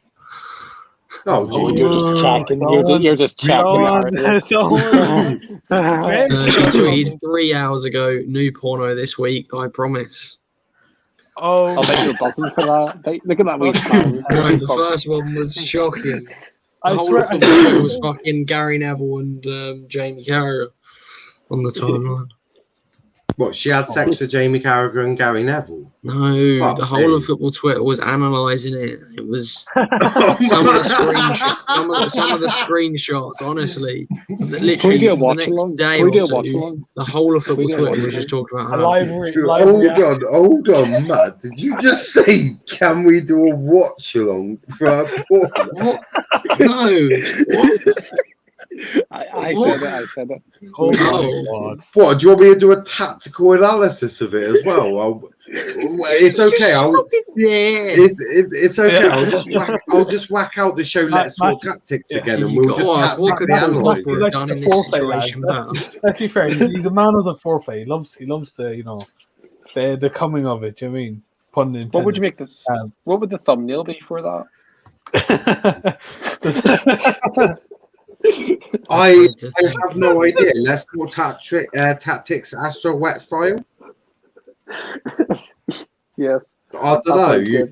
Oh,
you're just chatting. You're just chatting.
She tweeted 3 hours ago, new porno this week, I promise.
Oh,
I'll bet you're buzzing for that. Look at that week's plans.
No, the first one was shocking. The whole
swear-
of the Twitter was fucking Gary Neville and Jamie Carragher on the timeline.
What, she had sex with Jamie Carragher and Gary Neville?
No,
Fuck
the whole
me.
of football Twitter was analysing it. It was some of the screenshots, honestly. Literally,
Can we do a
for the
watch
next
along?
day
Can we do
or
a watch
two,
along?
the whole of football
Can we do a
Twitter
watch
was just talking about
a
how
live
Hold on, Matt. Did you just say, can we do a watch along for a porn?
what? No. What?
I said it.
Oh my
No.
god!
What, do you want me to do a tactical analysis of it as well? It's okay. It's okay. I'll just whack out the show. Let's talk tactics again, and we'll just
what could
tactically
Paul
analyse
Popper
it.
have done in this situation better?
Let's be fair. He's a man of the foreplay. He loves the the coming of it. Do you know what I mean? Pun intended.
What would you make the? What would the thumbnail be for that?
I have no idea. Let's talk tactics, Astro Wet style.
Yes.
I don't know.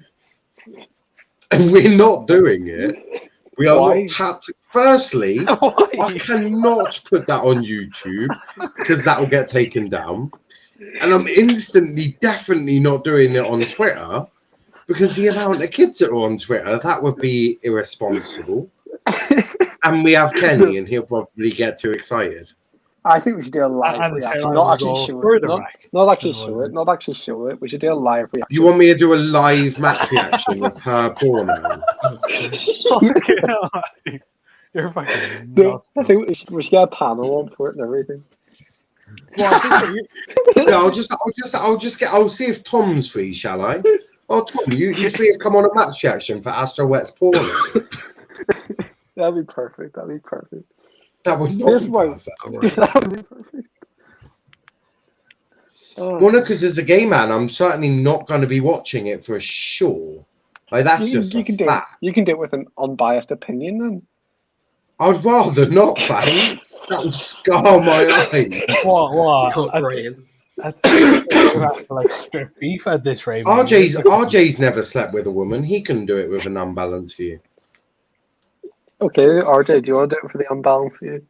We're not doing it. We are not tactics. Firstly, I cannot put that on YouTube because that will get taken down. And I'm instantly, definitely not doing it on Twitter because the amount of kids that are on Twitter, that would be irresponsible. And we have Kenny, and he'll probably get too excited.
I think we should do a live reaction. Not actually show it. Not actually show it. We should do a live reaction.
You want me to do a live match reaction of her porno?
You're fucking
nuts. I think we should get a panel on for it and everything.
Yeah, I'll see if Tom's free, shall I? Oh, Tom, you free to come on a match reaction for Astro Wet's porno?
That'd be perfect.
That would not be perfect.
That would be perfect.
Because as a gay man, I'm certainly not going to be watching it for sure. Like, that's just a fact.
You can do it with an unbiased opinion then.
I'd rather not, thanks. That will scar my eyes.
What? I think you have to like strip beef at this rate.
RJ's never slept with a woman. He can do it with an unbalanced view.
Okay, RJ, do you want to do it for the unbalanced view?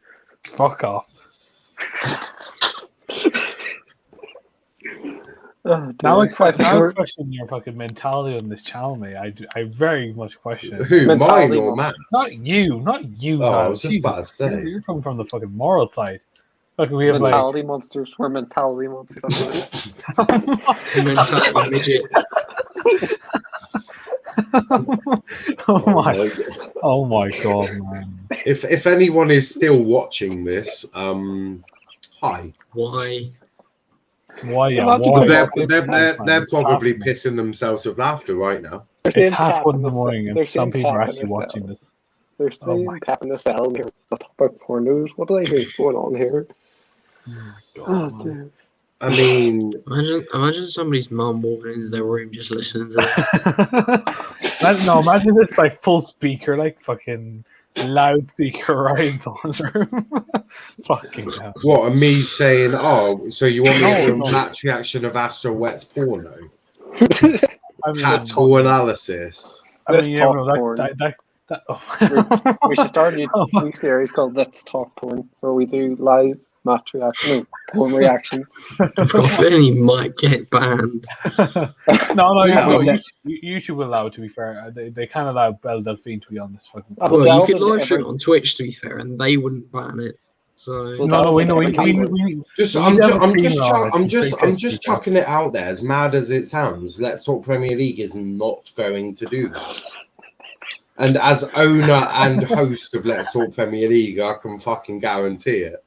Fuck off. Now I question your fucking mentality on this channel, mate. I very much question.
Who, mine or Matt?
Not you.
Oh, I was just about to say.
You're coming from the fucking moral side. Look, we have
mentality monsters. We're mentality monsters.
Mentality midgets.
Oh my god, man.
If anyone is still watching this, hi.
Why?
Why? Yeah,
Well,
why?
They're
It's
probably
half-
pissing themselves with laughter right now.
They're saying
It's half
Pep
one in the
the
morning,
cell.
and
They're
some
saying
people are
Pep in
actually
the
watching
cell.
this.
They're
Oh
saying
my
Pep in the cell near the top of pornos. What do I hear going on here? Oh,
God,
dude.
I mean,
Imagine somebody's mum walking into their room just listening to this.
Imagine this like full speaker, like fucking loudspeaker right in someone's room. Fucking hell.
what, and me saying, oh, so you want me to do a
No.
match reaction of Astro Wet's porno?
I mean,
Tactical analysis.
you never know,
Let's talk
that
We should start a
Oh my-
new series called Let's Talk Porn, where we do live match reaction, porn reactions.
I've got a feeling you might get banned.
No,
Yeah.
YouTube will allow, to be fair. They can't allow Belle Delphine to be on this fucking
I'll
Well, you
delve
could
into
live stream
every-
on Twitch, to be fair, and they wouldn't ban it. So
Well,
No, we know.
every topic.
I'm just chucking it out there. As mad as it sounds, Let's Talk Premier League is not going to do that. And as owner and host of Let's Talk Premier League, I can fucking guarantee it.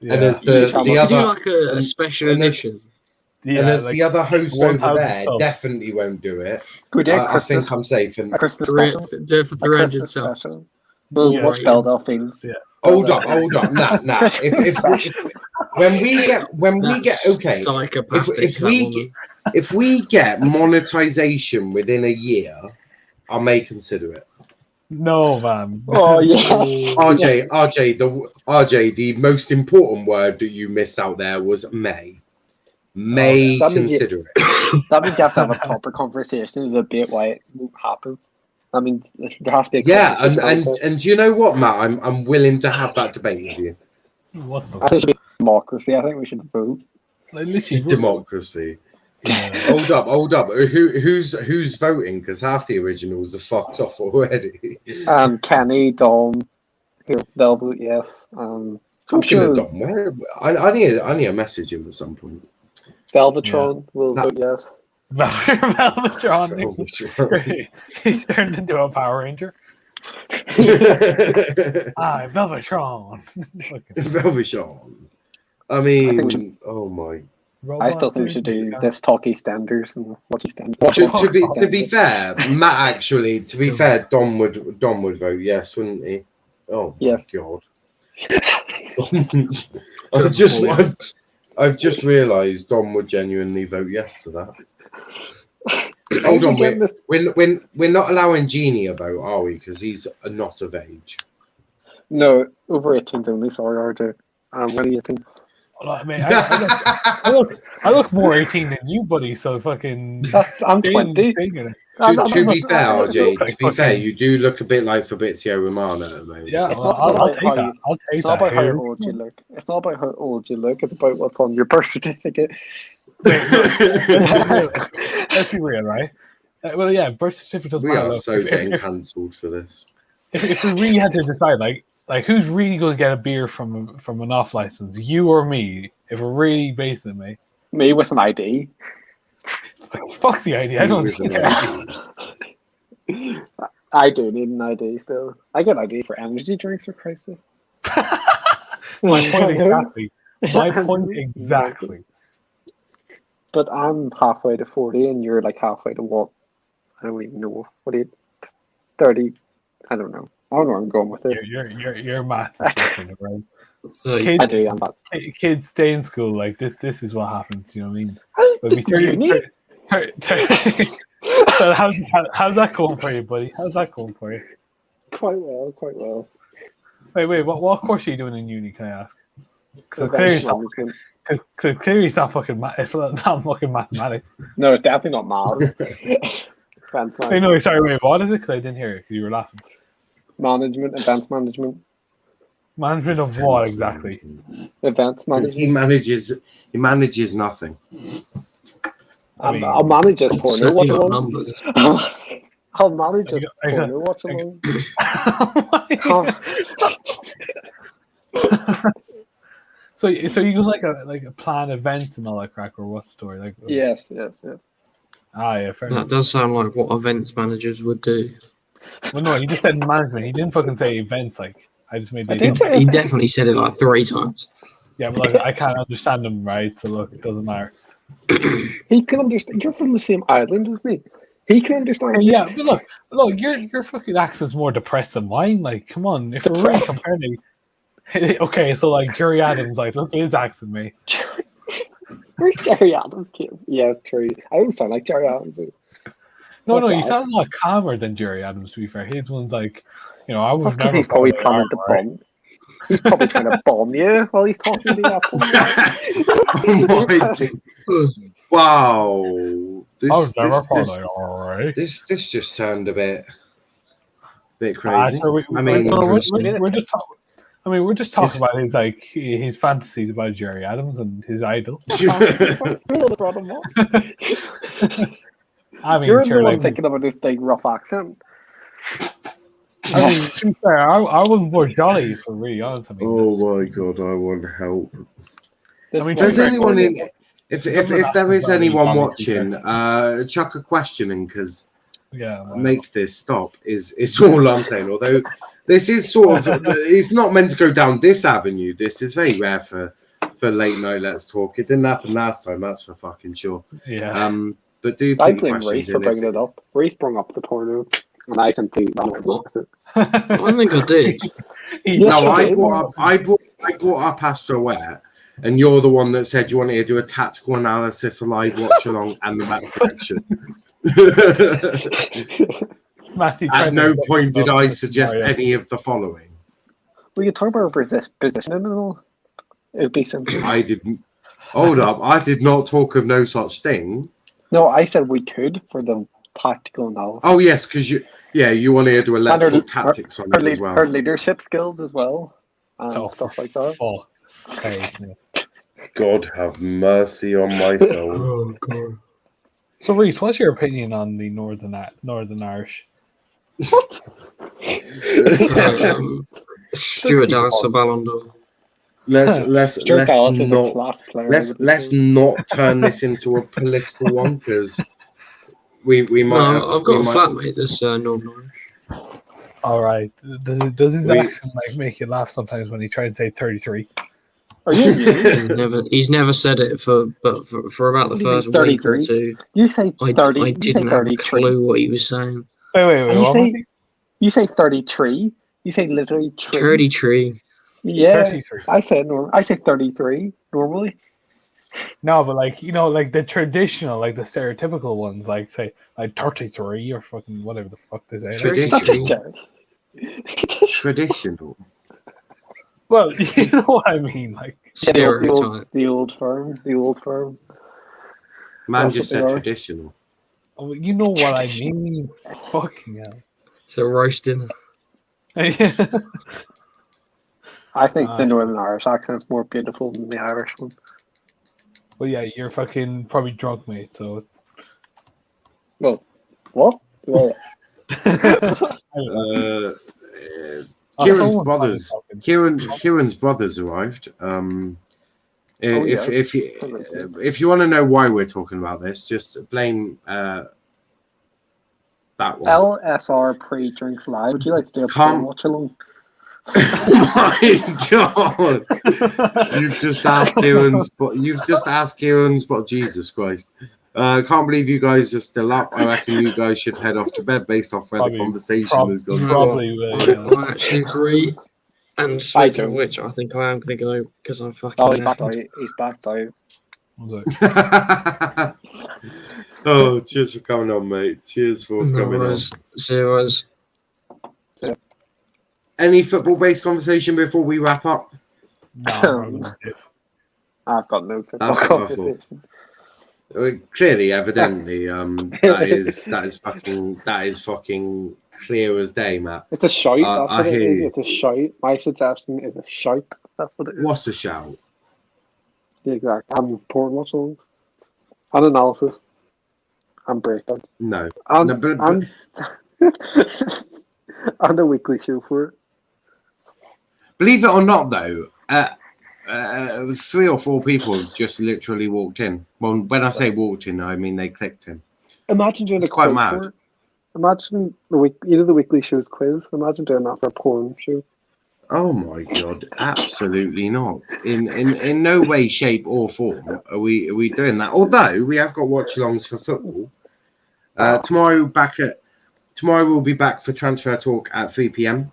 Yeah.
And as
you
the
could do
other
like a
and-
special
and as-
edition.
Yeah,
and as
like,
the other host
1,000
over there
subs.
definitely won't do it.
Could we do a
I think
Christmas,
I'm safe. And
a Christmas
Do
special?
it for
A
300
Christmas
subs.
special. We'll
Yeah.
watch Belle Delphines.
Yeah.
hold up. Nah. If when we get okay.
Psychopathic.
If we get monetization within a year, I may consider it.
No, man.
Oh yes.
RJ, the most important word that you missed out there was may. May
That means
consider it.
That means you have to have a proper conversation and debate why it won't happen. I mean, there has to be a
Yeah,
conversation also.
and you know what, Matt? I'm willing to have that debate with you.
What the
I think it should be democracy. I think we should vote.
like, literally,
Democracy.
Yeah.
Hold up. Who's voting? Because half the originals are fucked off already.
Kenny, Dom, here, they'll vote yes. I'm
Talking
sure
of Dom, where I need to message him at some point.
Velvetron will
That-
vote yes.
Velvetron. He turned into a Power Ranger. Hi, Velvetron.
Velvetron. I
I think we
mean, oh my.
I still think we should do this talk EastEnders and watch EastEnders.
To be fair, Matt actually. To be fair, Dom would vote yes, wouldn't he? Oh my
Yes.
god. I've just realised Dom would genuinely vote yes to that. Hold on, we're not allowing Genie a vote, are we? Because he's not of age.
No, over 18s only. Sorry, RJ. What do you think?
Well, I mean, I look more 18 than you, buddy. So fucking.
I'm 20.
To be fair, RJ, to be fair, you do look a bit like Fabrizio Romano at the moment.
Yeah,
It's
well,
not
I'll
about
take
how
that.
you-
I'll take
It's
that.
not about how
Here.
old you look. It's not about how old you look. It's about what's on your birth certificate.
Let's be real, right? Well, yeah, birth certificate doesn't
We
matter.
are
Look,
so
if-
getting cancelled for this.
if we really had to decide, like who's really going to get a beer from an off license, you or me? If we're really basing me,
Me with an ID.
fuck the idea. I don't
With
need
an
ID.
I do need an ID still. I get ID for energy drinks, for Christ's sake.
My point exactly. My point exactly.
But I'm halfway to 40 and you're like halfway to what? I don't even know. What are you? 30? I don't know. I don't know where I'm going with it.
Your math is fucking right.
I do, I'm not.
Kids stay in school. Like this is what happens. You know what I mean? But we
Uni?
So how's that going for you, buddy? How's that going for you?
Quite well.
Wait. What course are you doing in uni? Can I ask? Because
Events management.
clearly it's not fucking it's not fucking mathematics.
No, it's definitely not math. Events
Wait,
management.
no, sorry. Wait, what is it? Because I didn't hear it. Because you were laughing.
Events management.
Management of what exactly?
Events management.
He manages nothing.
I mean,
I'll manage this porno
Certainly
watch
not
along.
numbers.
I'll manage this
I got-
porno watch along.
So you do like a plan events and all that crack, or what's the story? Like
Yes.
Yeah, fair enough.
That does sound like what events managers would do.
Well, no, he just said management. He didn't fucking say events. Like, I just made
I
these
did
up.
say-
He definitely said it like 3 times.
Yeah, but like, I can't understand him, right? So look, it doesn't matter.
He can understand. You're from the same island as me. He can understand.
Yeah, but look, your fucking accent's more depressed than mine. Like, come on, if we're really
Depressed?
comparing, okay, so like Jerry Adams, like, look at his accent, mate.
Where's Jerry Adams came? Yeah, true. I don't sound like Jerry Adams.
No,
Fuck
you
that.
sound a lot calmer than Jerry Adams. To be fair, his one's like, I was
That's because
never
he's probably
part
planning
of
to
the army,
bomb. He's probably trying to bomb you while he's talking to you.
Oh my wow.
I was
This
never
this
part
this,
of the army.
this this just turned a bit
Ah,
crazy.
sure,
I mean,
we're just talking. I mean, we're just talking about his his fantasies about Jerry Adams and his idol. I mean,
You're
sure,
the one
like,
thinking about this big rough accent.
I mean, to be fair, I was more jolly, if we're really honest. I mean,
oh my god, I want help.
This
I mean,
one-
Does anyone in if there is anyone
Jolly,
watching, chuck a question in because
yeah, well,
make this stop is all I'm saying. Although this is sort of it's not meant to go down this avenue. This is very rare for late night Let's Talk. It didn't happen last time, that's for fucking sure.
yeah.
But do
I
put
blame
questions
Reese for
in
bringing it up. Reese brought up the porno, and I simply ran over it.
I don't think I did.
No,
Yeah,
I
okay.
brought up Astro Ware, and you're the one that said you wanted to do a tactical analysis, a live watch along, and the map correction.
Matthew
At
tried
no
to-
point did I suggest any of the following.
We could talk about positioning and all. It would be simple.
I didn't. Hold up, I did not talk of no such thing.
No, I said we could for the tactical analysis.
Oh yes, because you wanted to do a Let's
And
Talk tactics on it as well.
Her leadership skills as well, and
Oh,
stuff
for
like that.
fuck's sake, man.
God have mercy on my soul.
Oh, God.
So, Reese, what's your opinion on the Northern Irish?
Stuart Dallas for Ballon d'Or.
Let's
Stuart Dallas is a
not
class player.
let's not turn this into a political one because we might.
No, I've got a flatmate that's Northern Irish.
All right. Does his
We-
accent make you laugh sometimes when he tries to say 33?
Are you?
He's never said it for about the
What do you
first
mean,
week or
33?
two.
You say
I
30.
I
You say
didn't have a
33.
clue what he was saying.
Wait.
And you
What,
say
Matthew?
you say 33. You say literally tree.
33.
Yeah,
33.
I say 33 normally.
No, but like like the traditional, like the stereotypical ones, like say like 33 or fucking whatever the fuck they say. Like,
That's just
Traditional.
Jared.
Traditional.
well, you know what I mean. Like,
Stereotype.
The old firm.
Man
That's
just
what they
said
are.
traditional.
oh, you know what I mean. Fucking hell.
So roasting.
I think
Ah.
the Northern Irish accent's more beautiful than the Irish one.
Well, yeah, you're fucking probably drunk, mate. So.
Well, what? Well,
Kieran's
someone
brothers.
finally talking.
Kieran's brothers arrived.
yeah.
If you want to know why we're talking about this, just blame that one.
LSR pre-drinks live. Would you like to do a
Come-
watch along?
Oh my god! You've just asked Kieran's. But Jesus Christ! Can't believe you guys are still up. I reckon you guys should head off to bed based off where the conversation has gone.
Probably will. Yeah.
I actually agree. And speaking of which, I think I am going to go because I'm fucking.
Oh, he's back out. He's back out.
I was like,
Oh, cheers for coming on, mate. Cheers for
No
coming on.
worries. Zeros.
Any football-based conversation before we wrap up?
no, probably not.
I've got no
That's what I thought.
conversation.
Clearly, evidently, that is fucking clear as day, Matt.
It's a shout. That's
I
what it
hear
is.
you.
It's a shout. My suggestion is a shout. That's what it is.
What's a shout?
The exact. I'm pouring watch along. And analysis. And breakdowns.
No.
And,
No, but-
and a weekly show for it.
Believe it or not, though, 3 or 4 people just literally walked in. Well, when I say walked in, I mean they clicked in.
Imagine doing
It's
a
quite
quiz
mad.
for it. Imagine the weekly show's quiz. Imagine doing that for a porn show.
Oh my god, absolutely not. In no way, shape, or form are we doing that. Although we have got watch-alongs for football. Tomorrow we'll be back for transfer talk at 3 p.m.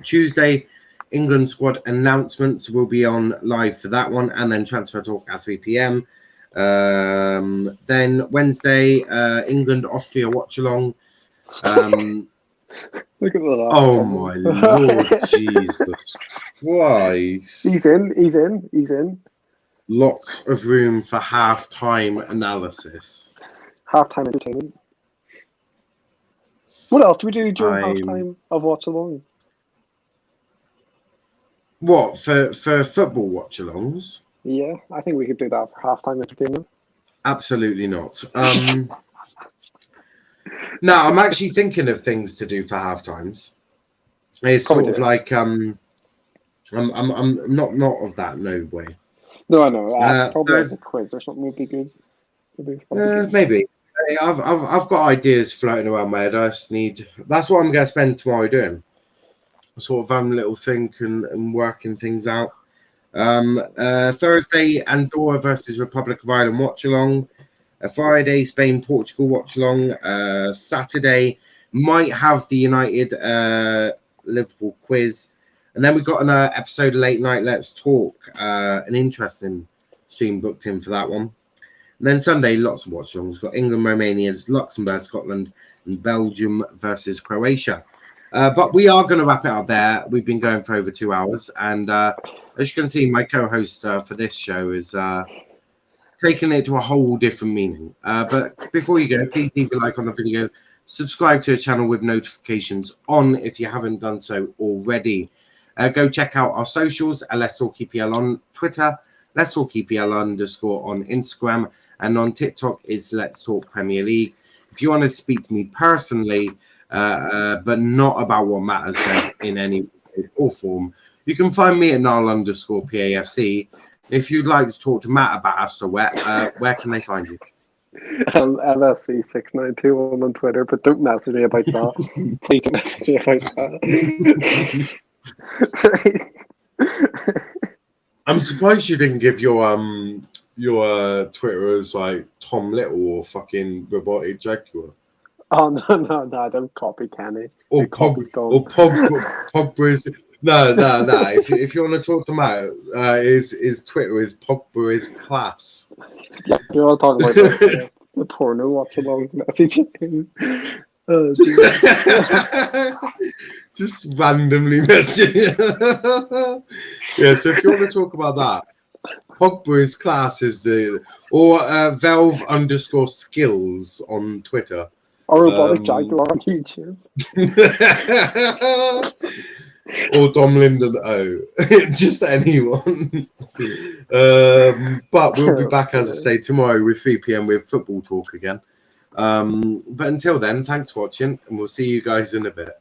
Tuesday, England squad announcements will be on live for that one, and then transfer talk at 3 p.m. Then Wednesday, England Austria watch along.
Look at that.
Oh my Lord Jesus Christ!
He's in.
Lots of room for half-time analysis.
Halftime entertainment. What else do we do during
I'm-
halftime of watch alongs?
What for football watch-alongs?
Yeah, I think we could do that for halftime entertainment.
Absolutely not. No, I'm actually thinking of things to do for half times. It's
Probably
sort of
do.
like I'm not of that, no way.
No, I know. Probably
there's-
like a quiz or something would be good. Probably good.
Maybe. I've got ideas floating around my head. I just need. That's what I'm going to spend tomorrow doing. Sort of having a little think and working things out. Thursday, Andorra versus Republic of Ireland watch along. Friday, Spain Portugal watch along. Saturday might have the United Liverpool quiz, and then we've got an episode of Late Night Let's Talk. An interesting stream booked in for that one. And then Sunday, lots of watch alongs. We've got England, Romania, Luxembourg, Scotland, and Belgium versus Croatia. But we are going to wrap it up there. We've been going for over 2 hours, and as you can see, my co-host for this show is taking it to a whole different meaning. But before you go, please leave a like on the video, subscribe to the channel with notifications on if you haven't done so already. Go check out our socials at Let's Talk EPL on Twitter, Let's Talk EPL _ on Instagram, and on TikTok is Let's Talk Premier League. If you want to speak to me personally, but not about what Matt has said in any way or form, you can find me at Nile _ PAFC. If you'd like to talk to Matt about Astor Wet, where can they find you?
LSC6921 on Twitter, but don't message me about that. Please don't message me about that.
I'm surprised you didn't give your Twitter as like Tom Little or fucking Robotic Jaguar.
Oh no! I don't copy Kenny.
Or Pogba's. No. If you want to talk to Matt, his Twitter is Pogba is class.
Yeah, you want to talk about the porno watch along messaging. Oh,
just randomly messaging. Yeah, so if you want to talk about that, Pogba is class is or Velve _ skills on Twitter.
Or Robotic Jaguar on YouTube.
Or Dom Linden just anyone. But we'll be back, as I say, tomorrow with 3 p.m. with football talk again. But until then, thanks for watching, and we'll see you guys in a bit.